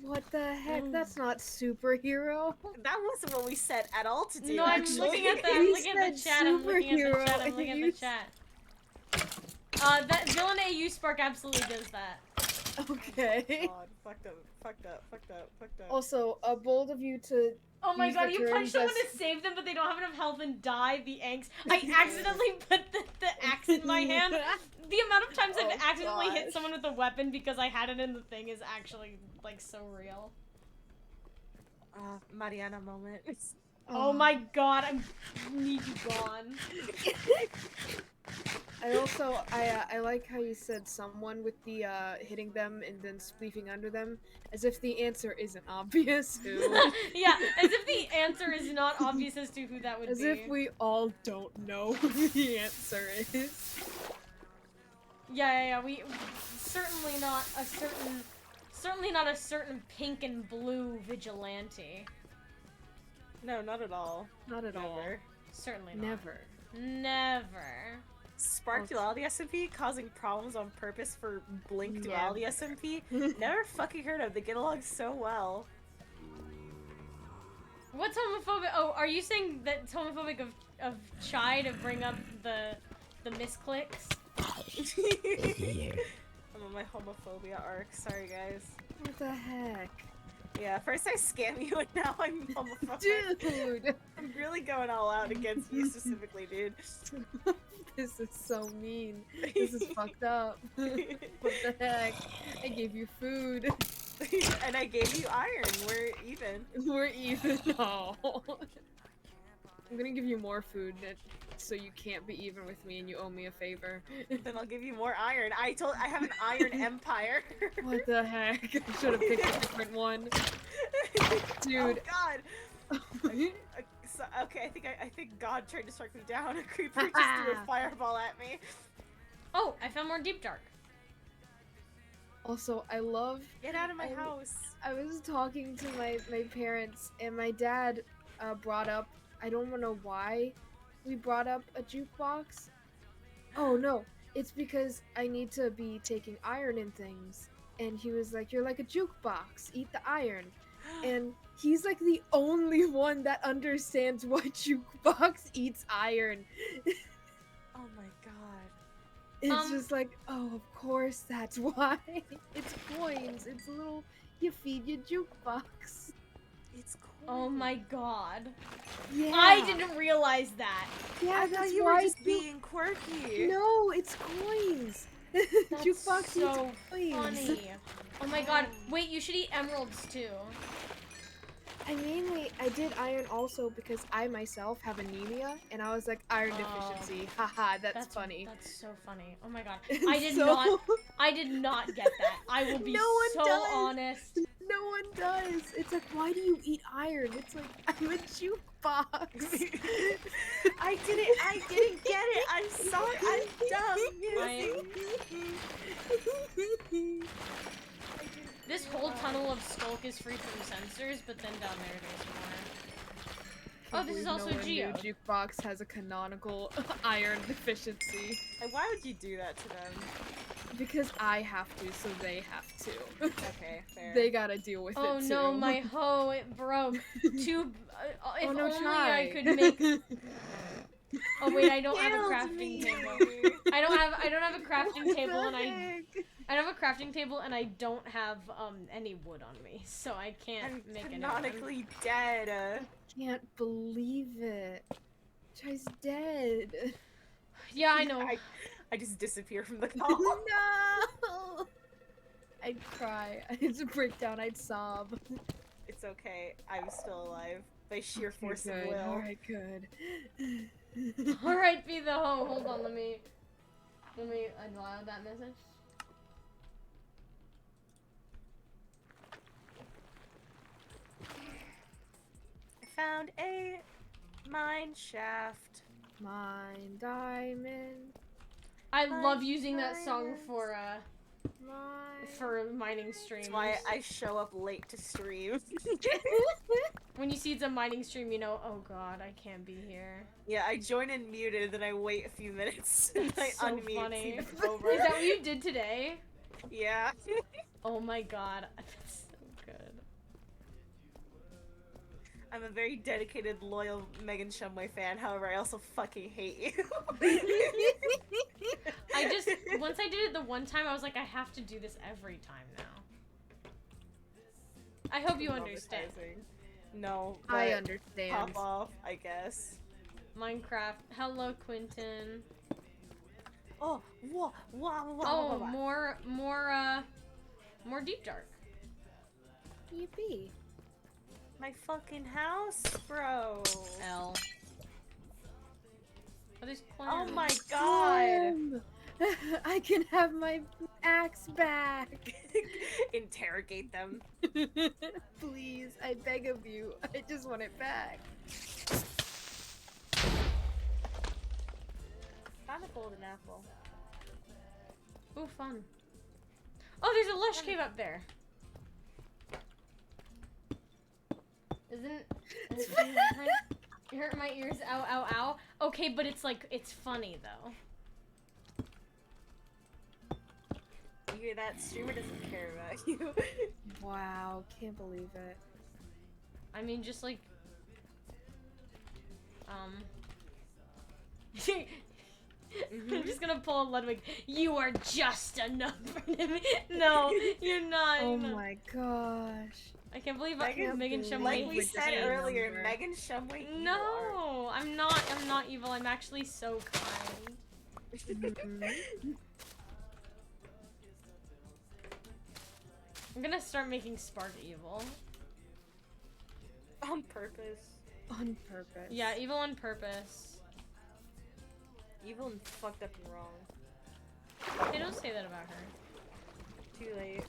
What the heck? That's not superhero. That wasn't what we said at all to do. No, I'm actually. looking at the We chat. I'm said looking at the superhero, chat. I'm and looking at you the chat. That Villain AU Spark absolutely does that. Okay. God, fucked up. Also, bold of you to. Oh my use god, the you punch terms someone as- to save them, but they don't have enough health and die. The angst. I accidentally put the axe in my hand. The amount of times I've Oh, accidentally hit gosh. someone with a weapon because I had it in the thing is actually, like, so real. Mariana moment. Oh my god, I need you gone. I like how you said someone with the hitting them and then spleefing under them, as if the answer isn't obvious. Who? Yeah, as if the answer is not obvious as to who that would As be. if we all don't know who the answer is. Yeah, we certainly not a certain pink and blue vigilante. No, not at all. Not at all. Never. Certainly not. Never. Never. Spark Duality SMP causing problems on purpose for Blink Never. Duality SMP. Never fucking heard of. They get along so well. What's homophobic? Oh, are you saying that it's homophobic of Chai to bring up the misclicks? I'm on my homophobia arc. Sorry, guys. What the heck? Yeah, first I scam you and now I'm homophobic. Dude! I'm really going all out against you specifically, dude. This is so mean. This is fucked up. What the heck? I gave you food. And I gave you iron. We're even. We're even. No. I'm gonna give you more food so you can't be even with me and you owe me a favor. Then I'll give you more iron. I have an iron empire. What the heck? I should have picked a different one. Dude. Oh god. Okay, I think God tried to strike me down. A creeper just threw a fireball at me. Oh, I found more deep dark. Also, I love. Get out of my house. I was talking to my parents, and my dad brought up. I don't know why we brought up a jukebox. Oh no, it's because I need to be taking iron and things. And he was like, "You're like a jukebox. Eat the iron." And he's like the only one that understands why jukebox eats iron. Oh my god. It's just like, oh, of course that's why. It's coins. It's a little. You feed your jukebox. It's cool. Oh my god. Yeah. I didn't realize that. Yeah, I that's thought you why were just you- being quirky. No, it's coins. That's Jukebox so eats coins. funny. Oh my god. Wait, you should eat emeralds too. I did iron also because I myself have anemia, and I was like, iron Oh. deficiency. Haha, that's funny. That's so funny. Oh my god. And I did so- I did not get that. I will be No one so does. honest. No one does. It's like, why do you eat iron? It's like, I'm a jukebox. I didn't get it. I'm sorry. I'm dumb. This whole tunnel of Skulk is free from sensors, but then down there there's more. Oh, this is also no one knew Geo. Jukebox has a canonical iron deficiency. And why would you do that to them? Because I have to, so they have to. Okay, fair. They gotta deal with Oh it too. no, my hoe, it broke. If Oh no, only try. I could make. Oh wait, I don't have a Killed crafting me. table. I don't have a crafting What table, the and heck? I have a crafting table and I don't have any wood on me, so I can't I'm make any. canonically dead. Can't believe it. Chai's dead. Yeah, I know. I just disappear from the call. No! I'd cry. I'd break down. I'd sob. It's okay. I'm still alive by sheer force of Good. will. Alright, good. Alright, be the hoe. Hold on, let me allow that message. I found a mine shaft. Mine diamond. I love using that song for Mine. mining streams. That's why I show up late to stream. When you see it's a mining stream, you know, oh god, I can't be here. Yeah, I join in muted, then I wait a few minutes, and I That's so unmute. funny. See if it's over. Is that what you did today? Yeah. Oh my god, that's so good. I'm a very dedicated, loyal Megan Shumway fan, however, I also fucking hate you. Once I did it the one time, I was like, I have to do this every time now. I hope you understand. No, I but understand. pop off, I guess. Minecraft. Hello, Quentin. Oh, whoa, Oh, more Deep Dark. Yippee. My fucking house, bro. L. Oh, there's Oh clams. my god. I can have my axe back. Interrogate them. Please, I beg of you. I just want it back. Found a golden apple. Ooh, fun. Oh, there's a lush cave up there. You hurt my ears, ow, ow, ow. Okay, but it's like, it's funny though. You hear that? Streamer doesn't care about you. Wow, can't believe it. I mean, just like, I'm just gonna pull a Ludwig. You are just a number to me. No, you're not. Oh you're not. my gosh. I can't believe Megan- Megan Shumway. Like we hates said me. earlier, number. Megan Shumway. you are. No, I'm not evil. I'm actually so kind. I'm gonna start making Spark evil. On purpose. On purpose. Yeah, evil on purpose. Evil and fucked up and wrong. Hey, don't say that about her. Too late.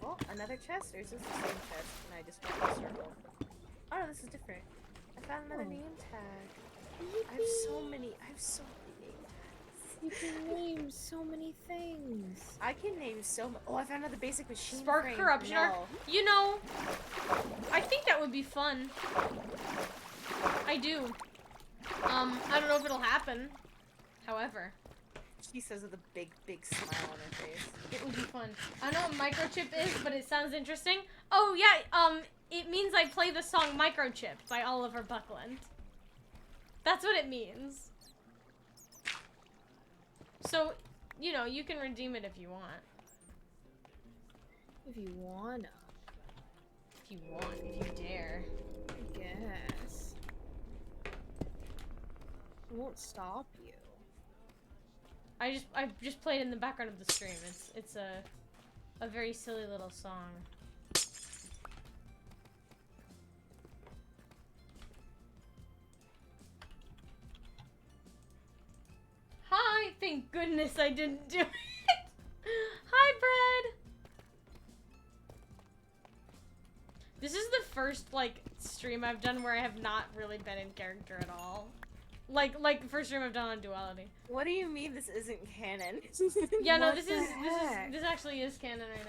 Oh, another chest? Or is this the same chest? And I just went in a circle. Oh, no, this is different. I found another Oh. name tag. I have so many name tags. You can name so many things. I can name so much. Oh, I found another basic machine Spark frame. corruption No. arc. You know, I think that would be fun. I do. I don't know if it'll happen. However, She says with a big, big smile on her face. it would be fun. I don't know what microchip is, but it sounds interesting. Oh yeah, it means I play the song Microchip by Oliver Buckland. That's what it means. So, you know, you can redeem it if you want. If you wanna, If you want, if you dare. I guess. I won't stop you. I just played in the background of the stream. It's a very silly little song. Hi! Thank goodness I didn't do it. Hi, Bread. This is the first like stream I've done where I have not really been in character at all. Like the first stream I've done on Duality. What do you mean this isn't canon? Yeah, no, What this the is heck? this actually is canon right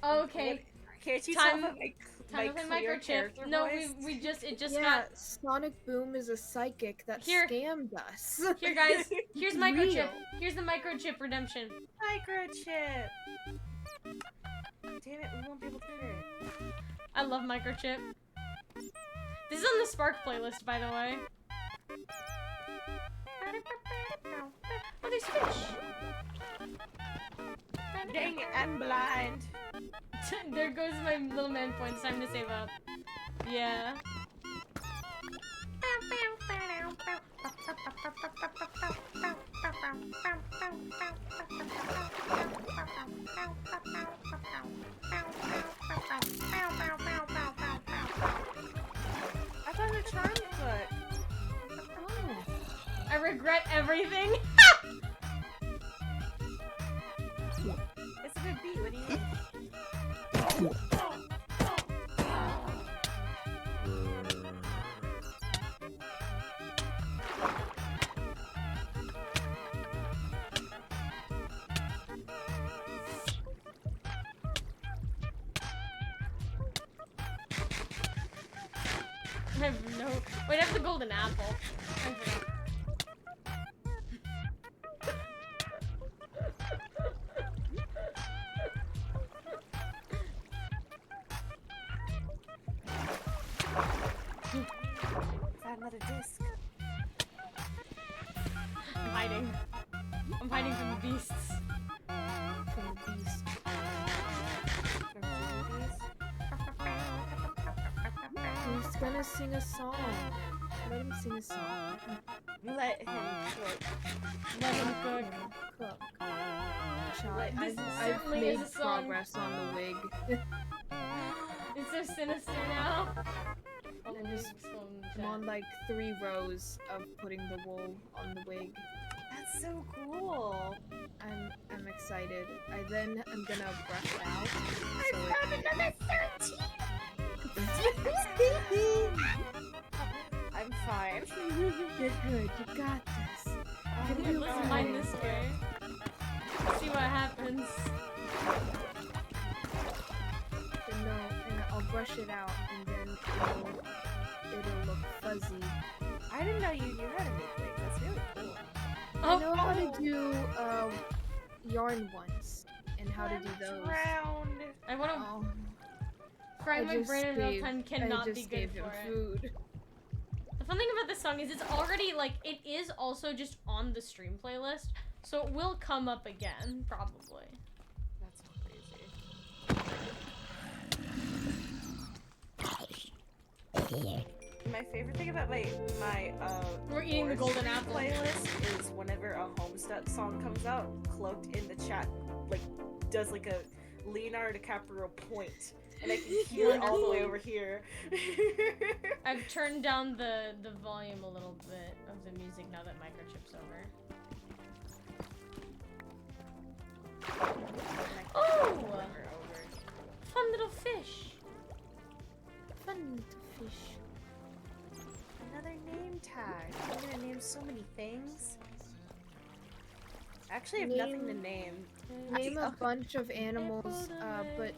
now. Okay. Can't you Time- tell by Time to play clear microchip. character No, voice? it just Yeah, got Sonic Boom is a psychic that Here. scammed us. here, guys. Here's microchip. Real. Here's the microchip redemption. Microchip! Damn it, we won't be able to hear it. I love microchip. This is on the Spark playlist, by the way. nice fish. Dang it, I'm blind. There goes my little man points. Time to save up. Yeah. I found a charm book. Oh. I regret everything. It's a good beat. What do you mean? I have no. Wait, I have the golden apple. I forgot. Is that another disc? I'm hiding. I'm hiding from the beasts. From the beast. He's gonna sing a song. Let him sing a song. Let him cook. Let him cook. Cook. Child, This I've certainly made is a song. progress on the wig. It's so sinister now. Oh, I'm just- I'm on like 3 rows of putting the wool on the wig. That's so cool. I'm excited. I then am gonna brush it out. I So found another 13. I'm fine. You're good. You got this. Oh Gonna my be Let's okay. mine this way. See what happens. And I'll brush it out, and then it'll look fuzzy. I didn't know you knew how to make wigs. That's really cool. I know how to do yarn ones and how to do those. Round. I want to Oh, fry my just brain in real gave- time cannot I be just good gave for him it. food. The fun thing about this song is it's already like it is also just on the stream playlist, so it will come up again probably. That's so crazy. My favorite thing about my We're eating the Forest golden Street apple. playlist is whenever a Homestuck song comes out, Cloaked in the chat like does like a Leonardo DiCaprio point, and I can hear it all the way over here. I've turned down the volume a little bit of the music now that microchip's over. Oh! Fun little fish. Fun little fish. Another name tag. I'm gonna name so many things. I actually have nothing to name. Name a bunch of animals, but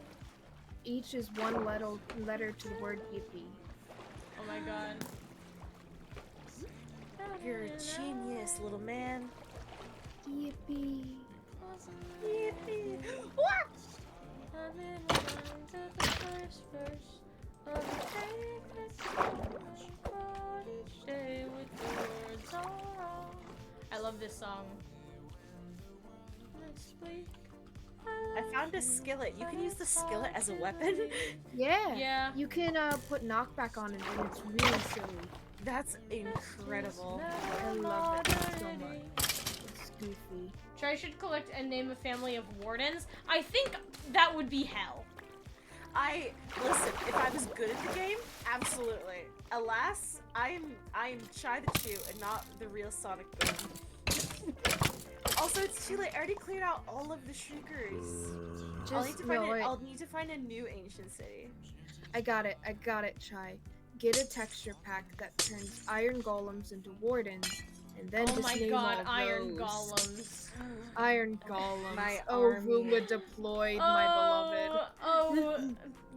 each is one letter to the word yippee. Oh my god. You're a genius, little man. Yippee. Yippee. What? I'm in line to the first verse of the famous song each day with the words all wrong. I love this song. Next week, I found a skillet. You can use the skillet as a weapon. Yeah. Yeah. You can put knockback on it, and it's really silly. That's incredible. I love it so much. It's goofy. Try should collect and name a family of wardens. I think that would be hell. Listen, if I was good at the game, absolutely. Alas, I am Shy the Chew and not the real Sonic Boom. Also, it's too late. I already cleared out all of the Shriekers. I'll need to find a new ancient city. I got it, Chai. Get a texture pack that turns iron golems into wardens, and then Oh just my name god, all iron those. golems. Iron golems. My oh, army. Ruma deployed, my beloved. Oh,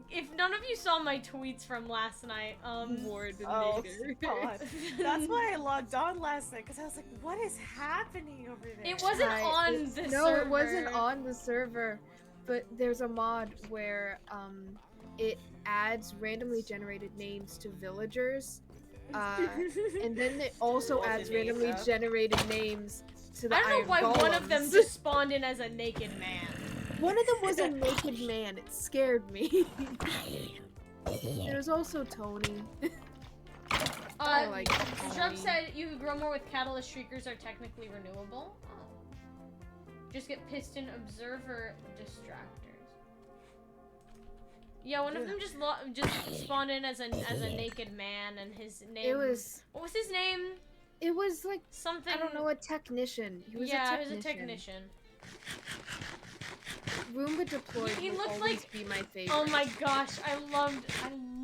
if none of you saw my tweets from last night, Wardenator. Oh, God. That's why I logged on last night, because I was like, what is happening over there? It wasn't Right, on it's- the no, server. it wasn't on the server, but there's a mod where it adds randomly generated names to villagers, and then it also adds randomly Wardinator. generated names to the I don't know iron why one of them golems. just spawned in as a naked man. One of them was a naked man. It scared me. There's also Tony. I like Jump Tony. said you could grow more with catalyst shriekers are technically renewable. Oh. Just get piston observer distractors. Yeah, one of them just spawned in as a naked man, and his name. It was. What was his name? It was like Something. I don't know, a technician. He was a yeah, technician. he was a technician. Roomba deployed He will looked always like- be my favorite. Oh my gosh, I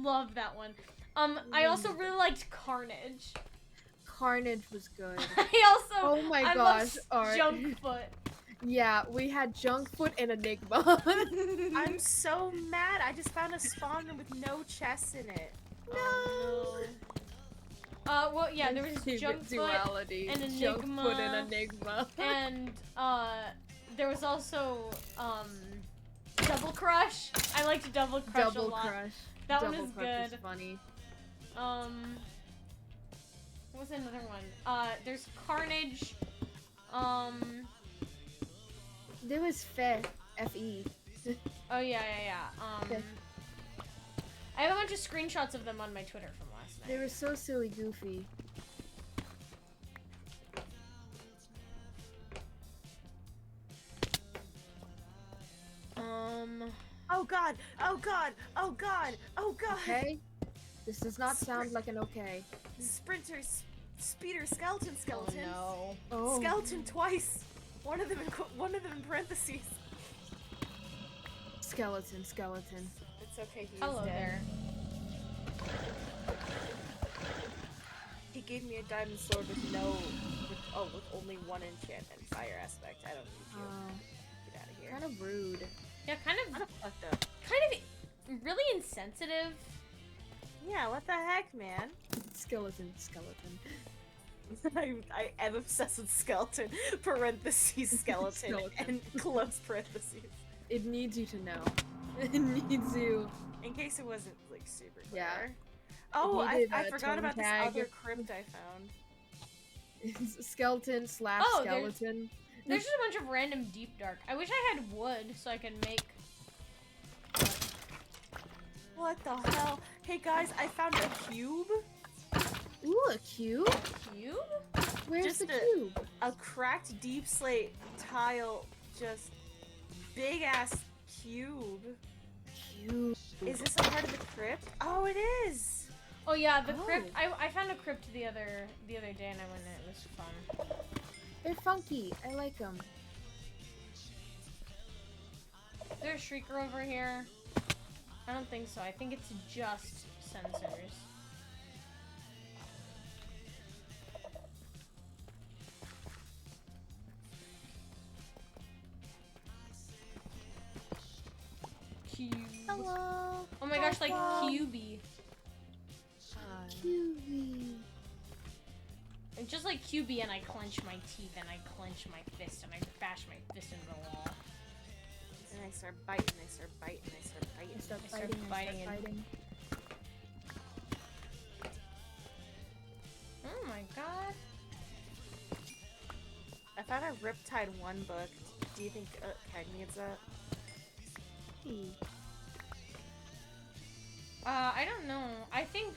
loved that one. I also really liked Carnage. Carnage was good. I also. Oh my I gosh, love Art. Junkfoot. Yeah, we had Junkfoot and Enigma. I'm so mad. I just found a spawn room with no chests in it. No. Well, yeah, there was Junkfoot Duality. and Junkfoot Enigma. and Enigma. and there was also Double Crush. I liked Double Crush a Double lot. Crush. That Double one is Crush good. is funny. What was another one? There's Carnage. There was Fe. F-E. Oh yeah. Okay. I have a bunch of screenshots of them on my Twitter from last night. They were so silly goofy. Oh god! Oh god! Oh god! Oh god! Okay? This does not sound like an okay. Sprinters, speeder, skeleton, skeleton. Oh Oh. Skeleton twice. One of them in parentheses. Skeleton, skeleton. It's okay. He's no. Hello dead. there. He gave me a diamond sword with with only one enchantment, fire aspect. I don't need you. Get out of here. Kind of rude. Yeah, kind of Fucked up. really insensitive. Yeah, what the heck, man? Skeleton, skeleton. I am obsessed with skeleton, parentheses, skeleton, Skeleton. and close parentheses. It needs you to know. It needs you. In case it wasn't, like, super clear. Yeah. Oh, It I needed a forgot about tone this tag. other crypt I found. Skeleton slash Oh, there's- skeleton. There's just a bunch of random deep dark. I wish I had wood so I could make. What the hell? Hey guys, I found a cube. Ooh, a cube? Cube? Where's Just the a- cube? A cracked deep slate tile, just big ass cube. Cube. Is this a part of the crypt? Oh, it is. Oh yeah, the Oh. crypt. I found a crypt the other day and I went in. It was fun. They're funky. I like them. Is there a shrieker over here? I don't think so. I think it's just sensors. Cube. Hello. Oh my gosh, like Hello. QB. Cubey. It's just like QB and I clench my teeth and I clench my fist and I bash my fist into the wall. And I start biting, I start biting, I start biting. I start I start fighting. I biting start and- fighting. Oh my god. I found a Riptide 1 book. Do you think Keg needs that? Hey. I don't know. I think.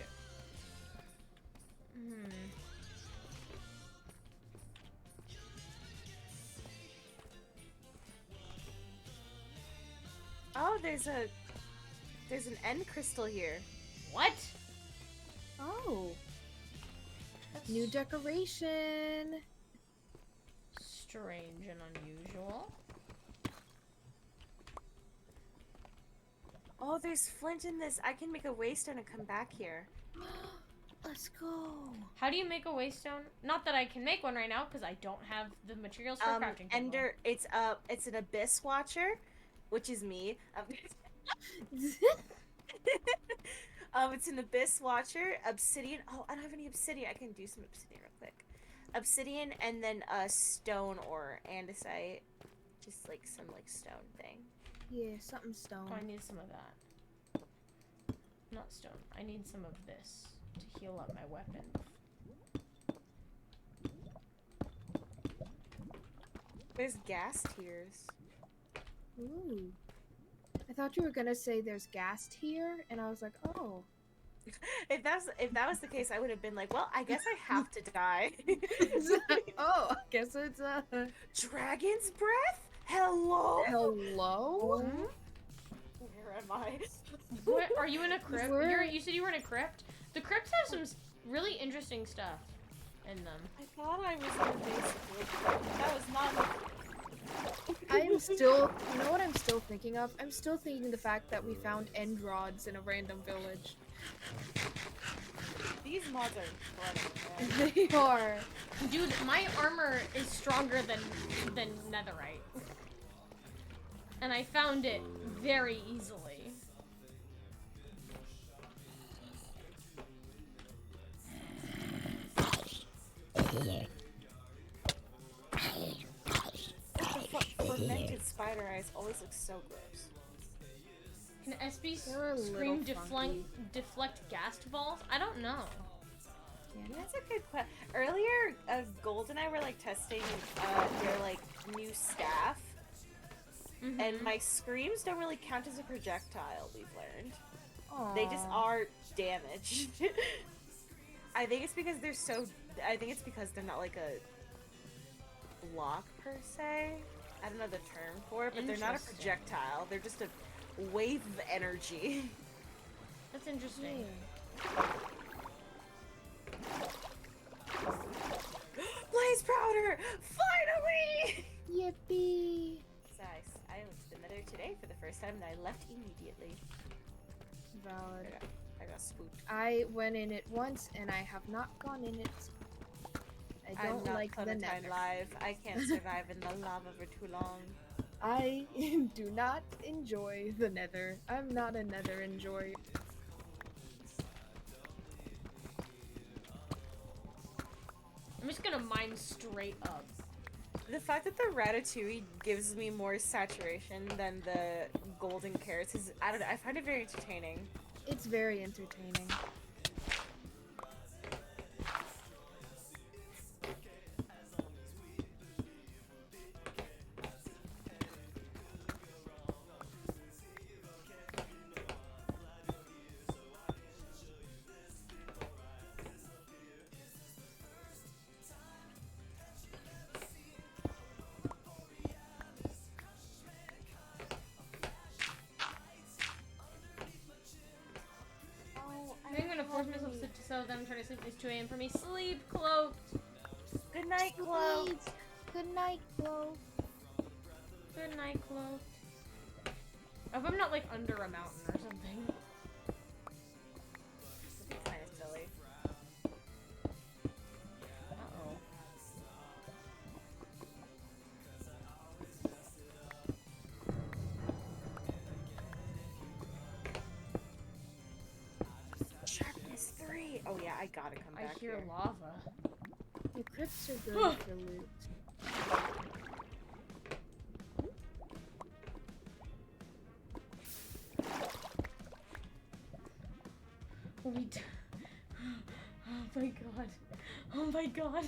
Oh, there's an end crystal here. What? Oh, That's new decoration. strange and unusual. Oh, there's flint in this. I can make a waystone and come back here. Let's go. How do you make a waystone? Not that I can make one right now because I don't have the materials for a crafting table. Ender, it's an abyss watcher, which is me. It's an abyss watcher, obsidian. Oh, I don't have any obsidian. I can do some obsidian real quick. Obsidian and then stone or andesite, just like some like stone thing. Yeah, something stone. Oh, I need some of that. Not stone. I need some of this to heal up my weapon. There's gas tiers. Ooh. I thought you were gonna say there's gas here, and I was like, oh. If that was the case, I would have been like, well, I guess I have to die. Oh, I guess it's Dragon's breath? Hello? hello? Where am I? What, are you in a crypt? Where- You said you were in a crypt? The crypts have some really interesting stuff in them. I thought I was in a basic. That was not. I'm still, you know what I'm still thinking of? I'm still thinking the fact that we found end rods in a random village. These mods are incredible. They are. Dude, my armor is stronger than netherite. And I found it very easily. Fermented spider eyes always look so gross. Can SB They're a scream little funky. deflect ghast balls? I don't know. That's a good question. Earlier, Gold and I were like testing their like new staff, and my screams don't really count as a projectile. We've learned they just are damage. I think it's because they're so. I think it's because they're not like a block per se. I don't know the term for it, but they're not a Interesting. projectile. They're just a wave of energy. That's interesting. Blaze powder! Finally! Yippee! Nice. I went to the Nether today for the first time and I left immediately. Valid. I got spooked. I went in it once and I have not gone in it. I I'm don't not like the Clementine nether. live. I can't survive in the lava for too long. I do not enjoy the nether. I'm not a nether enjoyer. I'm just gonna mine straight up. The fact that the ratatouille gives me more saturation than the golden carrots is, I don't know, I find it very entertaining. It's very entertaining. I'm gonna force myself to so that I'm trying to sleep. It's 2 a.m. for me. Sleep cloaked. Good night, Chloe. Sweet. Good night, Chloe. Good night, cloaked. I hope I'm not like under a mountain or something. Kind of silly. Uh-oh. Sharpness 3. Oh yeah, I gotta come I back hear here. lava. The crypts are good for loot. Oh my god. Oh my god.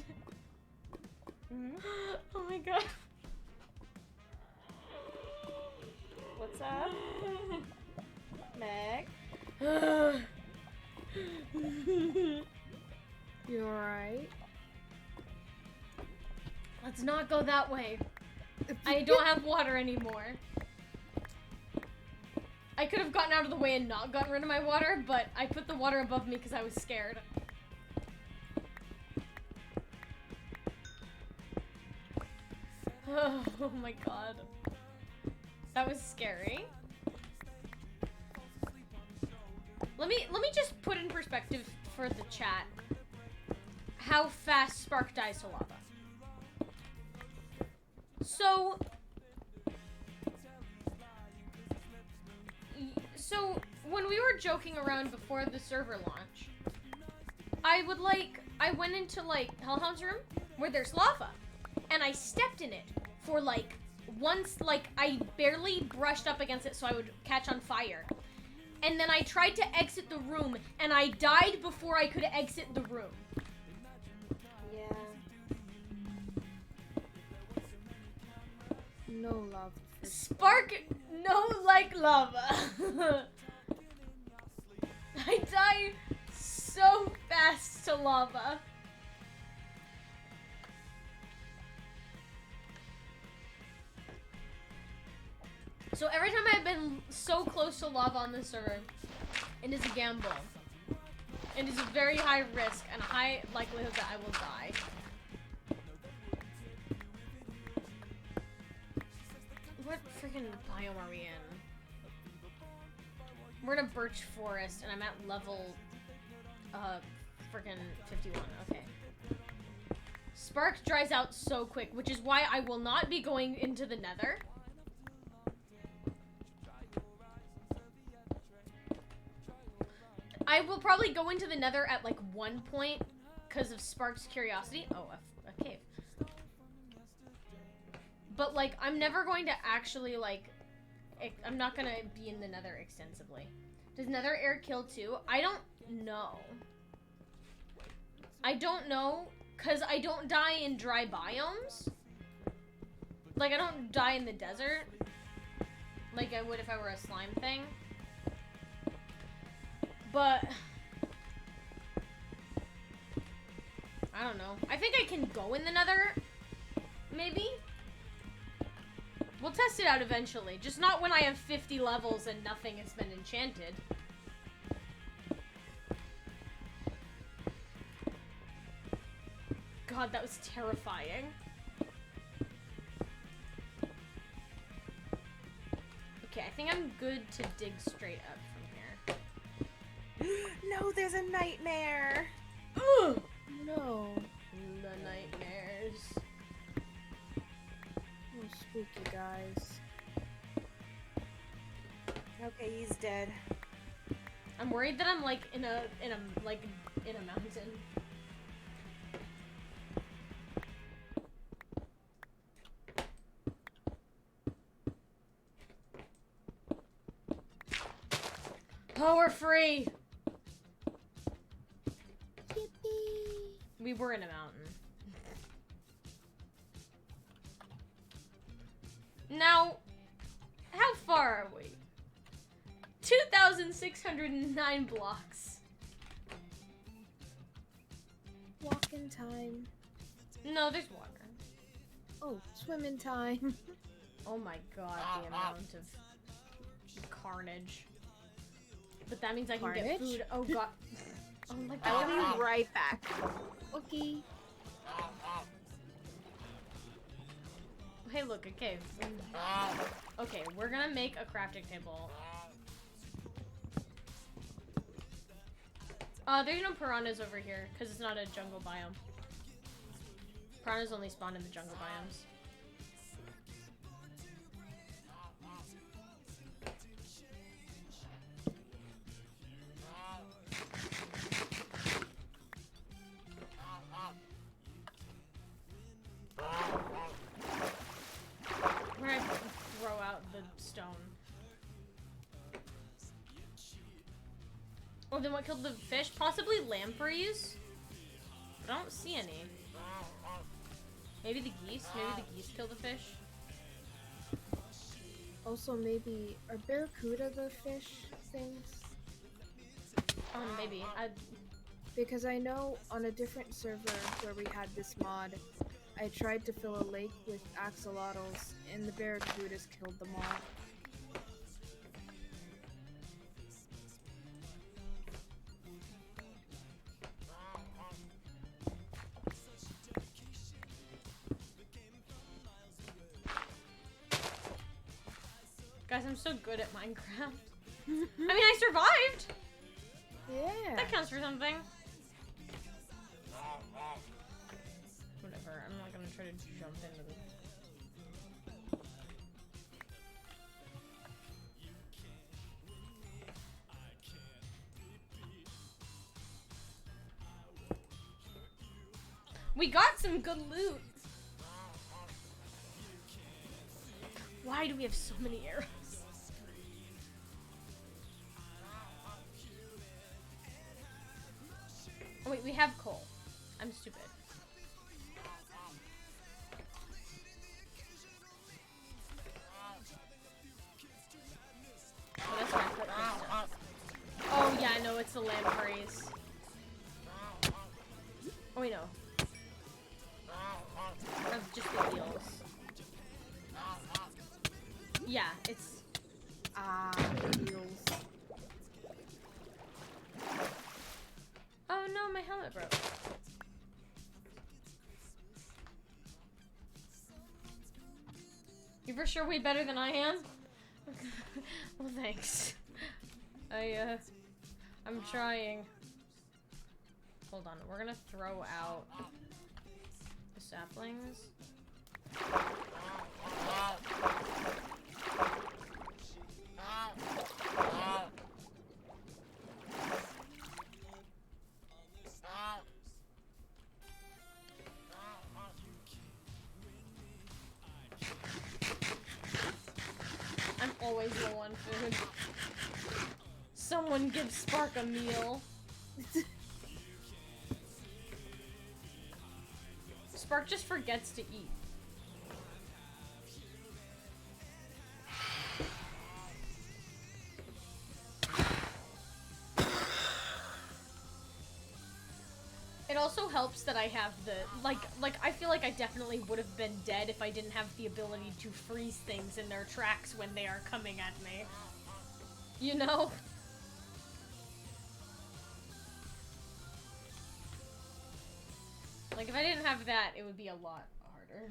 Oh my god. What's up? Meg? You alright? Let's not go that way. I don't have water anymore. I could have gotten out of the way and not gotten rid of my water, but I put the water above me because I was scared. Oh my god. That was scary. Let me just put in perspective for the chat how fast Spark dies to lava. So when we were joking around before the server launch, I went into like Hellhound's room where there's lava, and I stepped in it for like once, like I barely brushed up against it so I would catch on fire. And then I tried to exit the room, and I died before I could exit the room. Yeah. no love for Spark, no like lava. I die so fast to lava. So every time I've been so close to lava on this server, it is a gamble. It is a very high risk and a high likelihood that I will die. What freaking biome are we in? We're in a birch forest and I'm at level freaking 51. Okay. Spark dries out so quick, which is why I will not be going into the nether. I will probably go into the nether at like one point because of Spark's curiosity. Oh, a cave. But like, I'm never going to actually like, I'm not gonna be in the nether extensively. Does nether air kill too? I don't know. I don't know because I don't die in dry biomes. Like, I don't die in the desert like I would if I were a slime thing. But I don't know. I think I can go in the nether, maybe? We'll test it out eventually. Just not when I have 50 levels and nothing has been enchanted. God, that was terrifying. Okay, I think I'm good to dig straight up from here. No, there's a nightmare. Ugh! No. The nightmares. Oh, spooky guys. Okay, he's dead. I'm worried that I'm like in a mountain. Oh, we're free! Yippee! We were in a mountain. Now, how far are we? 2,609 blocks. Walking time. No, there's water. Oh, swimming time. Oh my god, the amount of carnage. But that means I can get Carnage? food. Oh god. Oh my I'll god. be right back. Okay. Hey, look, a cave. Okay, we're gonna make a crafting table. There's no piranhas over here, because it's not a jungle biome. Piranhas only spawn in the jungle biomes. We're gonna throw out the stone. Oh, then what killed the fish? Possibly lampreys? But I don't see any. Maybe the geese? Maybe the geese kill the fish? Also, maybe are barracuda the fish things? Maybe. Because I know on a different server where we had this mod, I tried to fill a lake with axolotls, and the barracudas killed them all. Guys, I'm so good at Minecraft. I mean, I survived! Yeah. That counts for something. Whatever, I'm not gonna try to jump into this. We got some good loot! Why do we have so many arrows? Oh wait, we have coal. I'm stupid. the lampreys. Oh wait, no. Of just the eels. Yeah, it's... Eels. Oh no, my helmet broke. You're for sure way better than I am? Well, thanks. I'm trying. Hold on, we're gonna throw out the saplings. I'm always low on food. Someone give Spark a meal. Spark just forgets to eat. It also helps that I have the, like, I feel like I definitely would have been dead if I didn't have the ability to freeze things in their tracks when they are coming at me. You know? Like, if I didn't have that, it would be a lot harder.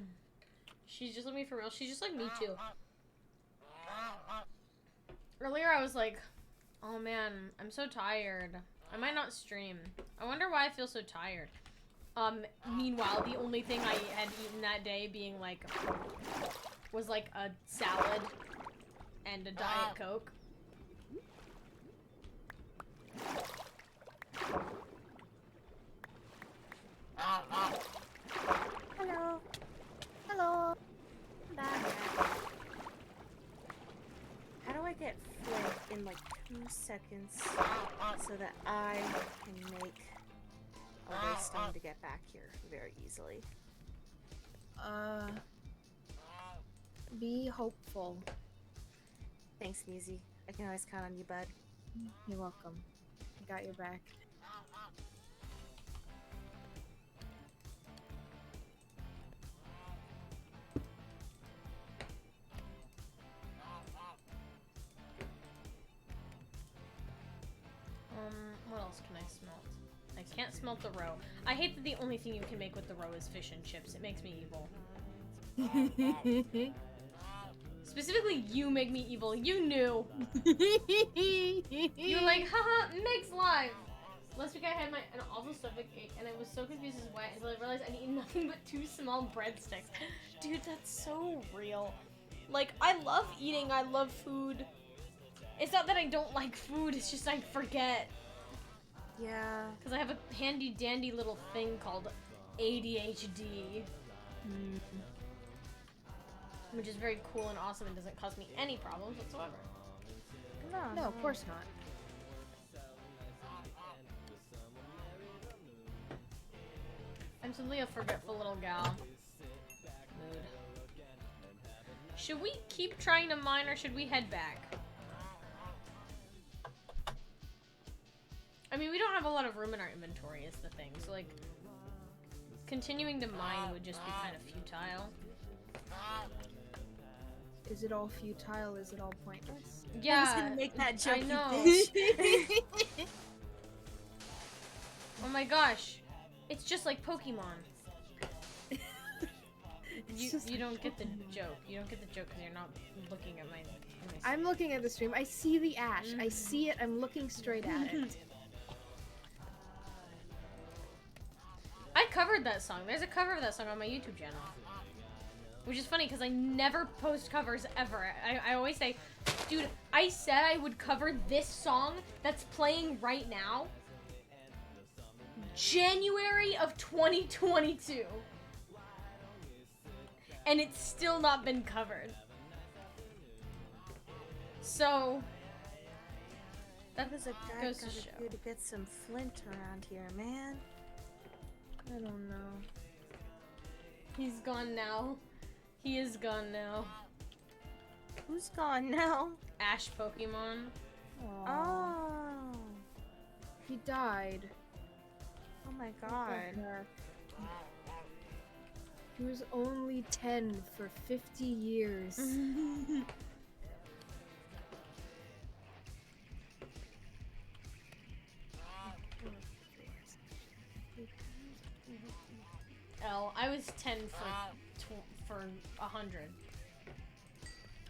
She's just like me for real. She's just like me, too. Earlier, I was like, oh man, I'm so tired. I might not stream. I wonder why I feel so tired. Meanwhile, the only thing I had eaten that day being, like, was, like, a salad and a Diet Coke. Hello. Hello. I'm back. How do I get flint in like 2 seconds so that I can make a redstone to get back here very easily? Be hopeful. Thanks, Neezy. I can always count on you, bud. You're welcome. I got your back. What else can I smelt? I can't smelt the roe. I hate that the only thing you can make with the roe is fish and chips. It makes me evil. Specifically, you make me evil. You knew. You were like, haha, Meg's live. Last week I had an awful stomach ache and I was so confused as to why until I realized I'd eaten nothing but 2 small breadsticks. Dude, that's so real. Like, I love eating, I love food. It's not that I don't like food, it's just I forget. Yeah. Because I have a handy dandy little thing called ADHD. Which is very cool and awesome and doesn't cause me any problems whatsoever. No, of course not. I'm simply a forgetful little gal. Mood. Should we keep trying to mine or should we head back? I mean, we don't have a lot of room in our inventory is the thing, so like, continuing to mine would just be kind of futile. Is it all futile? Is it all pointless? Yeah, I was gonna make that joke, I know. bitch. Oh my gosh, it's just like Pokemon. You don't get the joke. You don't get the joke because you're not looking at my I'm looking at the stream. I see the ash. I see it. I'm looking straight at it. I covered that song. There's a cover of that song on my YouTube channel. Which is funny because I never post covers ever. I always say, dude, I said I would cover this song that's playing right now. January of 2022. And it's still not been covered. So, that What does a guy goes to gotta show. do to get some flint around here, man? I don't know. He's gone now. He is gone now. Who's gone now? Ash Pokemon. Aw. Oh. He died. Oh my What god. the heck? He was only 10 for 50 years. L. I was 10 for 100.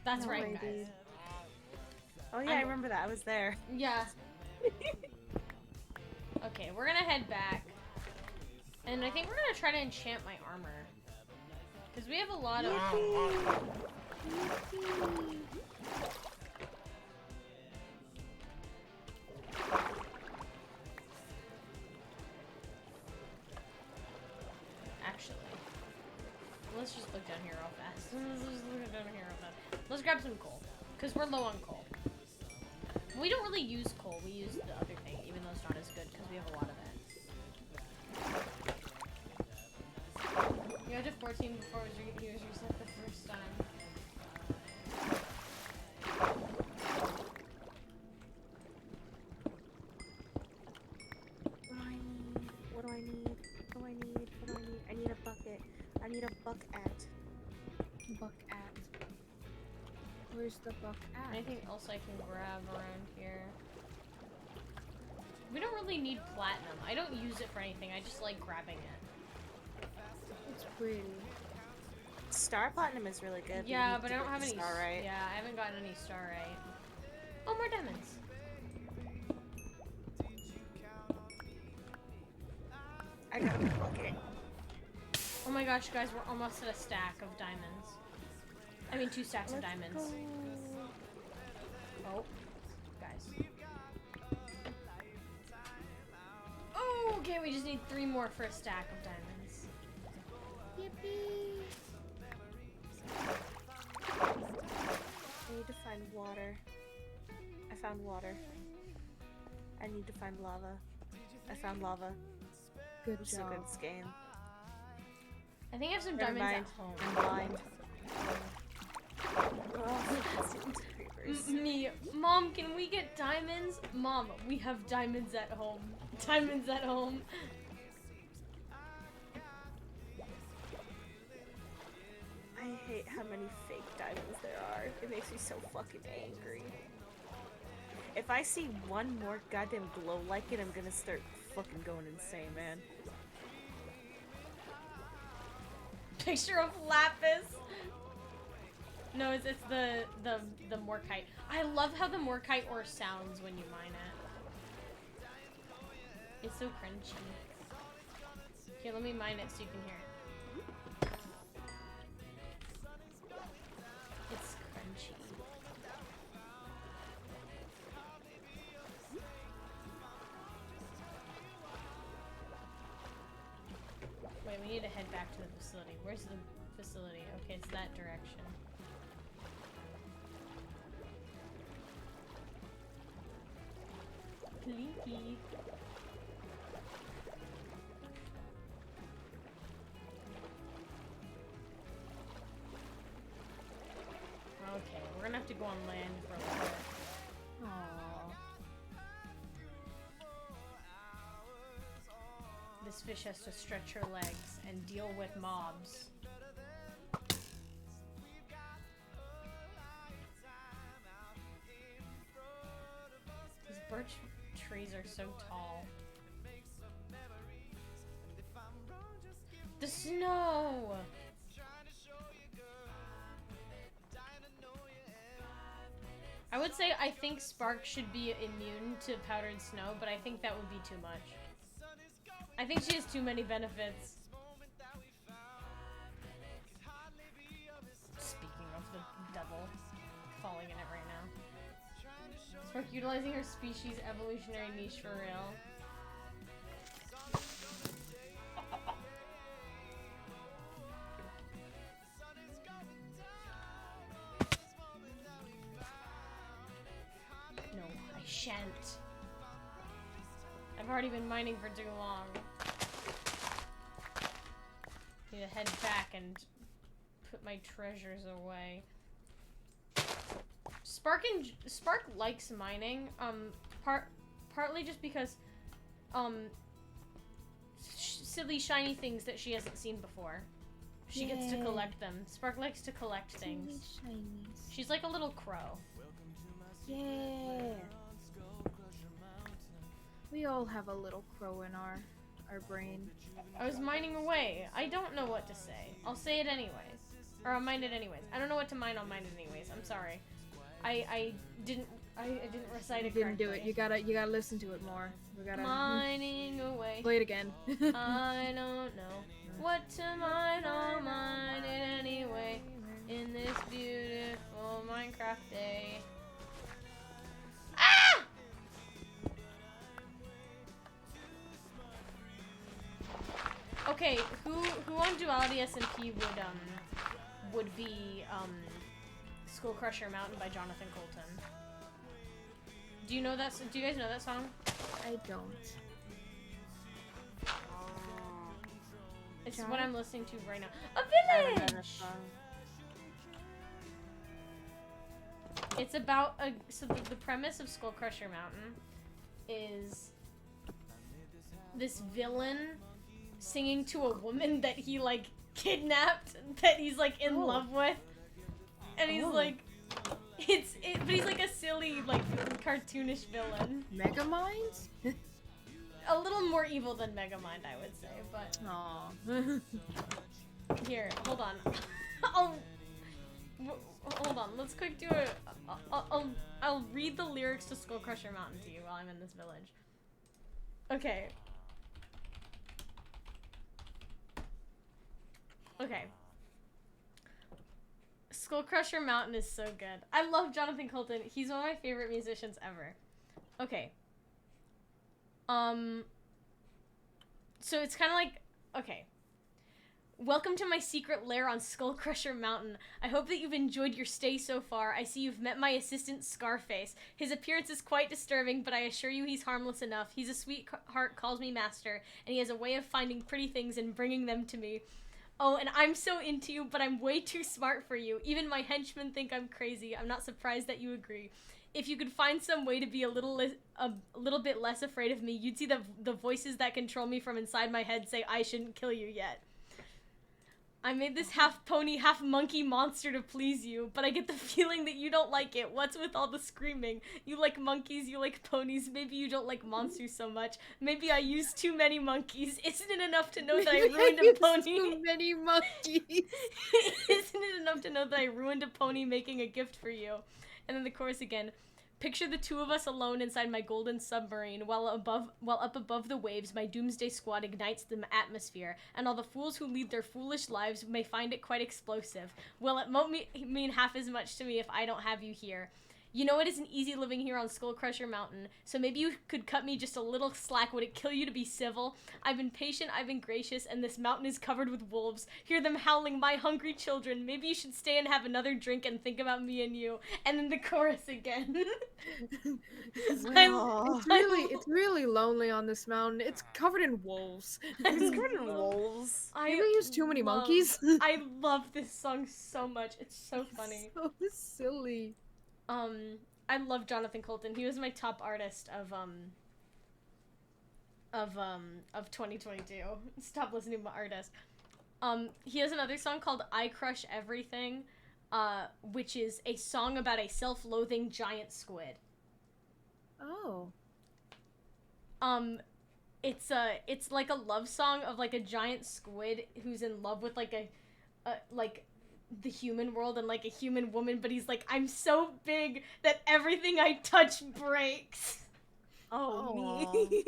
That's No right, way, guys. dude. Oh yeah, I remember that. I was there. Yeah. Okay, we're gonna head back. And I think we're gonna try to enchant my armor. Because we have a lot of... Actually, let's just look down here real fast. Let's just look down here real fast. Let's grab some coal. Because we're low on coal. We don't really use coal. We use the other thing, even though it's not as good because we have a lot of it. You got to 14 before he was reset the first time. What do I need? I need a bucket. I need a bucket. Buck at. Where's the buck at? Anything else I can grab around here? We don't really need platinum. I don't use it for anything. I just like grabbing it. It's pretty. Star platinum is really good. Yeah, but I don't have any. Star right. Yeah, I haven't gotten any star right. Oh, more diamonds. I got a bucket. Oh my gosh, guys, we're almost at a stack of diamonds. I mean, 2 stacks of diamonds. Oh, guys. Oh, okay, we just need 3 more for a stack of diamonds. Yippee! I need to find water. I found water. I need to find lava. I found lava. Good I'm so job. good at this game. I think I have some Never diamonds mind. at home. I'm blind. Oh, creepers. Me, Mom, can we get diamonds? Mom, we have diamonds at home. Diamonds at home. I hate how many fake diamonds there are. It makes me so fucking angry. If I see one more goddamn glow like it, I'm gonna start fucking going insane, man. Picture of lapis. No, it's the morkite. I love how the morkite ore sounds when you mine it. It's so crunchy. Here, let me mine it so you can hear it. It's crunchy. Wait, we need to head back to the facility. Where's the facility? Okay, it's that direction. Leaky. Okay, we're gonna have to go on land for a little bit. Aww. This fish has to stretch her legs and deal with mobs. These birch trees are so tall. The snow! I would say I think Spark should be immune to powdered snow, but I think that would be too much. I think she has too many benefits. Speaking of the devil falling in it right now. Spark utilizing her species evolutionary niche for real. No, I shan't. I've already been mining for too long. Need to head back and put my treasures away. Spark likes mining, partly just because silly shiny things that she hasn't seen before. She gets to Yay. collect them. Spark likes to collect things. Silly shinies. She's like a little crow. Yeah. We all have a little crow in our brain. I was mining away. I don't know what to say. I'll say it anyways. Or I'll mine it anyways. I don't know what to mine, I'll mine it anyways. I'm sorry. I didn't recite it You didn't do correctly. it. You gotta listen to it more. We gotta Mining away. play it again. I don't know what to mine, I'll mine it anyway. In this beautiful Minecraft day. Ah! Okay, who on Duality SMP would be Skull Crusher Mountain by Jonathan Colton? Do you know that? Do you guys know that song? I don't. It's Try. what I'm listening to right now. I A haven't heard village. this song. It's about so the premise of Skull Crusher Mountain is this villain singing to a woman that he like kidnapped, that he's like in love with, and he's like, but he's like a silly like cartoonish villain, Megamind? a little more evil than Megamind, I would say. But Aw. here, hold on, hold on. Let's quick do I'll read the lyrics to Skull Crusher Mountain to you while I'm in this village. Okay. Okay. Skull Crusher Mountain is so good. I love Jonathan Colton. He's one of my favorite musicians ever. Okay. So it's kind of like, okay. Welcome to my secret lair on Skull Crusher Mountain. I hope that you've enjoyed your stay so far. I see you've met my assistant Scarface. His appearance is quite disturbing, but I assure you he's harmless enough. He's a sweetheart, calls me master, and he has a way of finding pretty things and bringing them to me. Oh, and I'm so into you, but I'm way too smart for you. Even my henchmen think I'm crazy. I'm not surprised that you agree. If you could find some way to be a little bit less afraid of me, you'd see the voices that control me from inside my head say I shouldn't kill you yet. I made this half pony, half monkey monster to please you, but I get the feeling that you don't like it. What's with all the screaming? You like monkeys, you like ponies, maybe you don't like monsters so much. Maybe I use too many monkeys. Isn't it enough to know that I ruined a pony? Too many monkeys. Isn't it enough to know that I ruined a pony making a gift for you? And then the chorus again. Picture the two of us alone inside my golden submarine, while up above the waves, my doomsday squad ignites the atmosphere, and all the fools who lead their foolish lives may find it quite explosive. Well, it won't mean half as much to me if I don't have you here. You know it isn't easy living here on Skull Crusher Mountain, so maybe you could cut me just a little slack. Would it kill you to be civil? I've been patient, I've been gracious, and this mountain is covered with wolves. Hear them howling, my hungry children. Maybe you should stay and have another drink and think about me and you. And then the chorus again. It's really lonely on this mountain. It's covered in wolves. It's covered in wolves. Maybe I use too many monkeys. I love this song so much. It's so funny. So silly. I love Jonathan Colton. He was my top artist of 2022. Stop listening to my artist. He has another song called I Crush Everything, which is a song about a self-loathing giant squid. Oh. It's like a love song of like a giant squid who's in love with like like the human world and like a human woman, but he's like, I'm so big that everything I touch breaks. Oh, Aw. me.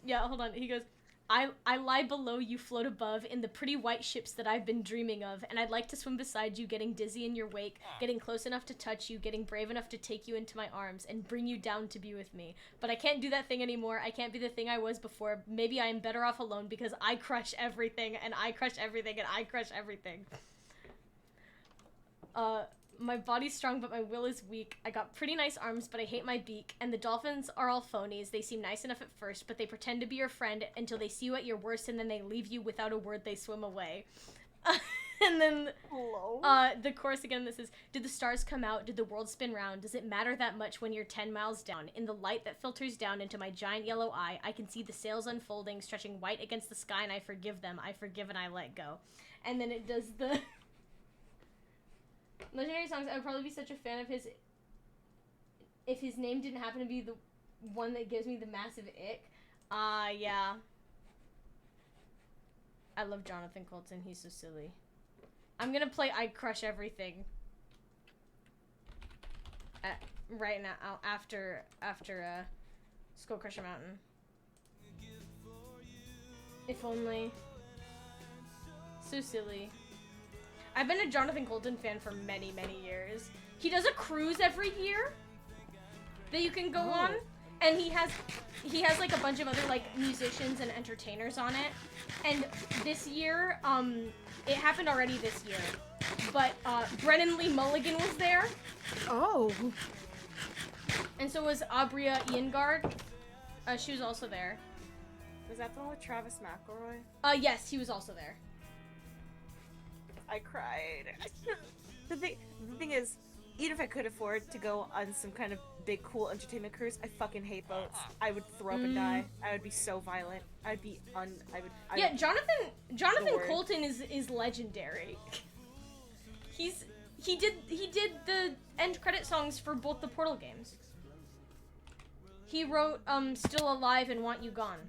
Yeah, hold on. He goes, I lie below, you float above, in the pretty white ships that I've been dreaming of, and I'd like to swim beside you, getting dizzy in your wake, getting close enough to touch you, getting brave enough to take you into my arms, and bring you down to be with me. But I can't do that thing anymore. I can't be the thing I was before. Maybe I am better off alone, because I crush everything, and I crush everything, and I crush everything. My body's strong, but my will is weak. I got pretty nice arms, but I hate my beak. And the dolphins are all phonies. They seem nice enough at first, but they pretend to be your friend until they see you at your worst, and then they leave you without a word. They swim away. And then Hello. the chorus again, this is, did the stars come out? Did the world spin round? Does it matter that much when you're 10 miles down? In the light that filters down into my giant yellow eye, I can see the sails unfolding, stretching white against the sky, and I forgive them. I forgive and I let go. And then it does the... Legendary songs, I would probably be such a fan of his if his name didn't happen to be the one that gives me the massive ick. Yeah. I love Jonathan Colton, he's so silly. I'm gonna play I Crush Everything. Right now, after Skull Crusher Mountain. If only. So silly. I've been a Jonathan Colton fan for many, many years. He does a cruise every year that you can go on, and he has like a bunch of other like musicians and entertainers on it. And this year, it happened already this year, but Brennan Lee Mulligan was there. Oh. And so was Abria Iengard. She was also there. Was that the one with Travis McElroy? Yes, he was also there. I cried. The thing is, even if I could afford to go on some kind of big cool entertainment cruise, I fucking hate boats. I would throw up and die. I would be so violent. I'd be Yeah, Jonathan Colton is legendary. He did the end credit songs for both the Portal games. He wrote Still Alive and Want You Gone.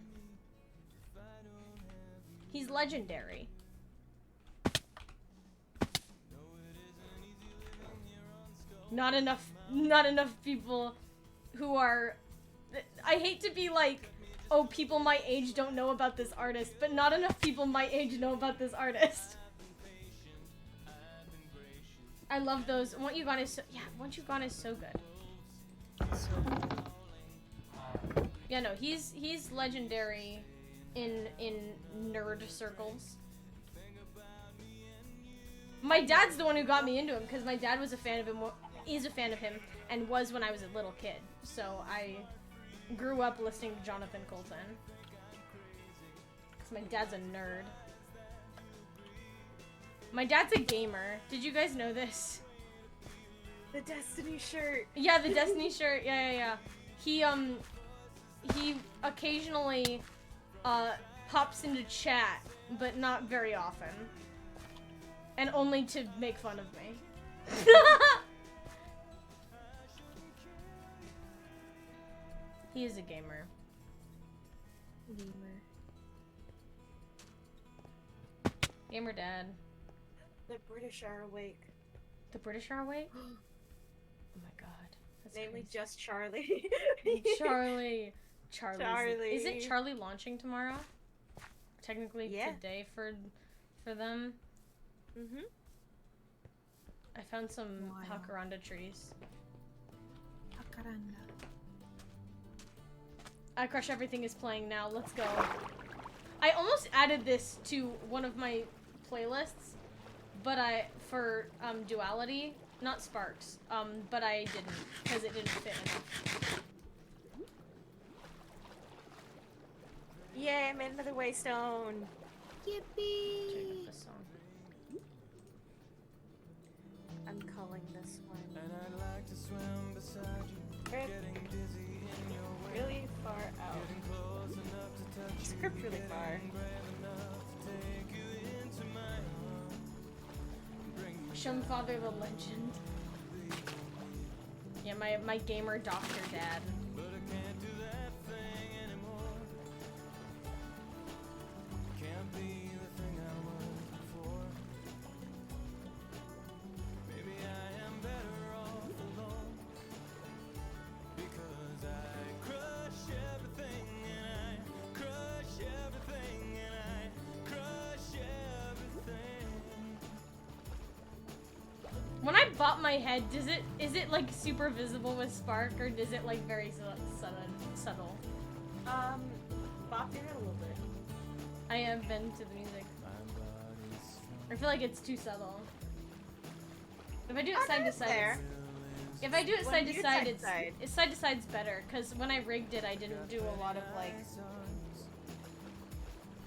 He's legendary. Not enough people who are... I hate to be like, oh, people my age don't know about this artist, but not enough people my age know about this artist. I love those. Want You Gone is so... Yeah, Want You Gone is so good. So good. Yeah, no, he's legendary in nerd circles. My dad's the one who got me into him, because my dad was a fan of him, is a fan of him, and was when I was a little kid. So I grew up listening to Jonathan Colton. Because my dad's a nerd. My dad's a gamer. Did you guys know this? The Destiny shirt. Yeah, the Destiny shirt. Yeah. He occasionally pops into chat, but not very often. And only to make fun of me. He is a gamer. Gamer dad. The British are awake. The British are awake? Oh my god. That's Namely crazy. just Charlie. Charlie. Charlie. Is it Charlie launching tomorrow? Technically today for them. Mm-hmm. I found some jacaranda trees. Jacaranda. I Crush Everything is playing now. Let's go. I almost added this to one of my playlists, but for Duality, not Sparks. But I didn't because it didn't fit enough. Yay! I made another waystone. Yippee! Check out this song. I'm calling this one. And I'd like to swim beside you, getting dizzy in your way, Really far out. getting close enough to touch you, Script really far. getting brave enough to take you into my arms, bring you Shumfather the Legend. Yeah, my gamer doctor dad. but I can't do that thing anymore. Can't be the thing I was before. Maybe I am better off alone, because I crush everything and I crush everything and I crush everything. When I bop my head, is it like super visible with Spark, or is it like very subtle? Bop your head a little bit. I have been to the music. I feel like it's too subtle. If I do it side to side, There. if I do it When side to you do side, side to it's side. side to side's better. Cause when I rigged it, I didn't do a lot of like.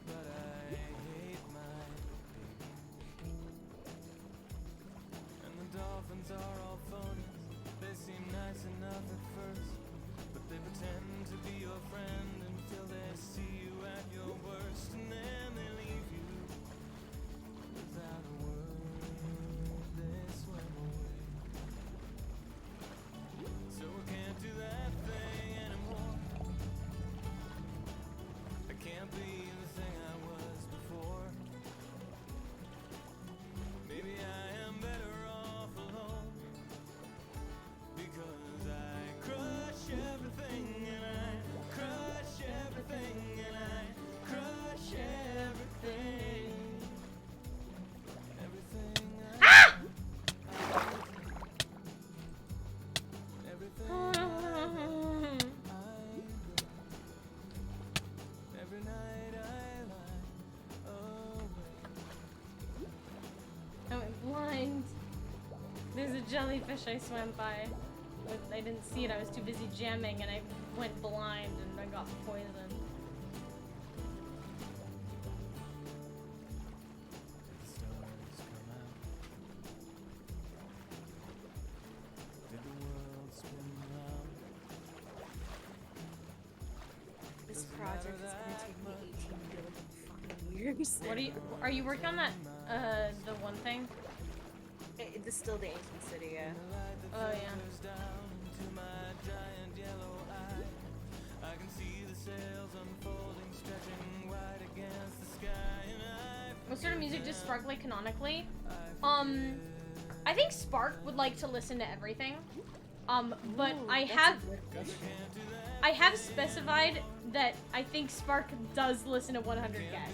But I hate my friends are all phonies. They seem nice enough at first, but they pretend to be your friend until they see you at your worst, and then they leave you without a word. They swim away. So I can't do that thing anymore. I can't be the thing I was before. Maybe I am better off alone, because I crush everything and I crush everything and I crush everything. Everything everything every night I lie awake. I went blind. There's a jellyfish I swam by. I didn't see it. I was too busy jamming, and I went blind, and I got poisoned. Stars come out. Did the world spin round? This project is gonna take me 18 billion fucking years. Are you working on that, the one thing? It's still the ancient city, yeah. Oh, yeah. Down into my giant yellow eye. I can see the sails unfolding, stretching wide against the sky, and What sort of music does Spark like canonically? I think Spark would like to listen to everything. But I have specified that I think Spark does listen to 100 gags.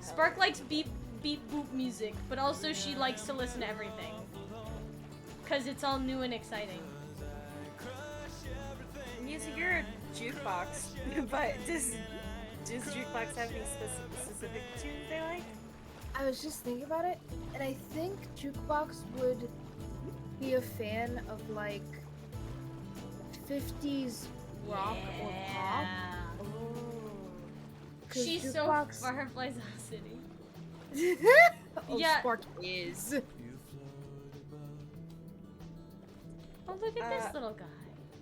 Spark likes beep boop music, but also she likes to listen to everything. Cause it's all new and exciting. Music, you're a jukebox, but does jukebox have any specific tunes they like? I was just thinking about it, and I think Jukebox would be a fan of like 50s rock or pop. Oh. 'Cause She's so Jukebox- Fireflies Out City. Oh, Yeah. Spark is. Oh, look at this little guy.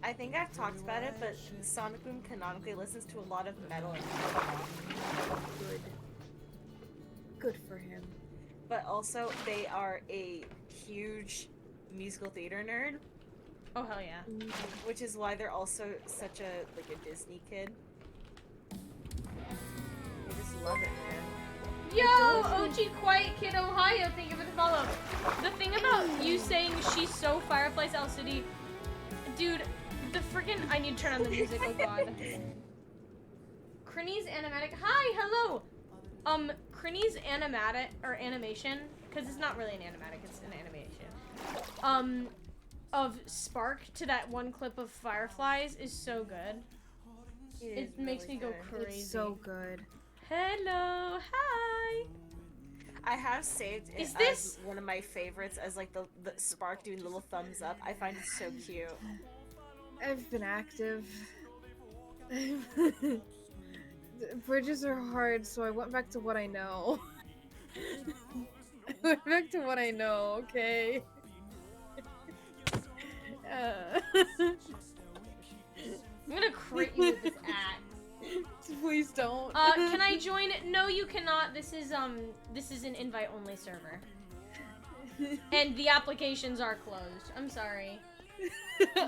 I think I've talked about it, but Sonic Boom canonically listens to a lot of metal and hip hop. Good for him. But also, they are a huge musical theater nerd, Oh, hell yeah. which is why they're also such a Disney kid. They just love it, man. Yo, OG Quiet Kid Ohio, thank you for the follow. The thing about you saying she's so Fireflies Out City, dude, the freaking I need to turn on the music, oh god. Crinny's animatic, hi, hello. Crinny's animation, because it's not really an animatic, it's an animation. Of Spark to that one clip of Fireflies is so good. It makes me go crazy. It's so good. Hello, hi. I have saved it Is this- as one of my favorites as like the Spark doing little thumbs up. I find it so cute. I've been active. Bridges are hard, so I went back to what I know. I went back to what I know, okay? I'm gonna crit you with this axe. Please don't. Can I join? No, you cannot. This is an invite-only server, and the applications are closed. I'm sorry.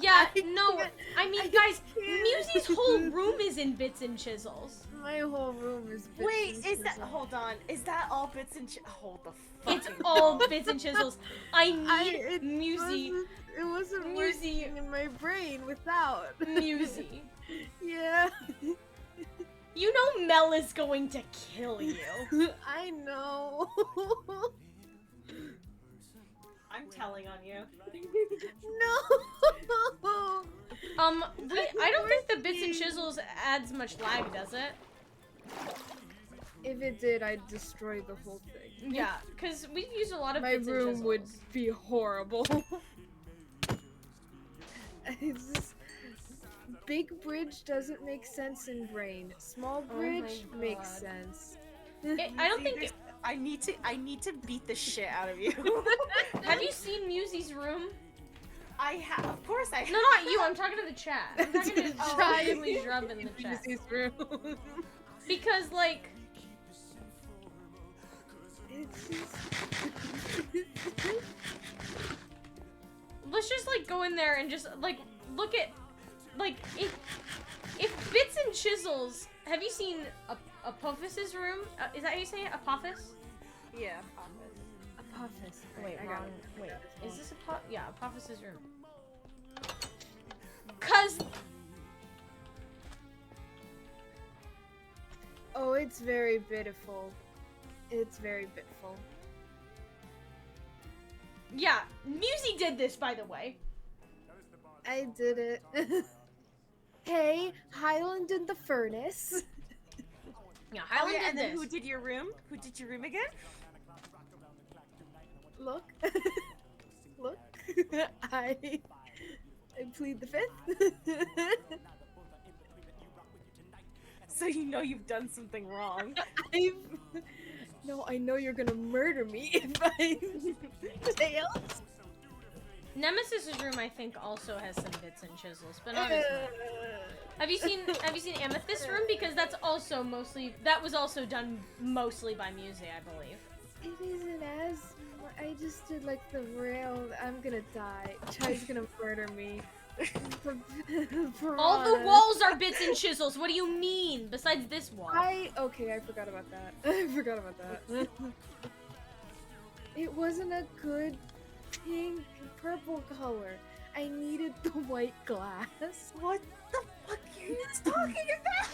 Yeah, no. I mean, guys, Musie's whole room is in bits and chisels. My whole room is bits Wait, and is that? chisels. Hold on. Is that all bits and hold the fuck? It's all bits and chisels. I need Musie. It wasn't Musie. working in my brain without. Musie. Yeah. You know Mel is going to kill you. I know. I'm telling on you. No. I don't think the bits and chisels adds much lag, does it? If it did, I'd destroy the whole thing. Yeah, because we use a lot of My bits and room chisels. would be horrible. It's just, big bridge doesn't make sense in brain. Small Oh my bridge makes God. sense. I don't think I need to beat the shit out of you. Have you seen Musie's room? I have, of course I have. No, not you. I'm talking to the chat. I'm talking to Shrubby Shrub in the chat. Musie's room. Because, like, It's just... let's just, like, go in there and just, like, look at, like, if Bits and Chisels... Have you seen Apophis' room? Is that how you say it? Apophis? Yeah. Apophis. Wait, I got wrong. it. Wait, is this yeah, Apophis' room. 'Cause... Oh, it's very beautiful. It's very beautiful. Yeah, Musie did this, by the way. I did it. Hey, Highland in the furnace. Yeah, Oh, Highland yeah, did and then this. who did your room? Who did your room again? Look. Look. I plead the fifth. So you know you've done something wrong. No, I know you're gonna murder me if I fail. Nemesis' room, I think, also has some bits and chisels, but not as much. Have you seen Amethyst's room? Because that was also done mostly by Musie, I believe. It isn't as... I just did like the rail. I'm gonna die. Chai's gonna murder me. All the walls are bits and chisels. What do you mean? Besides this wall. Okay, I forgot about that. I forgot about that. It wasn't a good pink purple color. I needed the white glass. What the fuck are you talking about?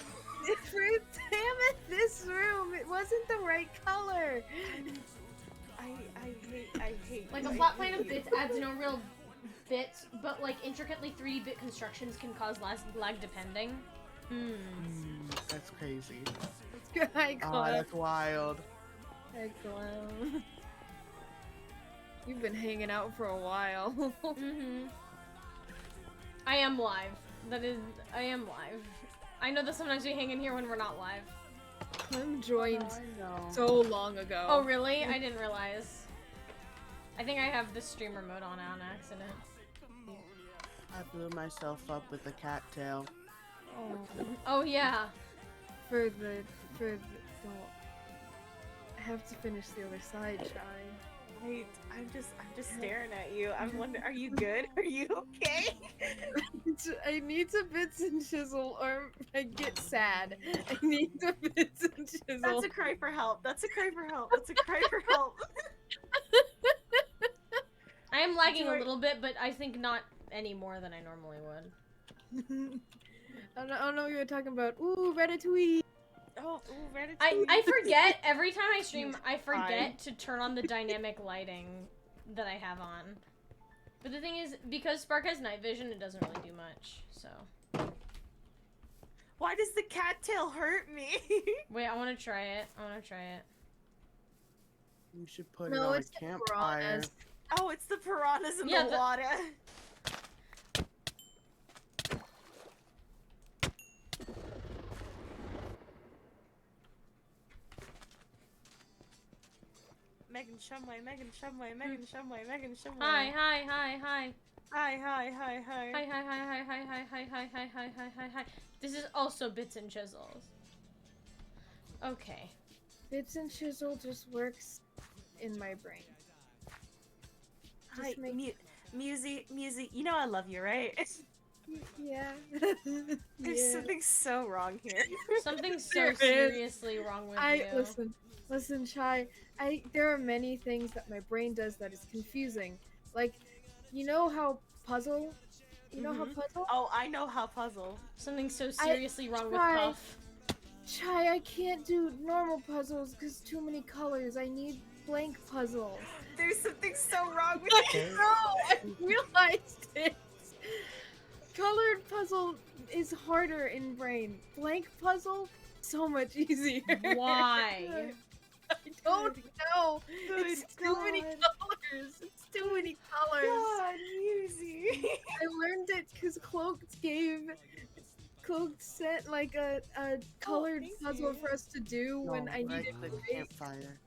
Damn it, this room. It wasn't the right color. I hate Like you. a flat plane of bits adds no real bits, but like intricately 3D bit constructions can cause lag depending. That's crazy. I Oh, got that's wild. I clown. You've been hanging out for a while. I am live. I am live. I know that sometimes we hang in here when we're not live. Clem joined so long ago. Oh really? I didn't realize. I think I have the streamer mode on accident. I blew myself up with a cattail. Oh yeah. For the I have to finish the other side, Shai. Wait, I'm just staring at you. I'm wondering, are you good? Are you okay? I need to bits and chisel or I get sad. I need to bits and chisel. That's a cry for help. That's a cry for help. That's a cry for help. I am lagging a little bit, but I think not any more than I normally would. I don't know what you're talking about. Ooh, Ratatouille. Oh, ooh, Ratatouille. I forget every time I stream. I forget to turn on the dynamic lighting that I have on. But the thing is, because Spark has night vision, it doesn't really do much. So. Why does the cattail hurt me? Wait, I want to try it. You should put No, it on it's a the campfire. piranhas. Oh, it's the piranhas in Yeah, the the- water. Megan Shumway, Megan Shumway, Megan Shumway, Megan Shumway. Hi. Hi, hi, hi. Hi. This is also bits and chisels. Okay. Bits and chisel just works in my brain. Hi, Just make- Musie, you know I love you, right? Yeah. There's Yeah. something so wrong here. Something's so There is. seriously wrong with you. Listen, Chai. There are many things that my brain does that is confusing. Like, you know how puzzle? You know how puzzle? Oh, I know how puzzle. Something so seriously wrong with tried. Puff. Chai, I can't do normal puzzles because too many colors. I need blank puzzles. There's something so wrong with No, I realized it. Colored puzzle is harder in brain. Blank puzzle, so much easier. Why? I don't know. Good It's too many God. colors. It's too many colors. God, Musie. I learned it because Cloaked sent like a colored thank puzzle you. for us to do when No, I needed right, the space. campfire.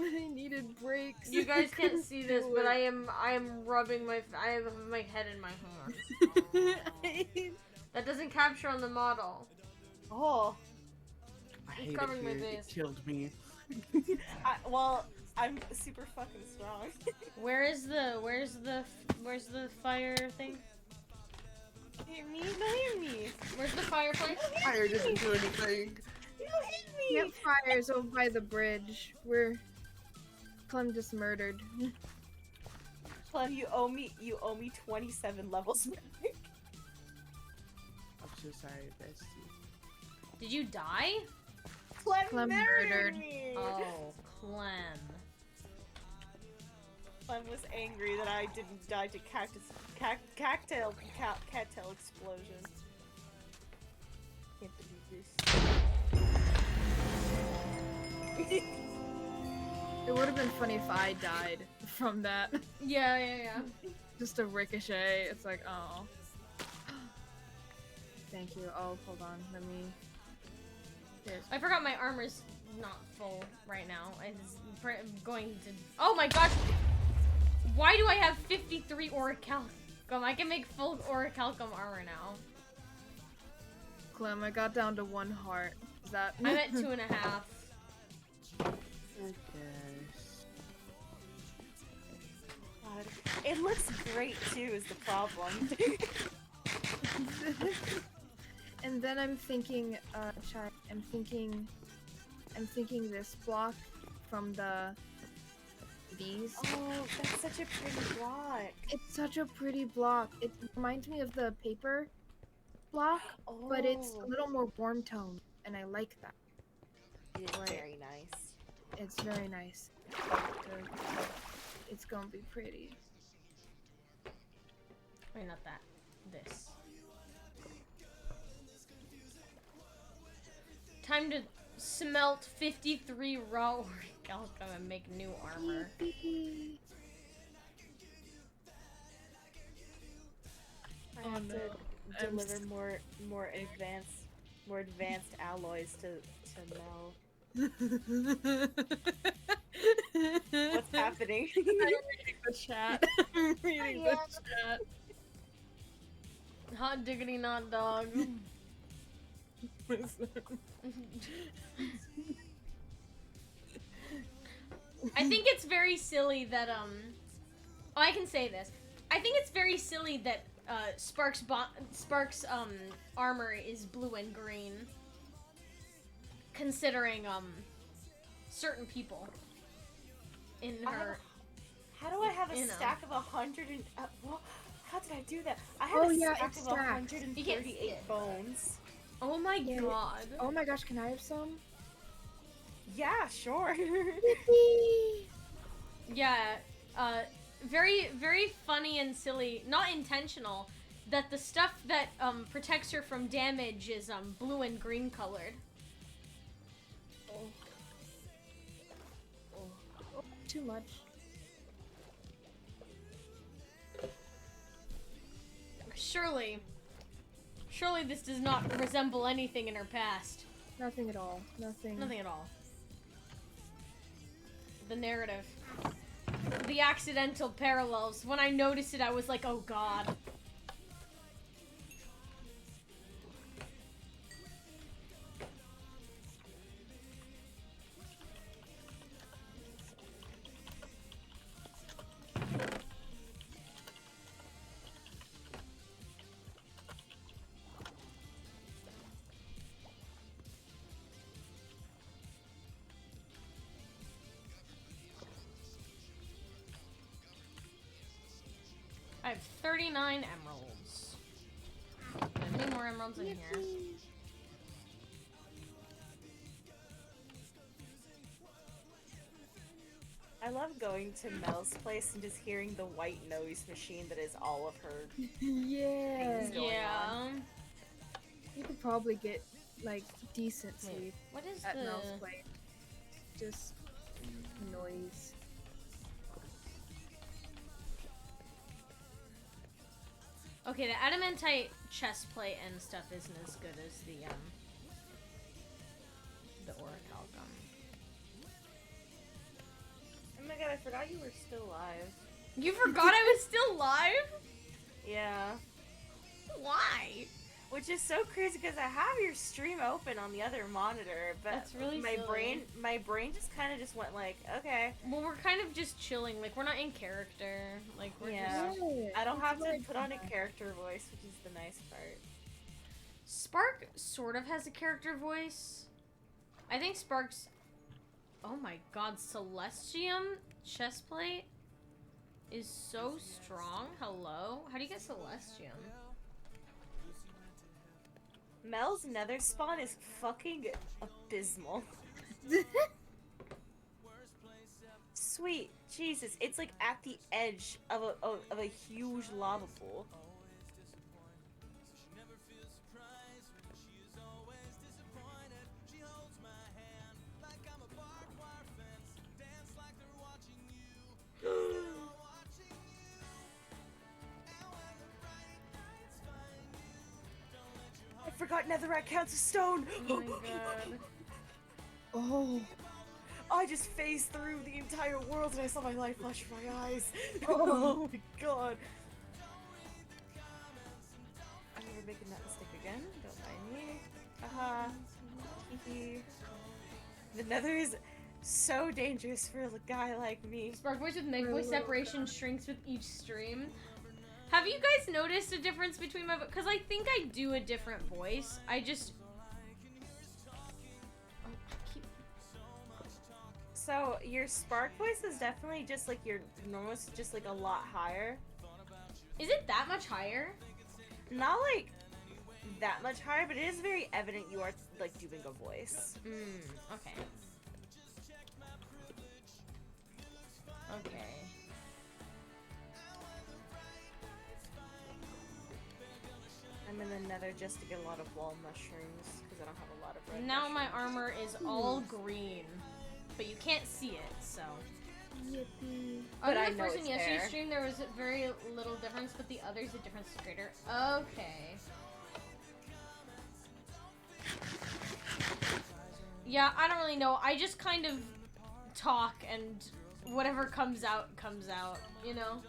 I needed breaks. You guys can't see this, but I am. am rubbing I have my head in my hand. That doesn't capture on the model. Oh, I It's hate covering it my here. It face. killed me. well, I'm super fucking strong. Where's the fire thing? Hit me, no hit me. Where's the fireplace? Fire didn't do anything. No hit me. Campfires over by the bridge. Clem just murdered. Clem, you owe me 27 levels back. I'm so sorry, bestie. Did you die? Clem murdered murdered. me. Oh, Clem. Clem was angry that I didn't die to cattail explosion. Can't believe this. It would have been funny if I died from that. Yeah. Just a ricochet. It's like, oh. Thank you. Oh, hold on. Let me. There's. I forgot my armor's not full right now. I'm going to. Oh my gosh! Why do I have 53 orichalcum? I can make full orichalcum armor now. Clem, I got down to 1 heart. Is that? I'm at 2.5. I guess. God. It looks great too, is the problem. And then I'm thinking, I'm thinking this block from the bees. Oh, that's such a pretty block. It's such a pretty block. It reminds me of the paper block, but it's a little more warm tone, and I like that. It is Right. very nice. It's very nice. It's gonna be pretty. Wait, not that. This. Time to smelt 53 raw orichalcum and make new armor. I have to deliver more advanced alloys to Mel. What's happening? I'm reading the chat. I'm reading the chat. Hot diggity not dog. I think it's very silly that oh, I can say this. I think it's very silly that Spark's armor is blue and green, considering certain people in her. How do I have a You know. stack of 100 and well, how did I do that? I have a stack it's of stacked. You can't see 138 it. bones. Oh my Yeah. god. Oh my gosh, can I have some? Yeah, sure. Yeah, very, very funny and silly, not intentional, that the stuff that protects her from damage is blue and green colored. Oh, too much. Surely this does not resemble anything in her past. Nothing at all. Nothing. Nothing at all. The narrative. The accidental parallels. When I noticed it, I was like, oh god. I have 39 emeralds. I have many more emeralds in here. I love going to Mel's place and just hearing the white noise machine that is all of her. Yeah. Things going Yeah. You could probably get like decent Wait, sleep what is at the... Mel's place. Just noise. Okay, the adamantite chest plate and stuff isn't as good as the orichalcum. my god, I forgot you were still alive. You forgot I was still live? Yeah. Why? Which is so crazy because I have your stream open on the other monitor, but That's really my silly. brain just kind of just went like, okay. Well, we're kind of just chilling. Like, we're not in character. Like, we're Yeah. just... I don't have to put on a character voice, which is the nice part. Spark sort of has a character voice. I think Spark's... Oh my god, Celestium chestplate is so strong. Hello? How do you get Celestium? Mel's nether spawn is fucking abysmal. Sweet Jesus, it's like at the edge of a huge lava pool. I forgot netherrack counts as stone. Oh my god. Oh. I just phased through the entire world and I saw my life flash from my eyes. Oh my god. I'm never making that mistake again. Don't mind me. Haha. Hee. The nether is so dangerous for a guy like me. Spark voice with make voice separation shrinks with each stream. Have you guys noticed a difference between my... Because I think I do a different voice. I just... Oh, I keep... So, your Spark voice is definitely just like your normal, it's just like a lot higher. Is it that much higher? Not like that much higher, but it is very evident you are like doing a voice. Okay. Okay. I'm in the nether just to get a lot of wall mushrooms because I don't have a lot of red Now my mushrooms. armor is all green. But you can't see it, so... Yippee. But On I the know first it's and yesterday's there. stream, there was very little difference, but the others, the difference is greater. Okay. Yeah, I don't really know. I just kind of talk and whatever comes out, you know?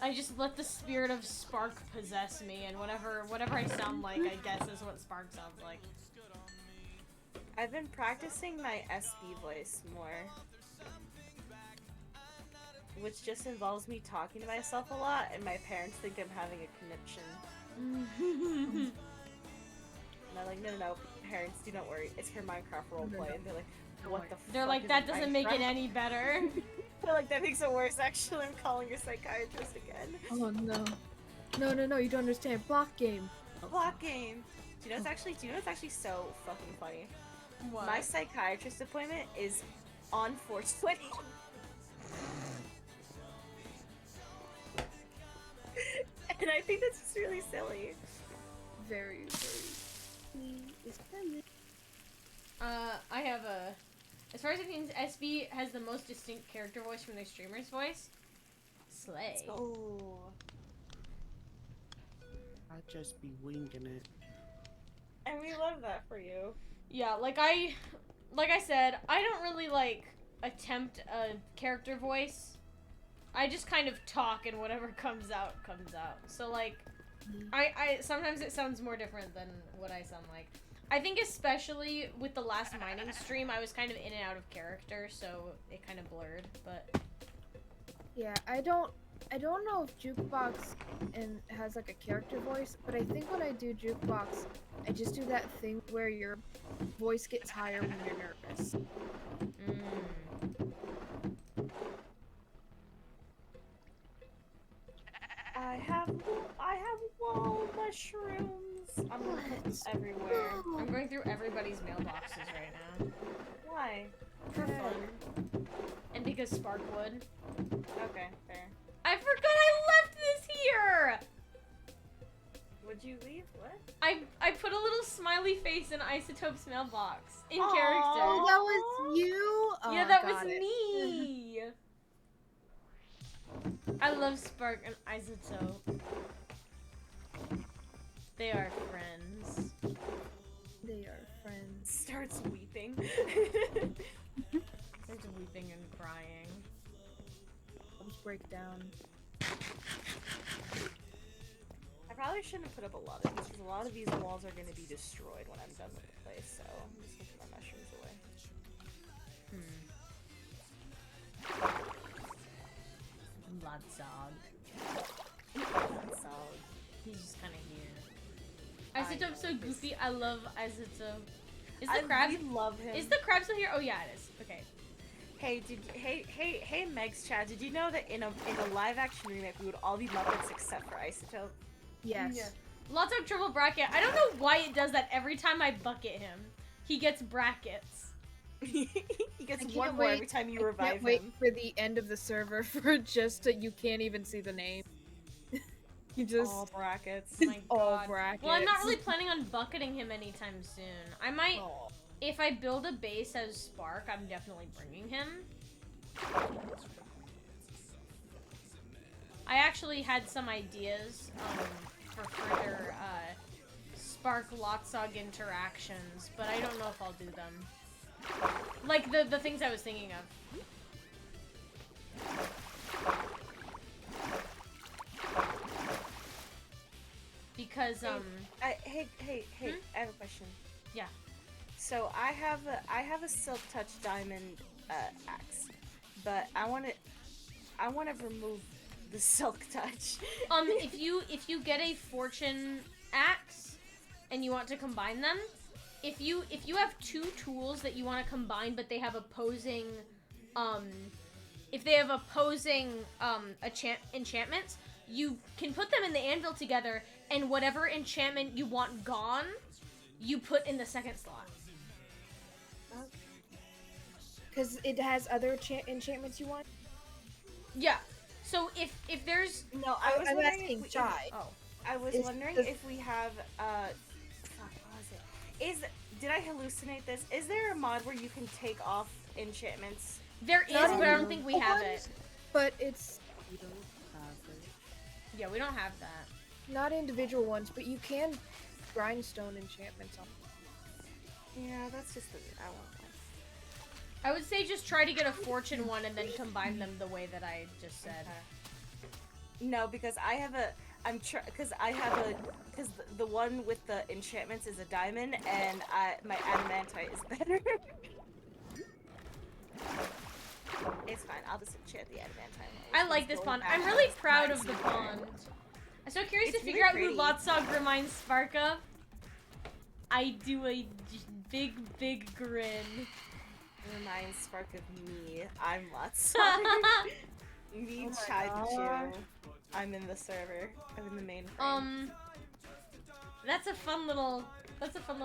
I just let the spirit of Spark possess me, and whatever I sound like, I guess, is what Spark sounds like. I've been practicing my SB voice more. Which just involves me talking to myself a lot, and my parents think I'm having a conniption. And I'm like, no, parents, do not worry. It's her Minecraft roleplay. And they're like, what the fuck? They're like, is that doesn't make it Minecraft?" any better. They're like, that makes it worse, actually. I'm calling your psychiatrist again. Oh no. No, you don't understand. Block game. Block game. Do you know what's actually so fucking funny? What? My psychiatrist appointment is on 420. And I think that's just really silly. Very. It's friendly. I have a... As far as I think, SB has the most distinct character voice from their streamer's voice. Slay. Oh. I'd just be winging it. And we love that for you. Yeah, like I said, I don't really, like, attempt a character voice. I just kind of talk and whatever comes out. So, like, I sometimes it sounds more different than what I sound like. I think especially with the last mining stream, I was kind of in and out of character, so it kind of blurred, but... Yeah, I don't know if Jukebox has like a character voice, but I think when I do Jukebox, I just do that thing where your voice gets higher when you're nervous. I have wall mushrooms. I'm gonna put them everywhere. I'm going through everybody's mailboxes right now. Why? For fun. And because Spark would. Okay, fair. I forgot I left this here! Would you leave? What? I put a little smiley face in Isotope's mailbox. In Aw. character. Oh, that was you? Oh, Yeah, that got was it. me! I love Spark and Isotope. They are friends. They are friends. Starts weeping. There's break down. I probably shouldn't put up a lot of these because a lot of these walls are going to be destroyed when I'm done with the place, so I'm just going to put my mushrooms away. Bloodshog. So, He's just kind of here. Isotope's so goofy. I love Isotope. Is the I crab? really love him. Is the crab still here? Oh yeah, it is. Okay. Hey, hey, Meg's chat. Did you know that in a live action remake we would all be Muppets except for Isotope? Yes. Yeah. Lots of triple bracket. I don't know why it does that every time I bucket him. He gets brackets. He gets I can't one more wait- every time you I revive can't wait him. for the end of the server for just that you can't even see the name. You just All brackets. Oh my all god. brackets. Well, I'm not really planning on bucketing him anytime soon. I might, Oh. if I build a base as Spark, I'm definitely bringing him. I actually had some ideas for further Spark Lotsog interactions, but I don't know if I'll do them. Like the things I was thinking of. Because Hey, Hmm? I have a question. Yeah. So I have a Silk Touch Diamond axe, but I want to remove the Silk Touch. if you get a fortune axe and you want to combine them, if you have two tools that you want to combine but they have opposing enchantments, you can put them in the anvil together, and whatever enchantment you want gone, you put in the second slot. Because it has other enchantments you want. Yeah. So if there's No, I was I'm wondering asking if we, Chai. oh I was Is- wondering does- if we have fuck, what was it? Did I hallucinate this? Is there a mod where you can take off enchantments? there is, Not but I don't in think we have ones, it. But it's We don't have it. Yeah, we don't have that. not individual ones, but you can grindstone enchantments on. Yeah, that's just the I want one. I would say just try to get a fortune one and then combine them the way that I just said. No, because I have a because the one with the enchantments is a diamond, and my adamantite is better. It's fine. I'll just enchant the adamantite. I like this pond. I'm really proud of the pond. I'm so curious It's to figure really out who pretty. Lotsog reminds Spark of. I do a big grin. Reminds Spark of me. I'm lots. Me, Oh my Chai gosh. Chu. I'm in the server. I'm in the main frame. That's a fun little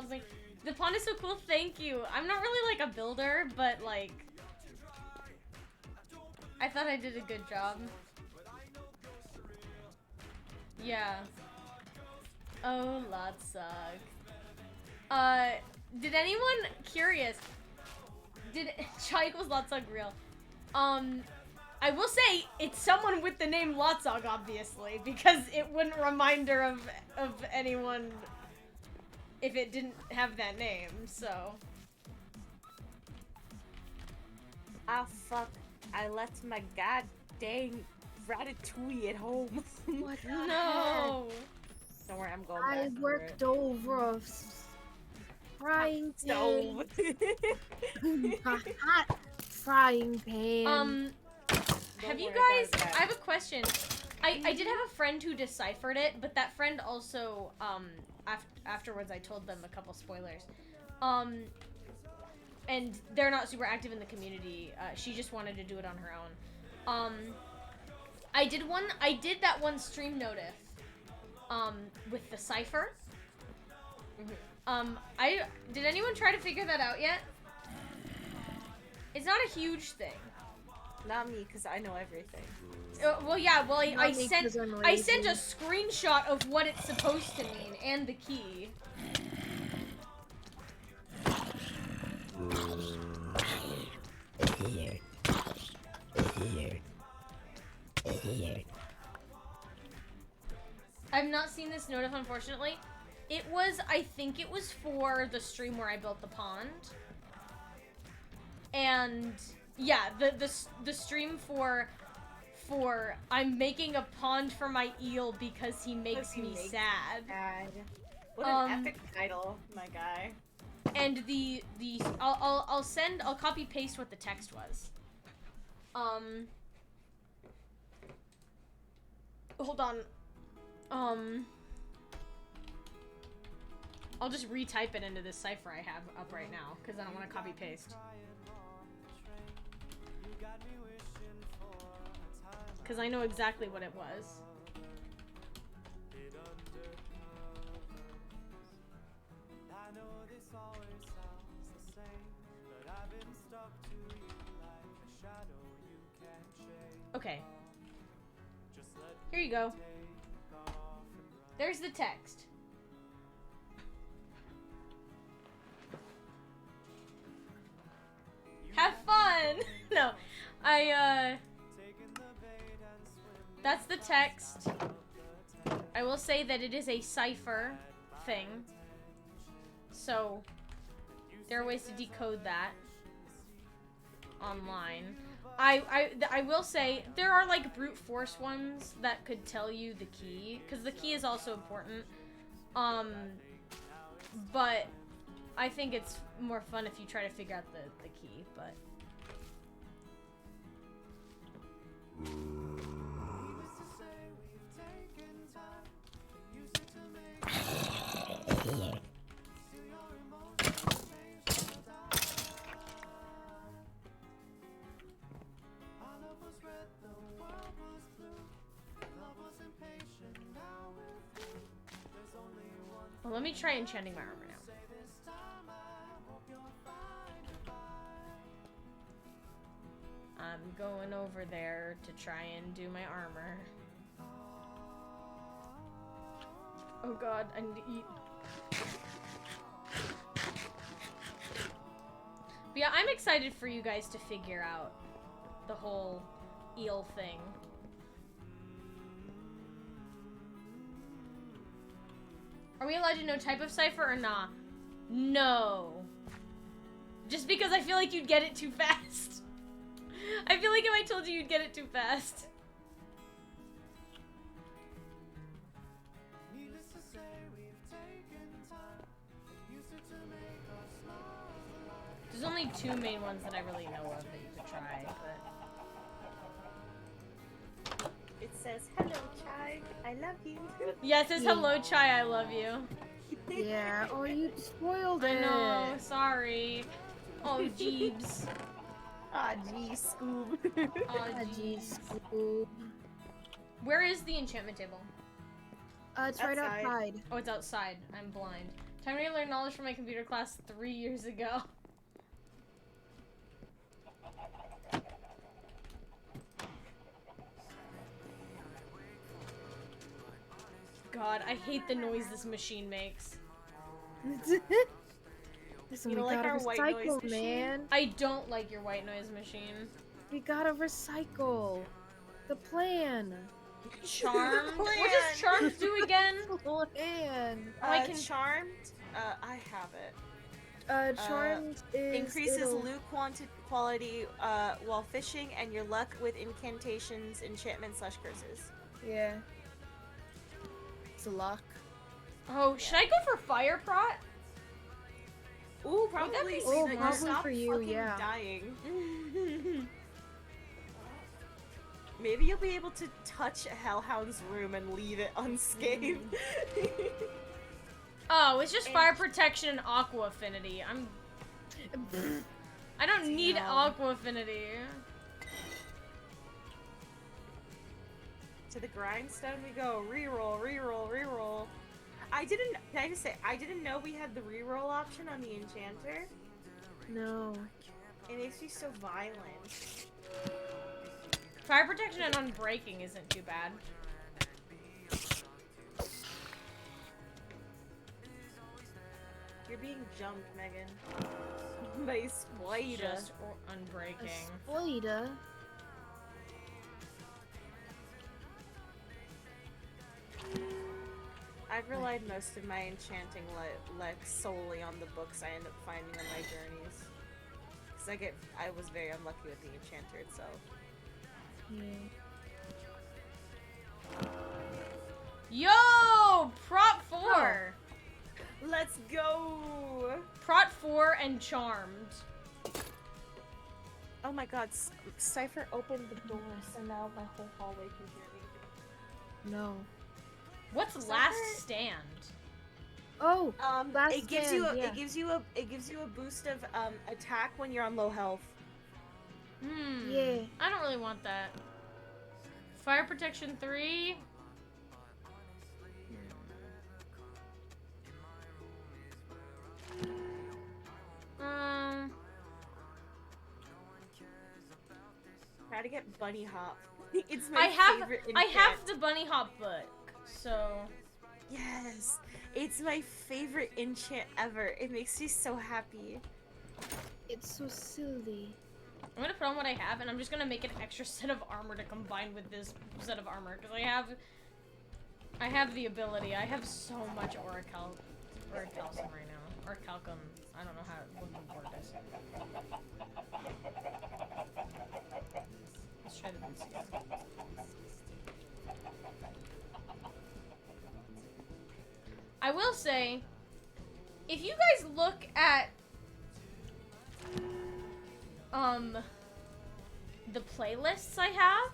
thing. The pond is so cool, thank you. I'm not really like a builder, but like I thought I did a good job. Yeah. Oh, Lotsog. Did anyone curious? Did Chai equals Lotsog real? I will say it's someone with the name Lotsog, obviously, because it wouldn't remind her of anyone if it didn't have that name. So. Ah, fuck. I left my god dang ratatouille at home. What? No. Don't worry, I'm going I back. worked over a frying pan. Stove. A hot frying pan. Have you worry about guys? that. I have a question. I did have a friend who deciphered it, but that friend also afterwards I told them a couple spoilers. And they're not super active in the community. She just wanted to do it on her own. I did that one stream notice. With the cipher. Did anyone try to figure that out yet? It's not a huge thing. Not me, because I know everything. Well, yeah. Well, I Not me, sent 'cause I'm I sent a lazy. screenshot of what it's supposed to mean and the key. I've not seen this notif, unfortunately. I think it was for the stream where I built the pond. And yeah, the stream for for I'm making a pond for my eel because he makes me sad. What an epic title, my guy. And I'll copy paste what the text was. Hold on. I'll just retype it into this cipher I have up right now because I don't want to copy paste. Because I know exactly what it was. Okay. Here you go. There's the text. Have fun! No. That's the text. I will say that it is a cipher thing. So, there are ways to decode that online. I will say there are like brute force ones that could tell you the key, because the key is also important. But I think it's more fun if you try to figure out the key, but well, let me try enchanting my armor now. I'm going over there to try and do my armor. Oh god, I need to eat. But yeah, I'm excited for you guys to figure out the whole eel thing. Are we allowed to know type of cipher or nah? No. Just because I feel like you'd get it too fast. I feel like if I told you, you'd get it too fast. There's only two main ones that I really know of that you could try, but... It says, hello, Chai. I love you. Yeah, it says, hello, Chai, I love you. Yeah, oh, you spoiled it. I know, sorry. Oh, Jeebs. Ah, geez, Scoob. Oh, jeez. Where is the enchantment table? It's right Outside. outside. Oh, it's outside. I'm blind. Time to learn knowledge from my computer class 3 years ago. God, I hate the noise this machine makes. Listen, You we don't like gotta our white noise recycle, machine? man. I don't like your white noise machine. We gotta recycle. The plan. Charmed? What does Charmed do again? Plan. I can... Charmed? I have it. Charmed is Increases loot quality while fishing and your luck with incantations, enchantments, / curses. Yeah. It's a lock. Oh, should I go for Fire Prot? Ooh, probably be- so Oh, that you probably stop for you, fucking yeah. dying. Maybe you'll be able to touch Hellhound's room and leave it unscathed. Oh, it's just fire protection and aqua affinity. I don't need aqua affinity. To the grindstone we go. Reroll, reroll, reroll. Can I just say, I didn't know we had the reroll option on the enchanter. No. It makes me so violent. Fire protection and unbreaking isn't too bad. You're being jumped, Megan. By a spider. Just unbreaking. Spider. I've relied most of my enchanting like solely on the books I end up finding on my journeys. Cause I was very unlucky with the enchanter itself. Yeah. Yo! Prot 4! Let's go! Prot 4 and Charmed. Oh my god, Cypher opened the door, so now my whole hallway can hear me. No. What's Cypher- Last Stand? Oh, Last it gives you Stand, yeah. it gives you a boost of attack when you're on low health. Yeah. I don't really want that. Fire Protection 3. Try to get Bunny Hop. It's my favorite I enchant. have the Bunny Hop book, so Yes, it's my favorite enchant ever. It makes me so happy. It's so silly. I'm gonna put on what I have, and I'm just gonna make an extra set of armor to combine with this set of armor, because I have the ability. I have so much Orichalcum right now. Orichalcum. I don't know what the word is. Let's try the boots again. I will say, if you guys look at the playlists I have,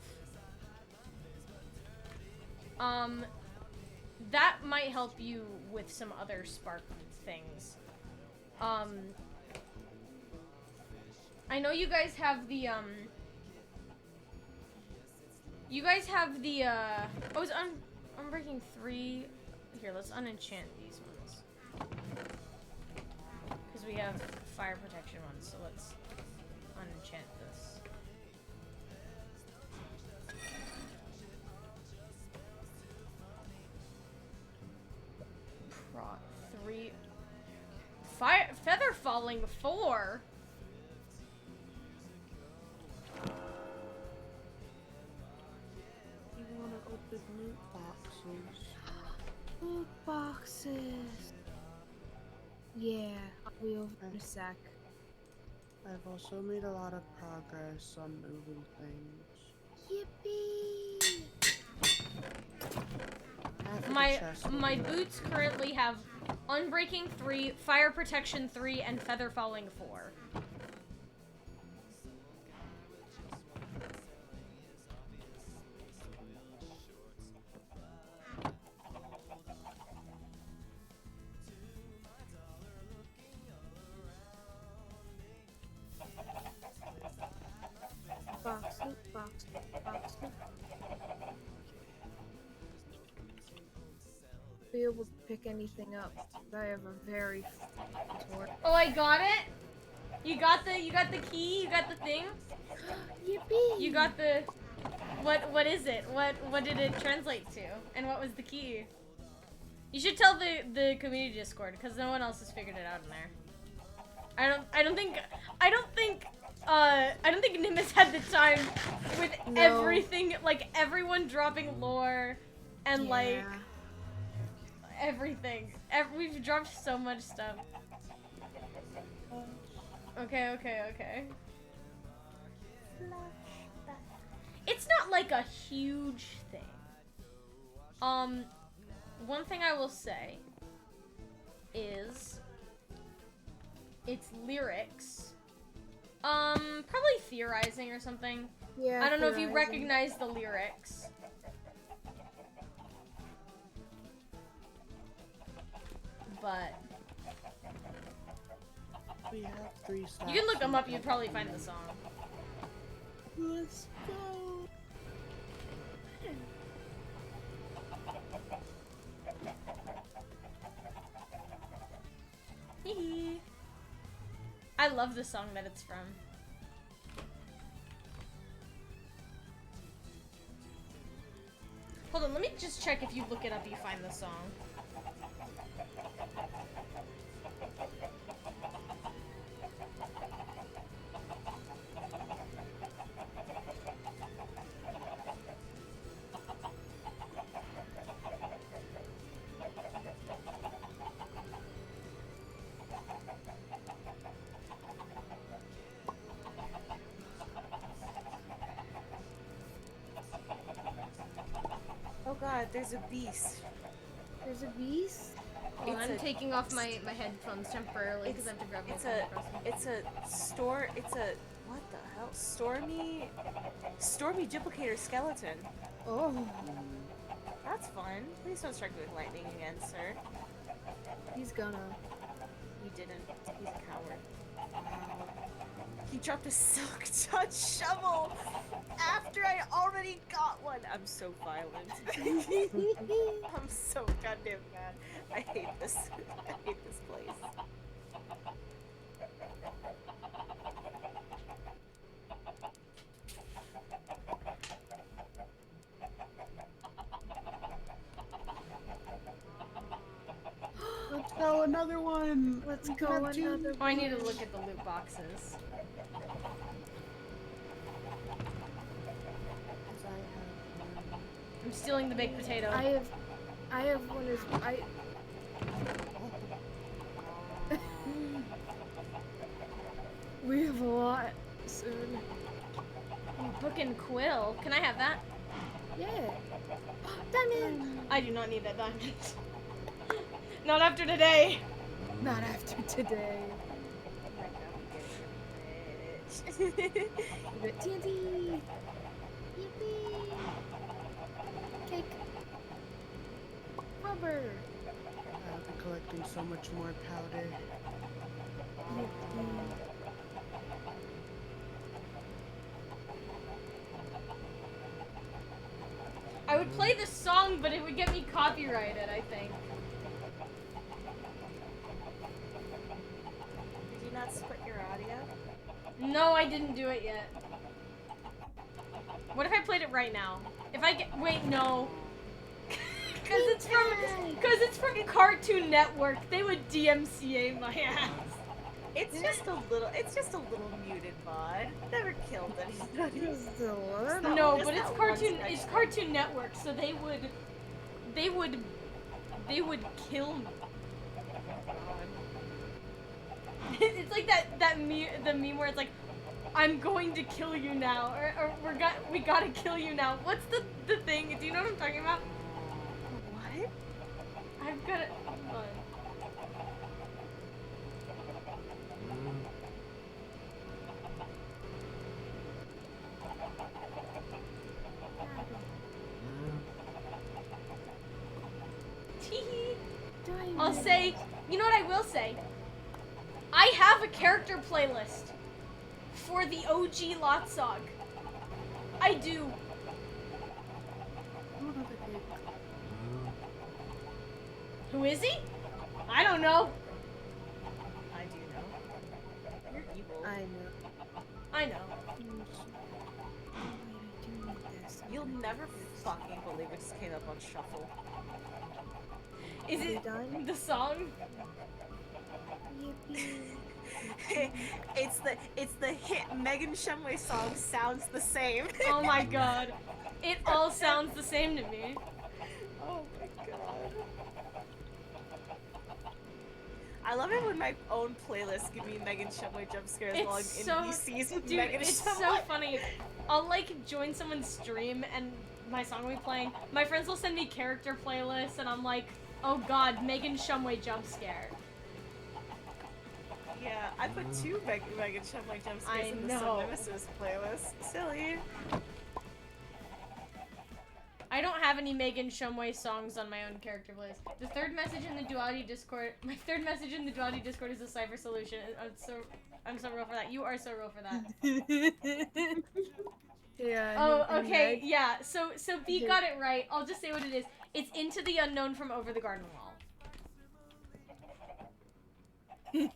that might help you with some other Spark things. I know you guys have the oh, it's Unbreaking 3. Here, let's unenchant these ones. Because we have fire protection ones, so let's unenchant this. Prot 3. Feather Falling 4. You wanna open loot boxes? Loot boxes. Yeah, I'll be over in a sec. I've also made a lot of progress on moving things. Yippee! Half of the My chest will my be- boots currently have Unbreaking 3, Fire Protection 3, and Feather Falling 4. Box, loot box, box, loot. Be able to pick anything up. I have a very sword. Oh, I got it. You got the key. You got the thing. Yippee! You got the. What is it? What did it translate to? And what was the key? You should tell the community Discord, because no one else has figured it out in there. I don't think Nimbus had the time with everything, like everyone dropping lore and like everything. We've dropped so much stuff. Okay. It's not like a huge thing. One thing I will say is its lyrics. Probably theorizing or something. Yeah, I don't know if you theorizing. recognize the lyrics. But We have 3 you stacks can look them of up, you'd probably find the song. Let's go. Hee. I love the song that it's from. Hold on, let me just check if you look it up, you find the song. Oh god, there's a beast. There's a beast. Hold on, It's I'm a- taking off my headphones temporarily because I have to grab my phone. It's a what the hell? Stormy duplicator skeleton. Oh, That's fun. Please don't strike me with lightning again, sir. he's gonna. He didn't. He's a coward. He dropped a silk touch shovel after I already got one. I'm so violent. I'm so goddamn mad. I hate this. I hate this place. Let's go, another one! Let's We go can have two. another. Oh, I need to look at the loot boxes. I'm stealing the baked potato. I have one as I. We have a lot soon. Book and quill. Can I have that? Yeah. Diamond. I do not need that diamond. Not after today. Not after today. But TNT. Yippee. Cake. Rubber. I'll be collecting so much more powder. I would play the song, but it would get me copyrighted, I think. Did you not split your audio? No, I didn't do it yet. What if I played it right now? If I get- wait, no. Cause it's from Cartoon Network. They would DMCA my ass. It's just a little muted mod. Never killed anybody. Just a little. No, Just but it's that one Cartoon. It's section. Cartoon Network, so they would kill me. It's like the meme where it's like, I'm going to kill you now, or we gotta kill you now. What's the thing? Do you know what I'm talking about? What? I've got it. Hold on. Tee-hee. I'll say, you know what I will say? I have a character playlist for the OG Lotsog. I do. Who is he? I don't know. I do know. You're evil. I know. I know. You'll never fucking believe it just came up on shuffle. Is Are we it done? the song? Yippee. it's the hit Megan Shumway song sounds the same. Oh my god. It all sounds the same to me. Oh my god. I love it when my own playlist give me Megan Shumway jump scares while I'm in It's so, VCs with dude, Megan it's Shumway. so funny. I'll like join someone's stream and my song will be playing. My friends will send me character playlists and I'm like, oh god, Megan Shumway jump scare. Yeah, I put two Megan Shumway jump I scares in the know. Nemesis playlist. Silly. I don't have any Megan Shumway songs on my own character list. The third message in the Duality Discord, my third message in the Duality Discord is a cipher solution. I'm so real for that. You are so real for that. Yeah. Oh, and okay, Meg- yeah. So B got it right. I'll just say what it is. It's Into the Unknown from Over the Garden Wall.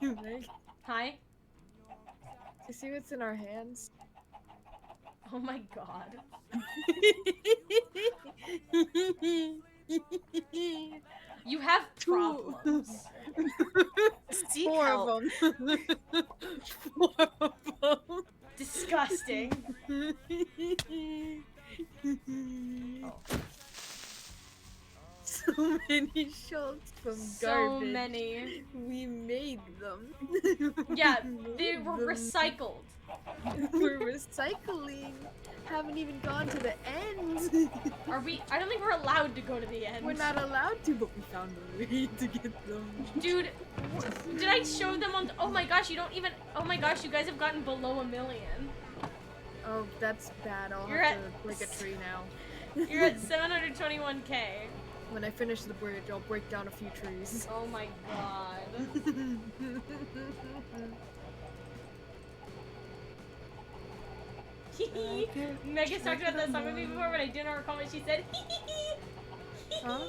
Meg, Hi. you see what's in our hands? Oh my god. You have problems. Seek Four help. of them. Four of them. Disgusting. So so many shulks from So garbage. many. We made them. Yeah, We they made were them. recycled. We're recycling. Haven't even gone to the end. Are we? I don't think we're allowed to go to the end. We're not allowed to, but we found a way to get them. Dude, did I show them on? Oh my gosh, you don't even. Oh my gosh, you guys have gotten below 1 million. Oh, that's bad. I'll You're have at- to break a tree now. You're at 721k. When I finish the bridge, I'll break down a few trees. Oh my god. Megan's talked about that song with me before, but I didn't recall what she said. Huh?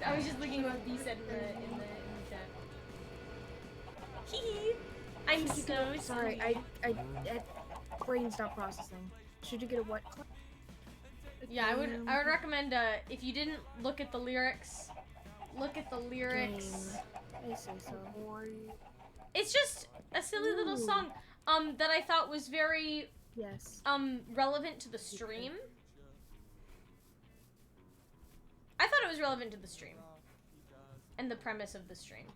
I was just looking what B said in the chat. I'm so Sorry, I brain's not processing. Should you get a what? Yeah, I would recommend if you didn't look at the lyrics, look at the lyrics. I say so. It's just a silly little Ooh. song that I thought was very Yes. relevant to the stream. I thought it was relevant to the stream and the premise of the stream.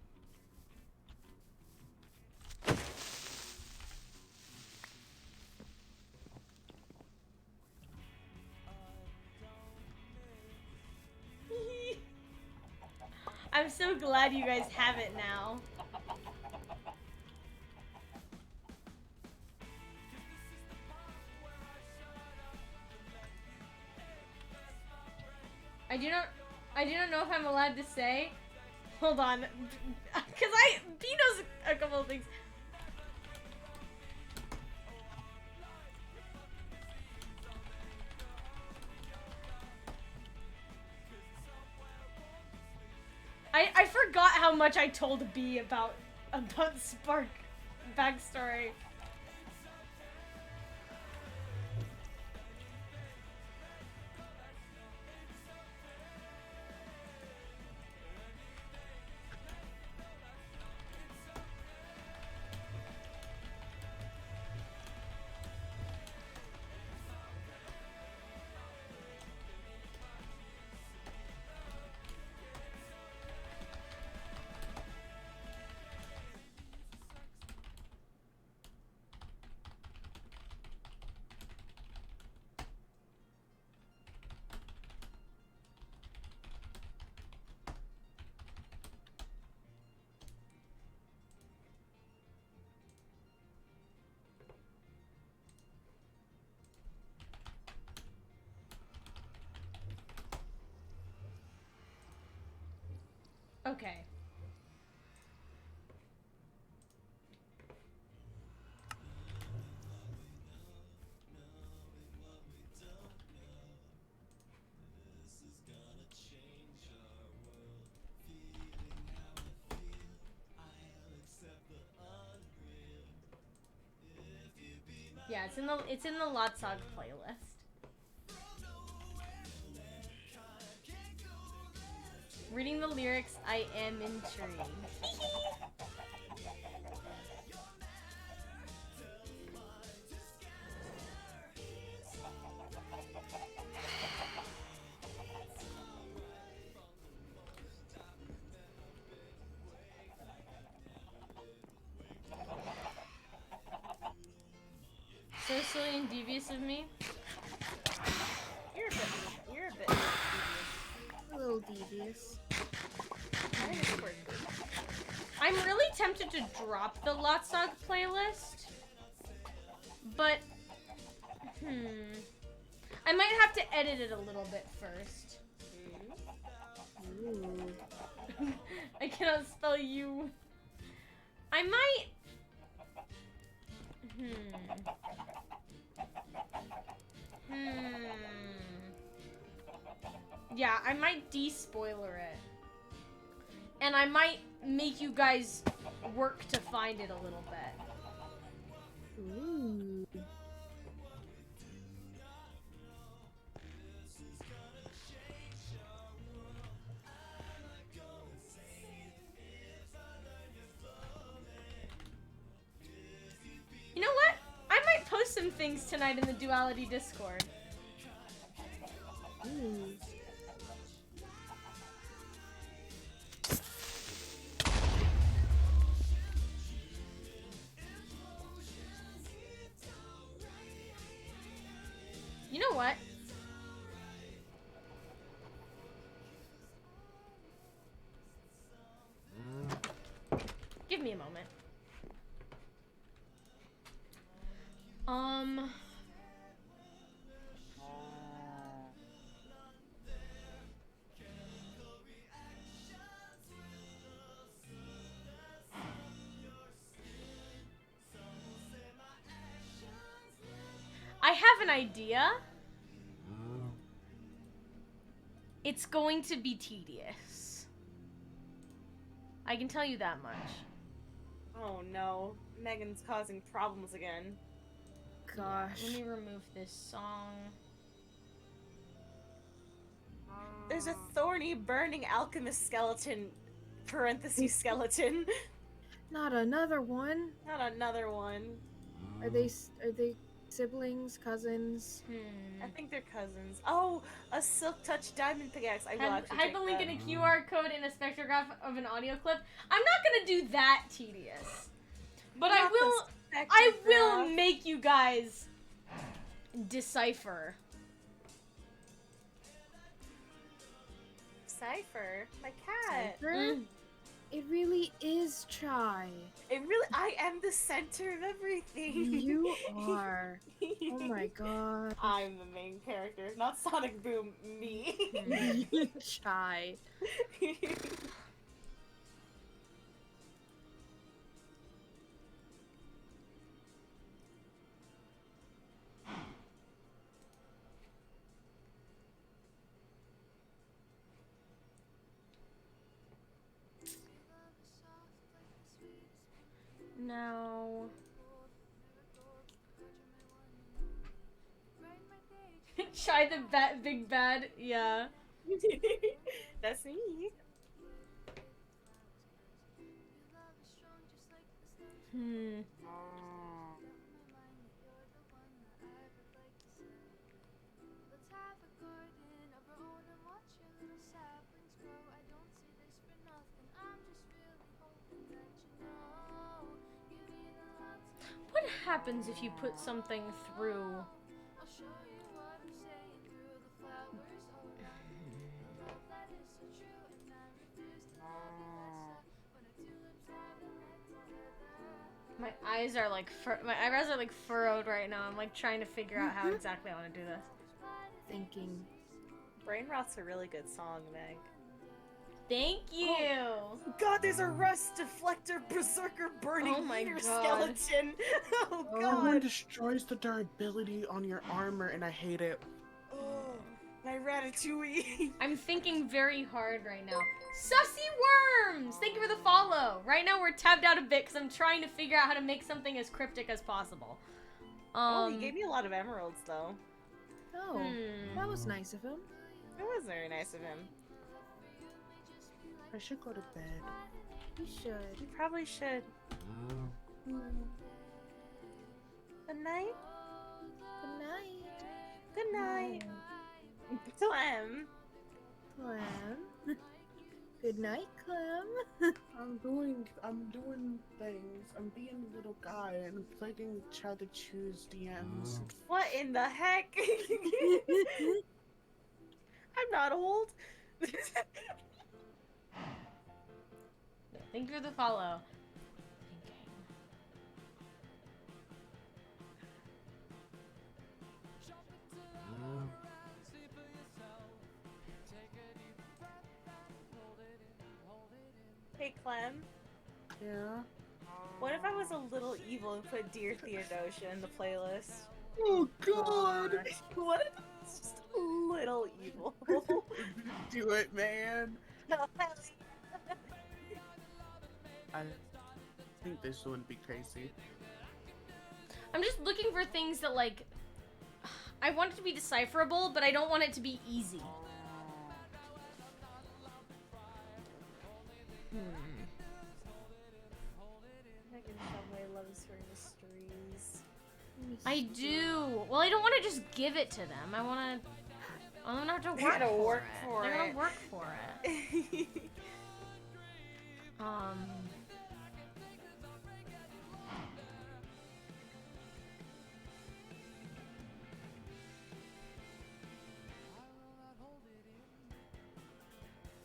I'm so glad you guys have it now. I do not know if I'm allowed to say. Hold on, because B knows a couple of things. I forgot how much I told B about Spark backstory. Okay. Yeah, it's in the Lotsog playlist. Reading the lyrics, I am intrigued. So silly and devious of me. You're a bit devious. A little devious. I think it's quirky. I'm really tempted to drop the Lotsog playlist, but I might have to edit it a little bit first. Ooh. I cannot spell you. I might. Yeah, I might de-spoiler it. And I might make you guys work to find it a little bit. Ooh. You know what? I might post some things tonight in the Duality Discord. Ooh. I have an idea. It's going to be tedious. I can tell you that much. Oh no, Megan's causing problems again. Gosh. Let me remove this song. There's a thorny, burning alchemist skeleton, parentheses skeleton. Not another one. Not another one. Are they siblings, cousins? I think they're cousins. Oh, a silk touch diamond pickaxe. I will actually take Hyperlink that. in a QR code in a spectrograph of an audio clip. I'm not gonna do that tedious, but I Not the will. I will spectrograph. make you guys decipher. Cypher, my cat. Cypher? It really is Chai. It really, I am the center of everything. You are. Oh my god. I'm the main character, not Sonic Boom, me. Chai. No. Try the big bad. Yeah. That's me. Hmm. What happens if you put something through? My eyes are like my eyebrows are like furrowed right now. I'm like trying to figure out how exactly I want to do this. Thinking. Brain Rot's a really good song, Meg. Thank you. God, there's a rust deflector berserker burning Oh my eater God. skeleton. Oh Everyone god. destroys the durability on your armor, and I hate it. Oh, my ratatouille. I'm thinking very hard right now. Sussy Worms! Thank you for the follow. Right now we're tabbed out a bit because I'm trying to figure out how to make something as cryptic as possible. Oh, he gave me a lot of emeralds, though. Oh, that was nice of him. It was very nice of him. I should go to bed. You should. You probably should. Good night. Good night. Good night. Clem. Clem. Good night, Clem. I'm doing things. I'm being a little guy and playing try to choose DMs. What in the heck? I'm not old. Thank you for the follow. Hey, Clem. Yeah. What if I was a little evil and put Dear Theodosia in the playlist? Oh God! What if I was just a little evil? Do it, man. I think this wouldn't be crazy. I'm just looking for things that like I want it to be decipherable, but I don't want it to be easy. Megan Shumway loves her mysteries. I do. Well, I don't want to just give it to them. I want to. I'm gonna have to They work gotta for work it. for They're it. gonna work for it.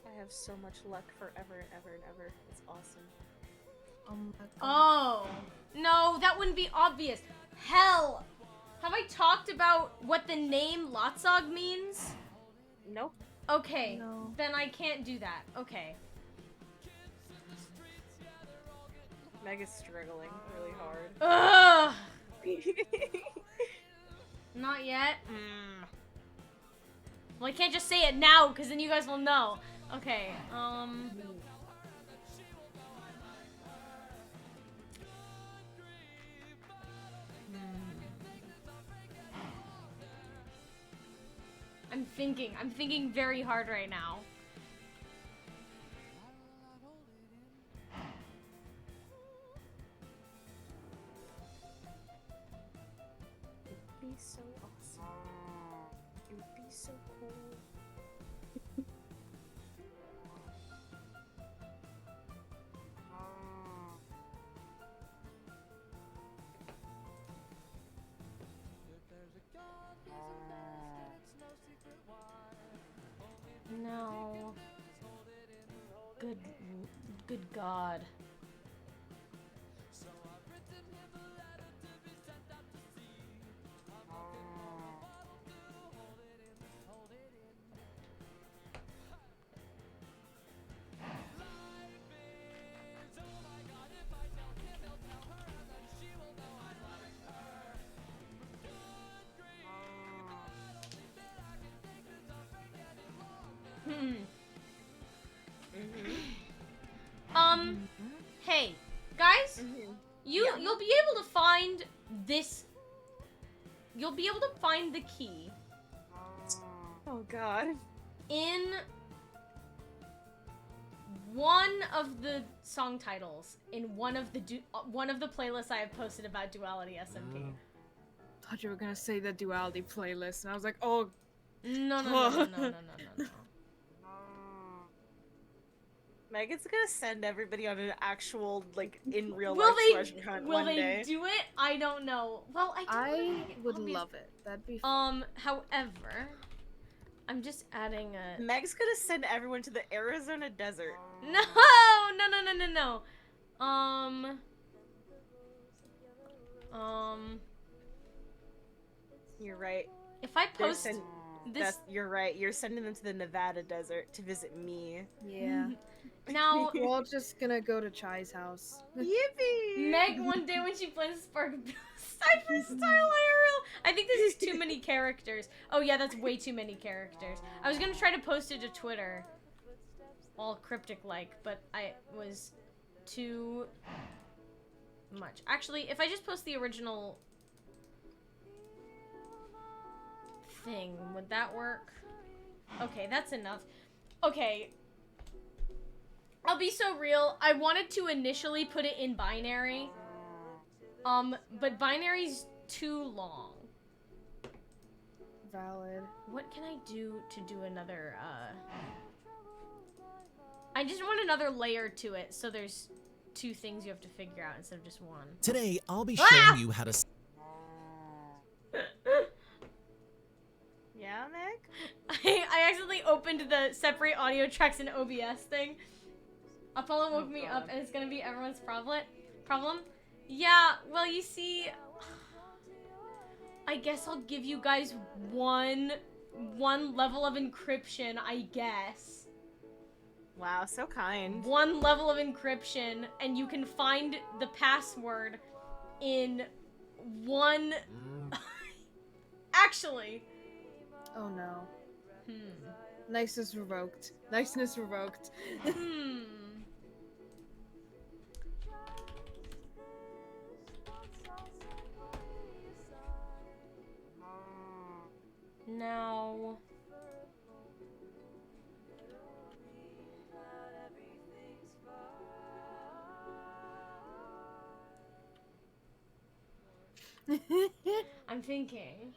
I have so much luck forever and ever and ever. It's awesome. Oh no, that wouldn't be obvious. Hell, have I talked about what the name Lotzog means? Nope. Okay, No. then I can't do that. Okay. Meg is struggling really hard. Ugh. Not yet? Well, I can't just say it now, because then you guys will know. Okay, I'm thinking very hard right now. It'd be so awesome. It would be so cool. No. Good God. Hey, guys, you'll be able to find this. You'll be able to find the key Oh god. in one of the song titles in one of the playlists I have posted about Duality SMP. Thought you were gonna say the Duality playlist, and I was like, oh. No. Megan's gonna send everybody on an actual, like, in real Will life they treasure hunt will one they day. do it? I don't know. Well, I would love it. That'd be fun. However, I'm just adding a Meg's gonna send everyone to the Arizona desert. No. You're right. If I post this You're right. You're sending them to the Nevada desert to visit me. Yeah. now, We're all just gonna go to Chai's house. Yippee! Meg one day when she plays Spark Cypher Style IRL. I think this is too many characters. Oh yeah, that's way too many characters. I was gonna try to post it to Twitter, all cryptic like, but I was too much. Actually, if I just post the original thing, would that work? Okay, that's enough. Okay. I'll be so real. I wanted to initially put it in binary. But binary's too long. Valid. What can I do to do another, I just want another layer to it, so there's two things you have to figure out instead of just one. Today, I'll be showing you how to... Yeah, Meg? I accidentally opened the separate audio tracks in OBS thing. Apollo woke me up and it's gonna be everyone's problem? Yeah, well, you see, I guess I'll give you guys one level of encryption, I guess. Wow, so kind. One level of encryption, and you can find the password in one... Actually. Oh no. Niceness revoked. Niceness revoked. Now... I'm thinking.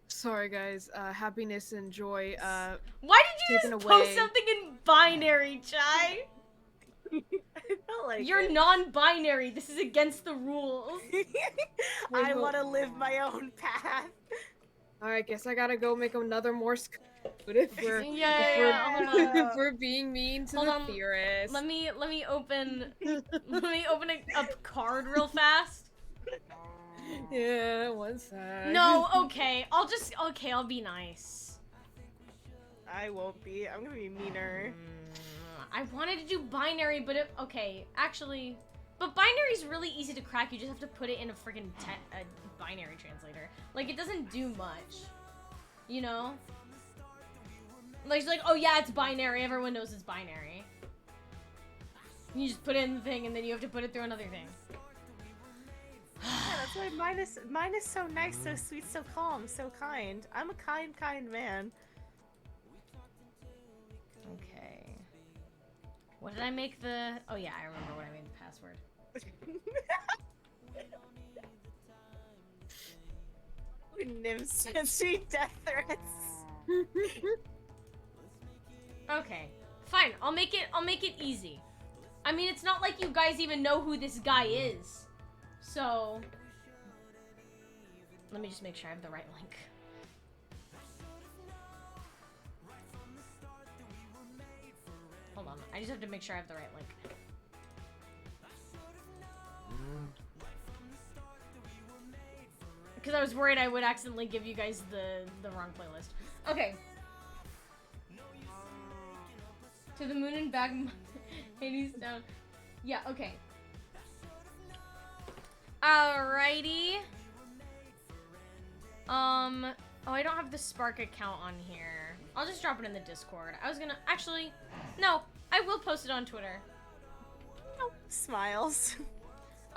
Sorry guys, happiness and joy, Why did you taken just away. post something in binary, Chai? I felt like You're it. non-binary. This is against the rules. I want to live my own path. Alright, guess I gotta go make another Morse code if we're, Yeah, hold on. if we're being mean to Hold the on. theorists. Let me open a card real fast. Yeah, one sec. No, okay. I'll be nice. I won't be. I'm gonna be meaner. I wanted to do binary, but okay, actually, but binary's really easy to crack. You just have to put it in a freaking binary translator. Like, it doesn't do much, you know? Like, it's like, oh yeah, it's binary. Everyone knows it's binary. You just put it in the thing, and then you have to put it through another thing. Yeah, that's why mine is so nice, so sweet, so calm, so kind. I'm a kind man. Okay. What did I make the... Oh yeah, I remember what I made the password. Nim sends me death threats. Okay. Fine, I'll make it easy. I mean, it's not like you guys even know who this guy is. So... Let me just make sure I have the right link. Hold on, I just have to make sure I have the right link. Because I was worried I would accidentally give you guys the wrong playlist. Okay. To the moon and back, Hades down. Yeah, okay. Alrighty. Oh, I don't have the Spark account on here. I'll just drop it in the Discord. I was gonna, actually, no, I will post it on Twitter. Oh, smiles.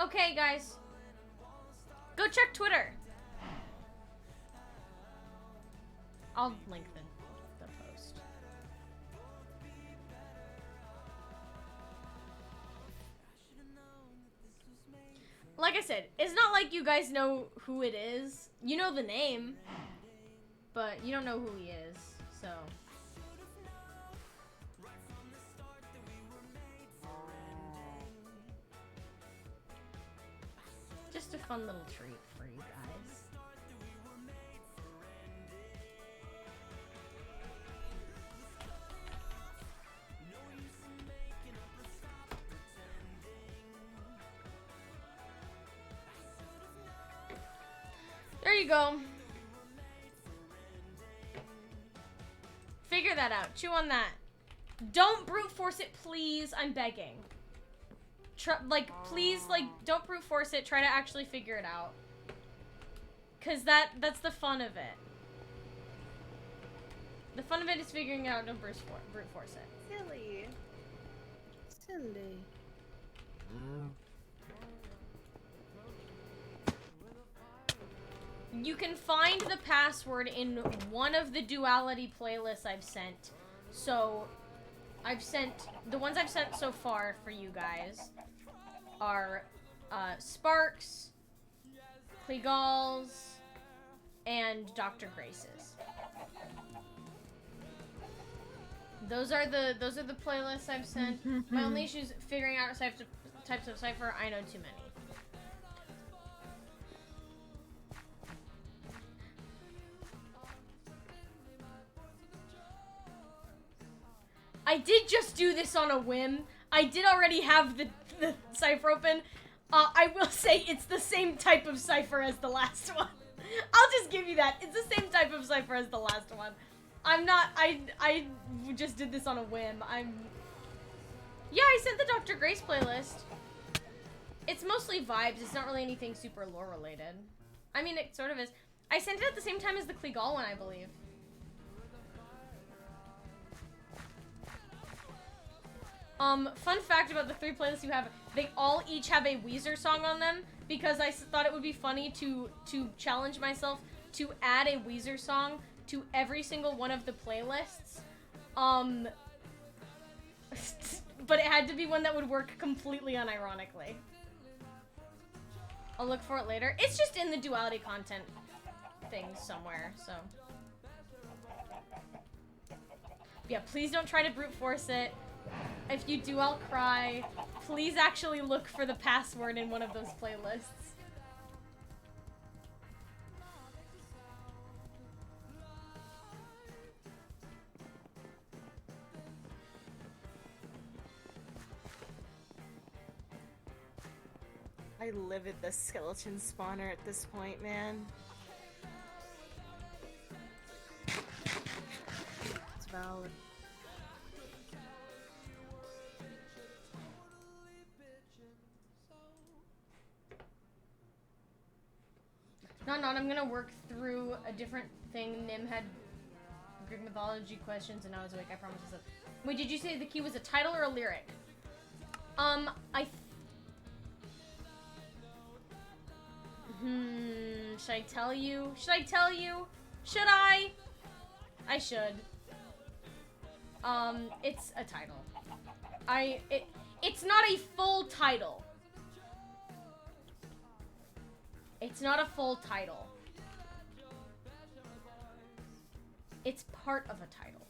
Okay, guys. Go check Twitter. I'll link the post. Like I said, it's not like you guys know who it is. You know the name, but you don't know who he is, so. Just a fun little treat for you guys. There you go. Figure that out. Chew on that. Don't brute force it, please. I'm begging. Please, don't brute force it. Try to actually figure it out. Cause that's the fun of it. The fun of it is figuring it out. Don't brute force it. Silly. Silly. You can find the password in one of the Duality playlists I've sent. So, the ones I've sent so far for you guys are Sparks, Clegal's, and Dr. Grace's. Those are the playlists I've sent. My only issue is figuring out types of cipher. I know too many. I did just do this on a whim. I did already have the cipher open. I will say it's the same type of cipher as the last one. I'll just give you that. It's the same type of cipher as the last one. I'm not, I just did this on a whim. Yeah, I sent the Dr. Grace playlist. It's mostly vibes. It's not really anything super lore related. I mean, it sort of is. I sent it at the same time as the Clegal one, I believe. Fun fact about the 3 playlists you have, they all each have a Weezer song on them because I thought it would be funny to challenge myself to add a Weezer song to every single one of the playlists. But it had to be one that would work completely unironically. I'll look for it later. It's just in the Duality content thing somewhere, so. Yeah, please don't try to brute force it. If you do, I'll cry. Please actually look for the password in one of those playlists. I live at the skeleton spawner at this point, man. Valid. I'm gonna work through a different thing. Nim had Greek mythology questions, and I was like, I promise myself. Wait, did you say the key was a title or a lyric? Should I tell you? Should I tell you? Should I? I should. It's a title. It's not a full title. It's not a full title. It's part of a title.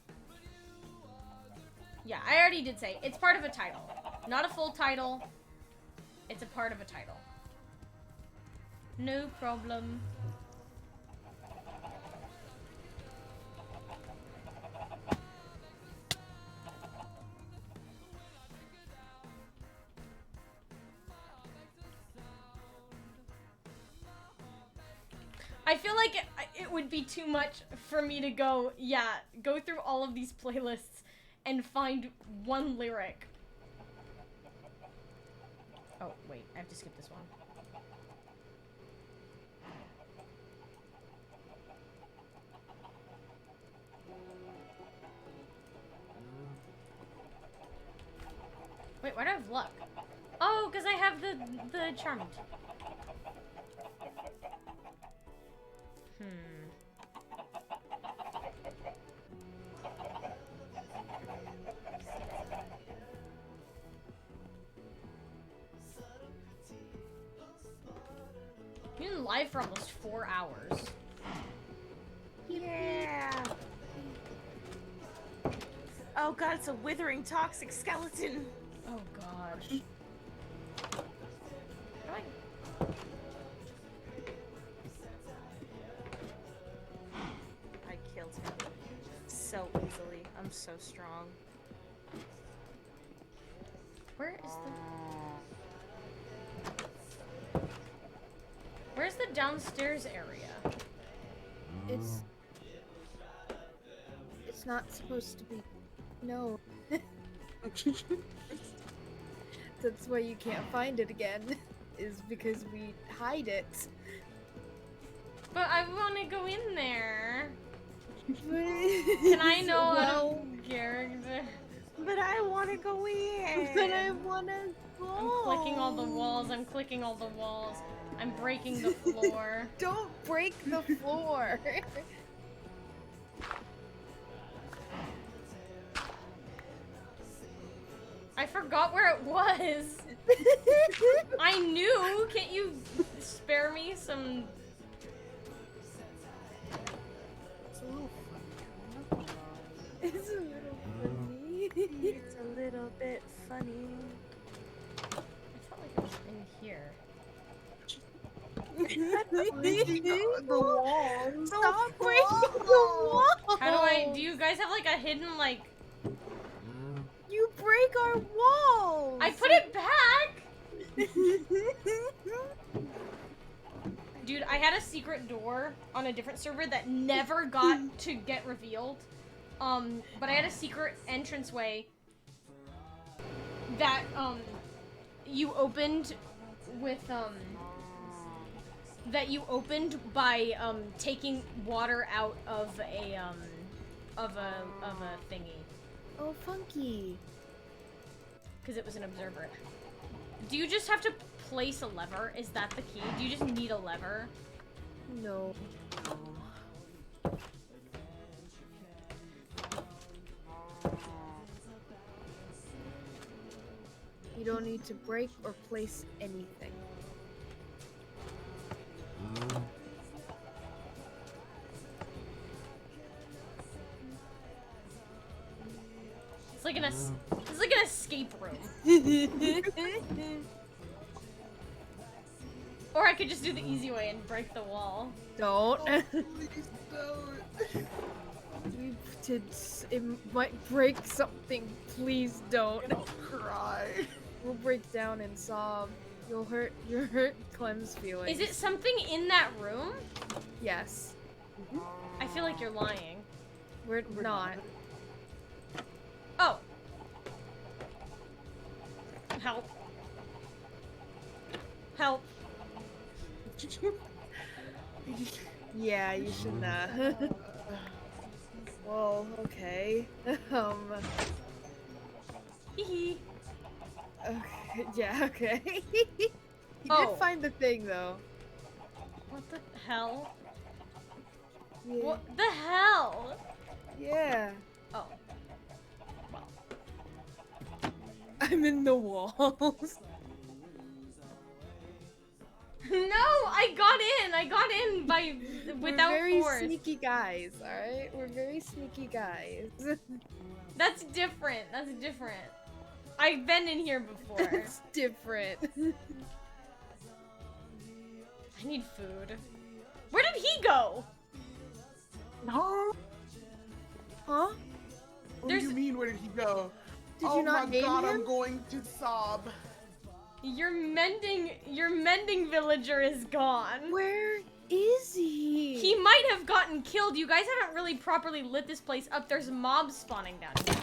Yeah, I already did say it's part of a title. Not a full title. It's a part of a title. No problem. I feel like it would be too much for me to go through all of these playlists and find one lyric. Oh, wait, I have to skip this one. Wait, why do I have luck? Oh, because I have the charmed. You've been live for almost 4 hours. Yeah. Oh god, it's a withering toxic skeleton. Oh gosh. I killed him so easily. I'm so strong. Where's the downstairs area? It's not supposed to be. No. That's why you can't find it again. Is because we hide it. But I want to go in there. Can I know how to character? But I want to go in. But I want to go. I'm clicking all the walls. I'm clicking all the walls. I'm breaking the floor. Don't break the floor. I forgot where it was. I knew. Can't you spare me some? It's a little funny. It's a little bit funny. I felt like it was in here. the wall. Stop breaking the wall. How do I? Do you guys have like a hidden like? You break our walls. I put it back. Dude, I had a secret door on a different server that never got to get revealed. But I had a secret entranceway that, you opened with, that you opened by, taking water out of a thingy. Oh, funky. Because it was an observer. Do you just have to place a lever? Is that the key? Do you just need a lever? No. You don't need to break or place anything. It's like it's like an escape room. Or I could just do the easy way and break the wall. Don't. Oh, please don't. It might break something. Please don't. Don't cry. We'll break down and sob. You'll hurt Clem's feelings. Is it something in that room? Yes. I feel like you're lying. We're not. Oh. Help. Help. Yeah, you should Well, okay. Hee Okay, yeah, okay. You Oh. did find the thing, though. What the hell? Yeah. What the hell? Yeah. Oh. I'm in the walls. No, I got in. I got in by without We're very force. sneaky guys, alright? We're very sneaky guys. That's different. That's different. I've been in here before. It's different. I need food. Where did he go? Huh? Huh? What There's- do you mean, where did he go? Did oh you not my name god, him? I'm going to sob. Your mending villager is gone. Where is he? He might have gotten killed. You guys haven't really properly lit this place up. There's mobs spawning down here.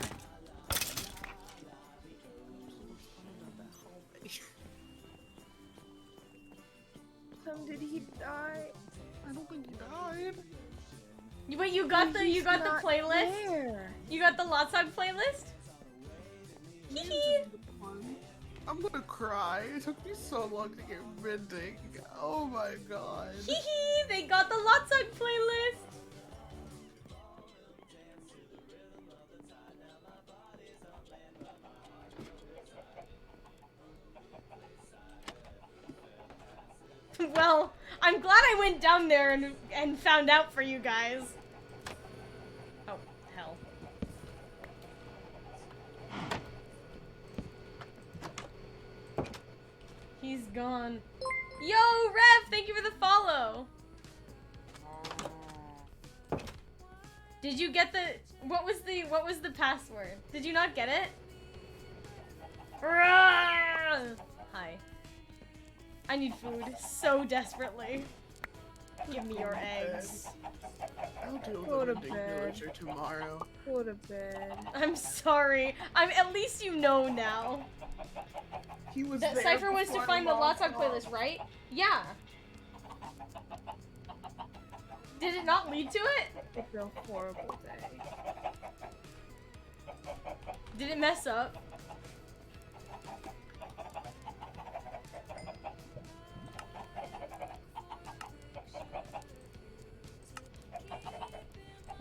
Did he die? I don't think he died. Wait, you got the Not playlist? there. You got the Lotsog playlist? Hee hee. I'm gonna cry. It took me so long to get mending. Oh my god. Hee hee. They got the Lotsog playlist. Well, I'm glad I went down there and found out for you guys. Oh, hell. He's gone. Yo, Rev, thank you for the follow. Did you get the what was the password? Did you not get it? Hi. I need food so desperately. Give me your eggs. I'll deal Go with to the mending bed. villager tomorrow. Go to bed. I'm sorry. At least you know now. He was That there Cypher wants to before find the I logged Lotsog off. playlist, right? Yeah. Did it not lead to it? It's a horrible day. Did it mess up?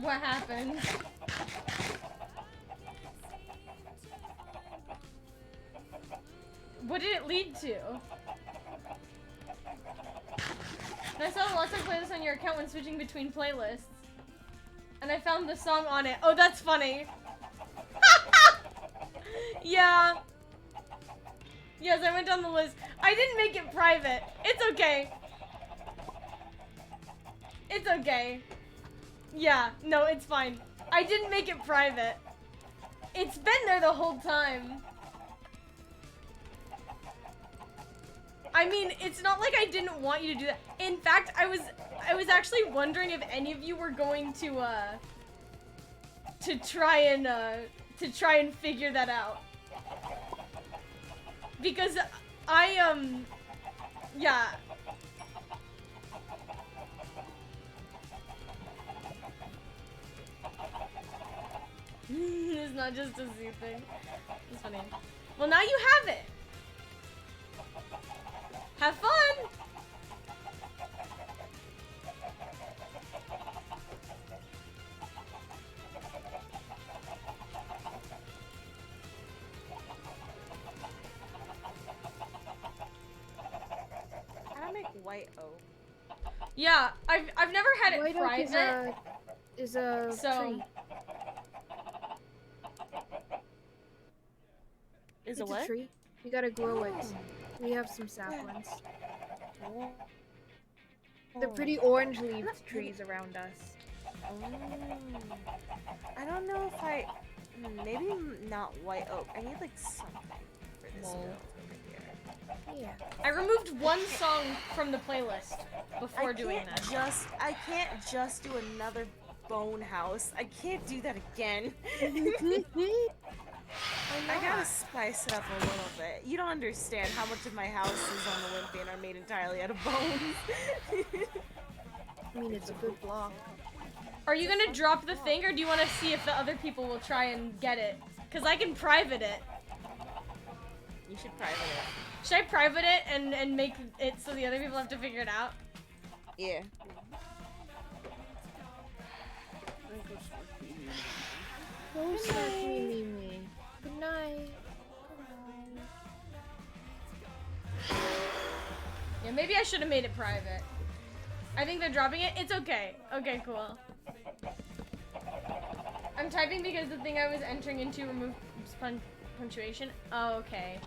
What happened? What did it lead to? I saw the Lotsog playlist on your account when switching between playlists. And I found the song on it. Oh, that's funny. Yeah. Yes, I went down the list. I didn't make it private. It's okay. It's okay. Yeah, no, it's fine. I didn't make it private. It's been there the whole time. I mean, it's not like I didn't want you to do that. In fact, I was actually wondering if any of you were going to try and figure that out. Because yeah. It's not just a Z thing. It's funny. Well, now you have it. Have fun! How to make white oak? Yeah, I've never had it White oak private. is a So- tree. Is It's a what? tree. You gotta grow it. We have some saplings. They're pretty orange-leaved trees around us. I don't know if I. Maybe not white oak. I need like something for this Lol. build over here. Yeah. I removed one song from the playlist before doing that. I can't just do another bone house. I can't do that again. I gotta spice it up a little bit. You don't understand how much of my houses on Olympian are made entirely out of bones. I mean, it's a good block. Are you gonna drop the thing, or do you want to see if the other people will try and get it? Cause I can private it. You should private it. Should I private it and make it so the other people have to figure it out? Yeah. Go start me. Good night. Yeah, maybe I should have made it private. I think they're dropping it. It's okay. Okay, cool. I'm typing because the thing I was entering into removed punctuation. Oh, okay.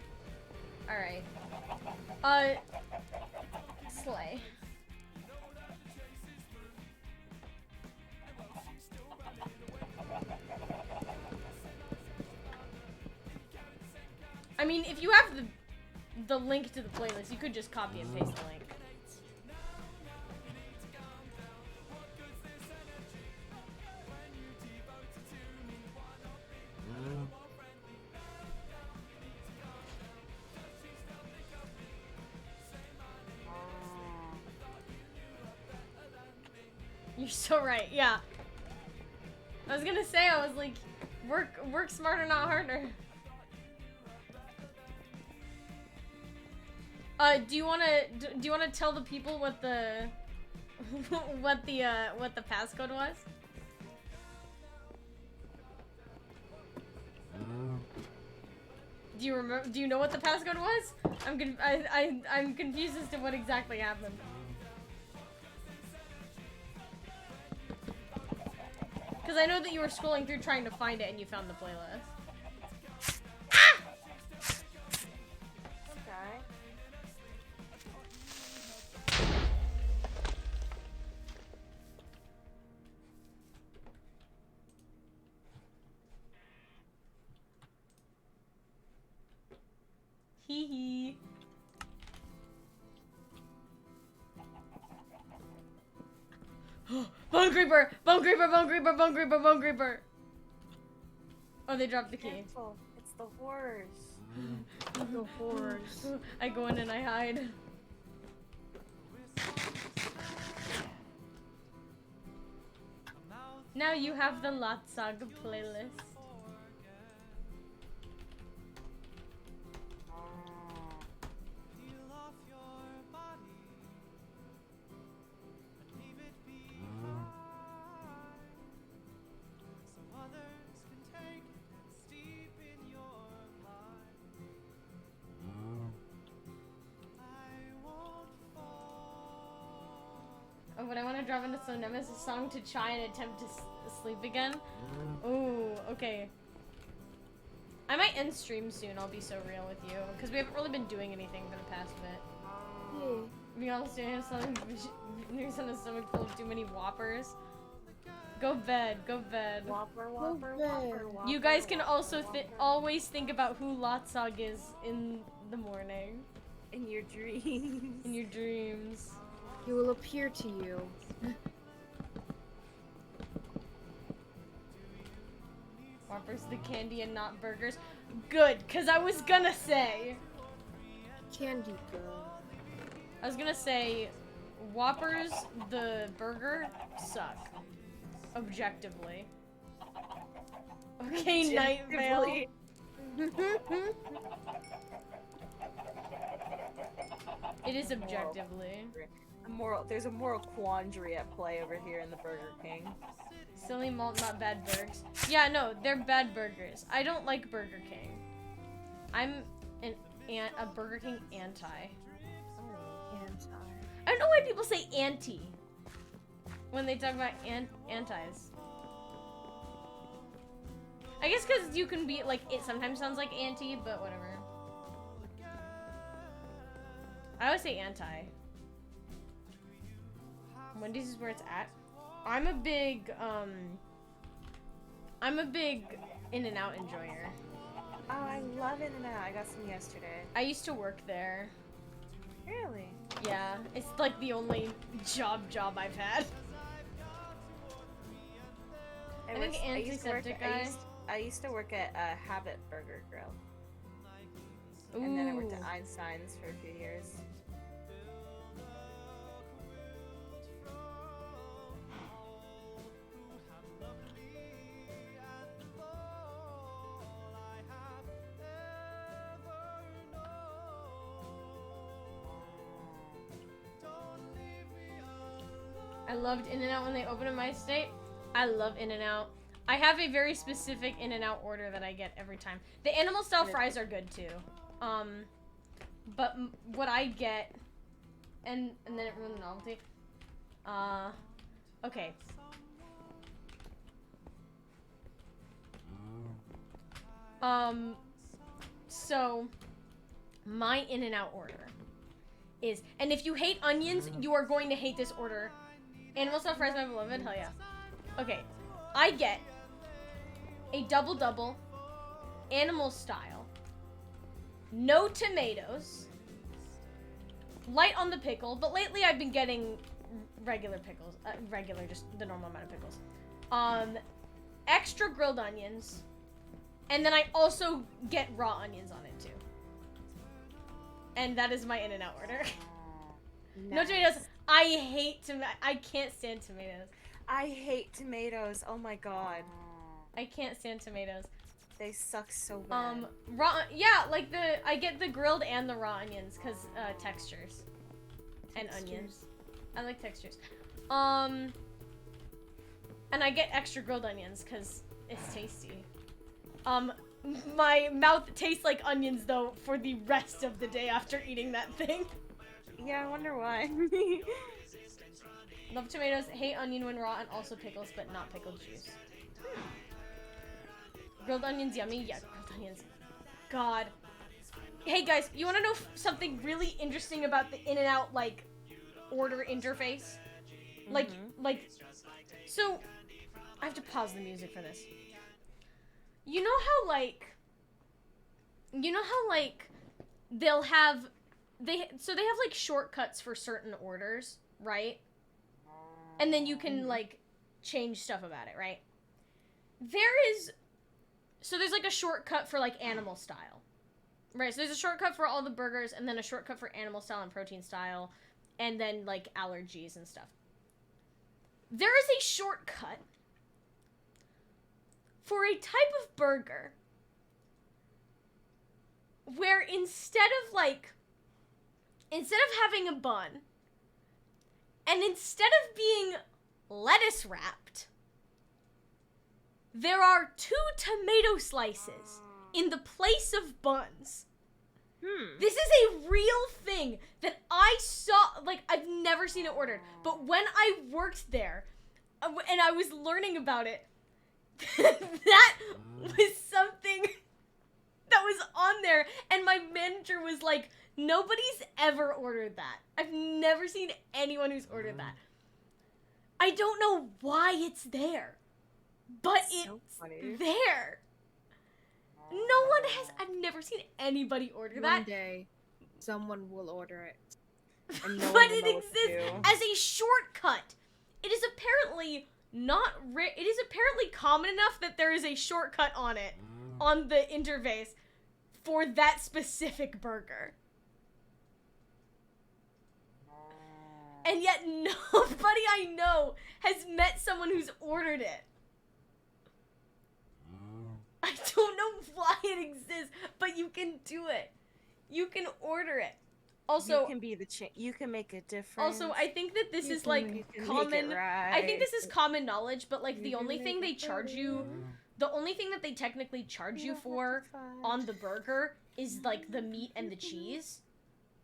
Alright. Slay. I mean, if you have the link to the playlist, you could just copy and paste the link. You're so right, yeah. I was gonna say, I was like, work smarter, not harder. Do you wanna tell the people what the what the passcode was? Do you remember? Do you know what the passcode was? I'm confused as to what exactly happened. Because I know that you were scrolling through trying to find it and you found the playlist. Ah! Okay. Hee hee. Bone creeper! Bone creeper! Bone creeper! Bone creeper! Bone creeper! Oh, they dropped the key. Cancel. It's the horse. The horse. I go in and I hide. Now you have the Lot Saga playlist. Oh, but I want to drop into some Nemesis song to try and attempt to sleep again. Ooh, okay. I might end stream soon, I'll be so real with you. Because we haven't really been doing anything for the past bit. Yeah. Being honest, your son is stomach full of too many whoppers. Go bed, go bed. Whopper, bed. You guys can also always think about who Lotsog is in the morning. In your dreams. In your dreams. He will appear to you. Whoppers the candy and not burgers. Good, because I was gonna say. Candy girl. I was gonna say, Whoppers the burger suck. Objectively. Okay, Night Vale. It is objectively. There's a moral quandary at play over here in the Burger King. Silly malt, not bad burgers. Yeah, no, they're bad burgers. I don't like Burger King. I'm a Burger King anti. I don't know why people say anti when they talk about antis. I guess because you can be like, it sometimes sounds like anti, but whatever. I always say anti. Wendy's is where it's at. I'm a big In-N-Out enjoyer. Oh, I love In-N-Out. I got some yesterday. I used to work there. Really? Yeah, it's like the only job I've had. I think antiseptic guy. I used to work at Habit Burger Grill. And then I worked at Einstein's for a few years. I loved In-N-Out when they opened in my state. I love In-N-Out. I have a very specific In-N-Out order that I get every time. The animal style fries are good too. But what I get, and then it ruined the novelty. Okay. So my In-N-Out order is, and if you hate onions, you are going to hate this order. Animal style fries, my beloved, hell yeah. Okay, I get a double, animal style, no tomatoes, light on the pickle, but lately I've been getting regular pickles, just the normal amount of pickles. Extra grilled onions, and then I also get raw onions on it too. And that is my In-N-Out order. Nice. No tomatoes. I can't stand tomatoes. I hate tomatoes. Oh my god. I can't stand tomatoes. They suck so bad. Yeah, like I get the grilled and the raw onions, cause, textures. And onions. I like textures. And I get extra grilled onions, cause it's tasty. My mouth tastes like onions, though, for the rest of the day after eating that thing. Yeah, I wonder why. Love tomatoes, hate onion when raw, and also pickles, but not pickled juice. Grilled onions, yummy? Yeah, grilled onions. God. Hey guys, you wanna know something really interesting about the In-N-Out, like, order interface? Like, so, I have to pause the music for this. You know how, like, they'll have, they have, like, shortcuts for certain orders, right? And then you can, like, change stuff about it, right? There's, like, a shortcut for, like, animal style. Right, so there's a shortcut for all the burgers, and then a shortcut for animal style and protein style, and then, like, allergies and stuff. There is a shortcut for a type of burger where instead of having a bun, and instead of being lettuce wrapped, there are 2 tomato slices in the place of buns. This is a real thing that I saw, like, I've never seen it ordered, but when I worked there, and I was learning about it, that was something that was on there, and my manager was like, nobody's ever ordered that. I've never seen anyone who's ordered that. I don't know why it's there, but it's there. No one has, I've never seen anybody order that. One day, someone will order it. And no But one will it know what to exists do. as a shortcut. It is apparently it is apparently common enough that there is a shortcut on it, on the interface, for that specific burger. And yet nobody I know has met someone who's ordered it. I don't know why it exists, but you can do it. You can order it. Also, you can be you can make a difference. Also, I think that this is you like can common. make it right. I think this is common knowledge, but like the You only can thing make they it charge better. you, the only thing that they technically charge you for on the burger is like the meat and the cheese.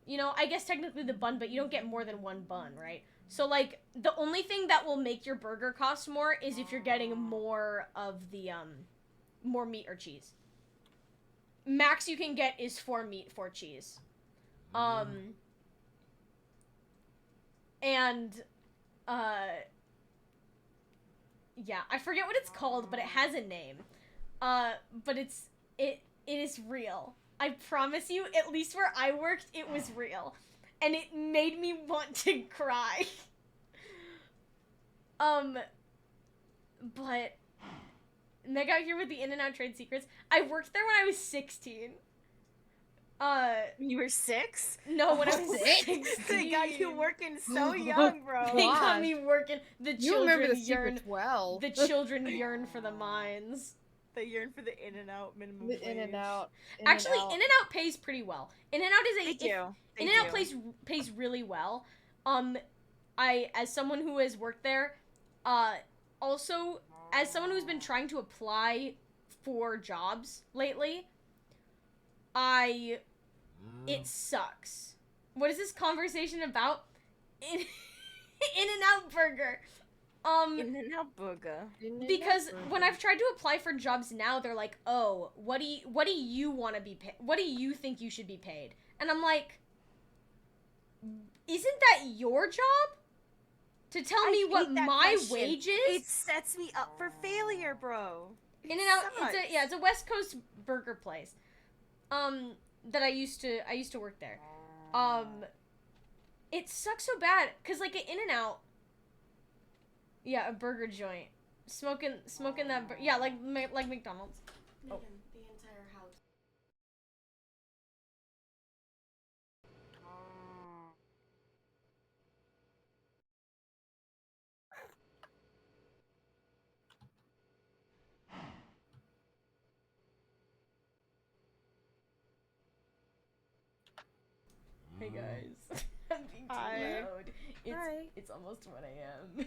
You know, I guess technically the bun, but you don't get more than one bun, right? So like the only thing that will make your burger cost more is if you're getting more of the more meat or cheese. Max you can get is 4 meat, 4 cheese. And yeah, I forget what it's called, but it has a name. But it is real. I promise you, at least where I worked, it was real. And it made me want to cry. But Meg out here with the In-N-Out trade secrets. I worked there when I was 16. You were 6? No, when I was 16. They got you working so young, bro. They got Gosh. me working. The You remember children the yearn. secrets well. The children yearn for the mines. They yearn for the In-N-Out minimum The wage. In-N-Out. Actually, In-N-Out pays pretty well. In-N-Out is They do. They In-N-Out do. pays really well. I, as someone who has worked there, also as someone who's been trying to apply for jobs lately, it sucks. What is this conversation about? In-N-Out burger. In-N-Out burger. Because when I've tried to apply for jobs now, they're like, "Oh, what do you want to be paid? What do you think you should be paid?" And I'm like, "Isn't that your job? To tell me what my wage is?" It sets me up for failure, bro. In-N-Out, it's a West Coast burger place. That I used to work there. It sucks so bad cuz like at In-N-Out, yeah, a burger joint. Smoking that yeah, like McDonald's. Oh. The entire house. Hey guys. I'm being too Hi. loud. Hi. It's almost 1 a.m.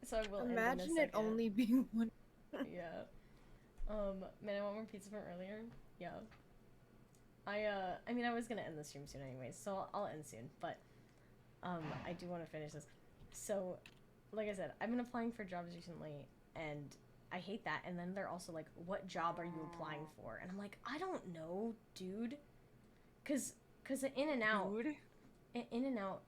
So I will end in a Imagine it second. only being one. Yeah. Man, I want more pizza from earlier. Yeah. I mean, I was gonna end the stream soon anyways, so I'll end soon, but, I do want to finish this. So, like I said, I've been applying for jobs recently, and I hate that, and then they're also like, what job are you applying for? And I'm like, I don't know, dude. Cause at In-N-Out,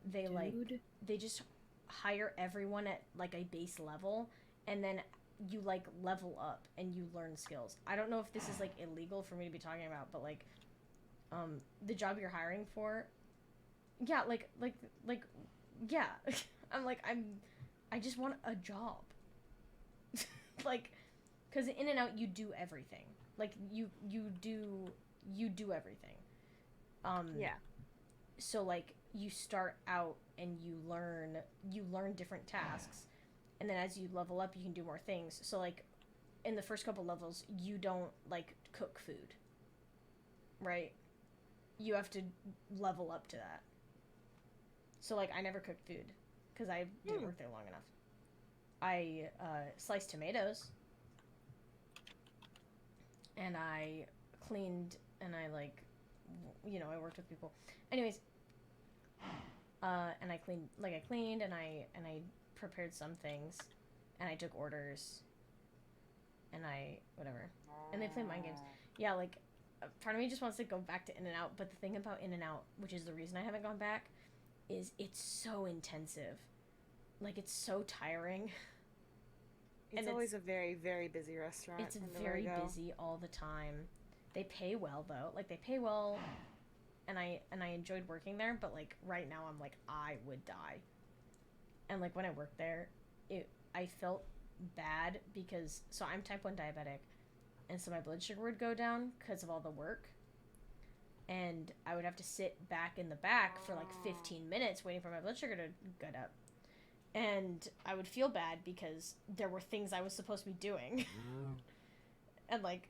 they like, Dude. they just hire everyone at like a base level, and then you like level up and you learn skills. I don't know if this is like illegal for me to be talking about, but like the job you're hiring for, yeah, like yeah. I just want a job. Like, cuz In-N-Out you do everything. Like you do everything. Yeah. So like you start out and you learn different tasks, and then as you level up you can do more things. So like in the first couple levels you don't like cook food, right? You have to level up to that. So like I never cooked food because I didn't work there long enough. I sliced tomatoes, and I cleaned, and I like, I worked with people. Anyways, and I cleaned, and I prepared some things, and I took orders, and whatever. And they play mind games. Yeah, like, part of me just wants to go back to In-N-Out, but the thing about In-N-Out, which is the reason I haven't gone back, is it's so intensive. Like, it's so tiring. It's always a very, very busy restaurant. It's very busy all the time. They pay well, though. Like, they pay well, and I enjoyed working there, but, like, right now I'm like, I would die. And, like, when I worked there, I felt bad because, so I'm type 1 diabetic, and so my blood sugar would go down because of all the work, and I would have to sit back in the back for, like, 15 minutes waiting for my blood sugar to get up. And I would feel bad because there were things I was supposed to be doing. And, like,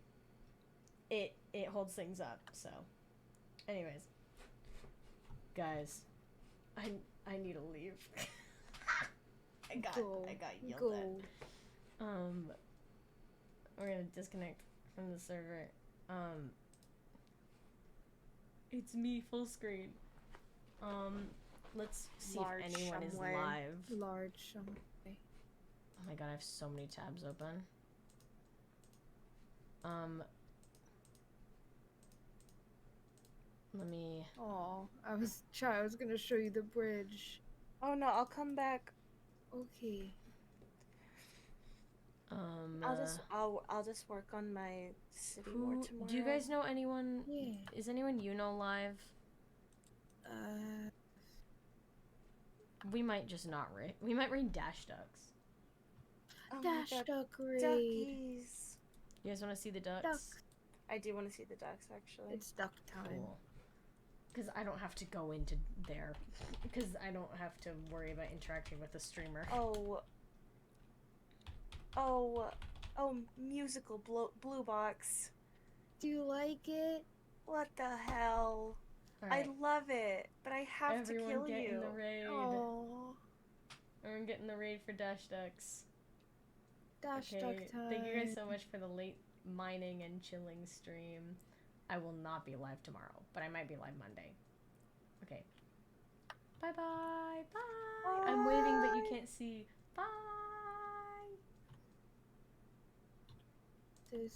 it holds things up, so. Anyways. Guys. I need to leave. I got yelled at. We're gonna disconnect from the server. It's me, full screen. Let's see if anyone is live. Large. Oh my god, I have so many tabs open. Let me. Oh, I was gonna show you the bridge. Oh no, I'll come back. Okay. I'll just work on my city more tomorrow. Do you guys know anyone? Yeah. Is anyone live? We might just not raid. We might raid Dash Ducks. Oh my Dash god, duck raid. duckies. You guys want to see the ducks? Duck. I do want to see the ducks, actually. It's duck time. Cool. Because I don't have to go into there. Because I don't have to worry about interacting with the streamer. Oh, musical blue box. Do you like it? What the hell? Alright. I love it, but I have Everyone to kill get you. in the raid. Oh, Everyone get in the raid for Dash Ducks. Dash duck Okay, time. thank you guys so much for the late mining and chilling stream. I will not be live tomorrow, but I might be live Monday. Okay. Bye-bye. Bye. I'm waving, but you can't see. Bye. This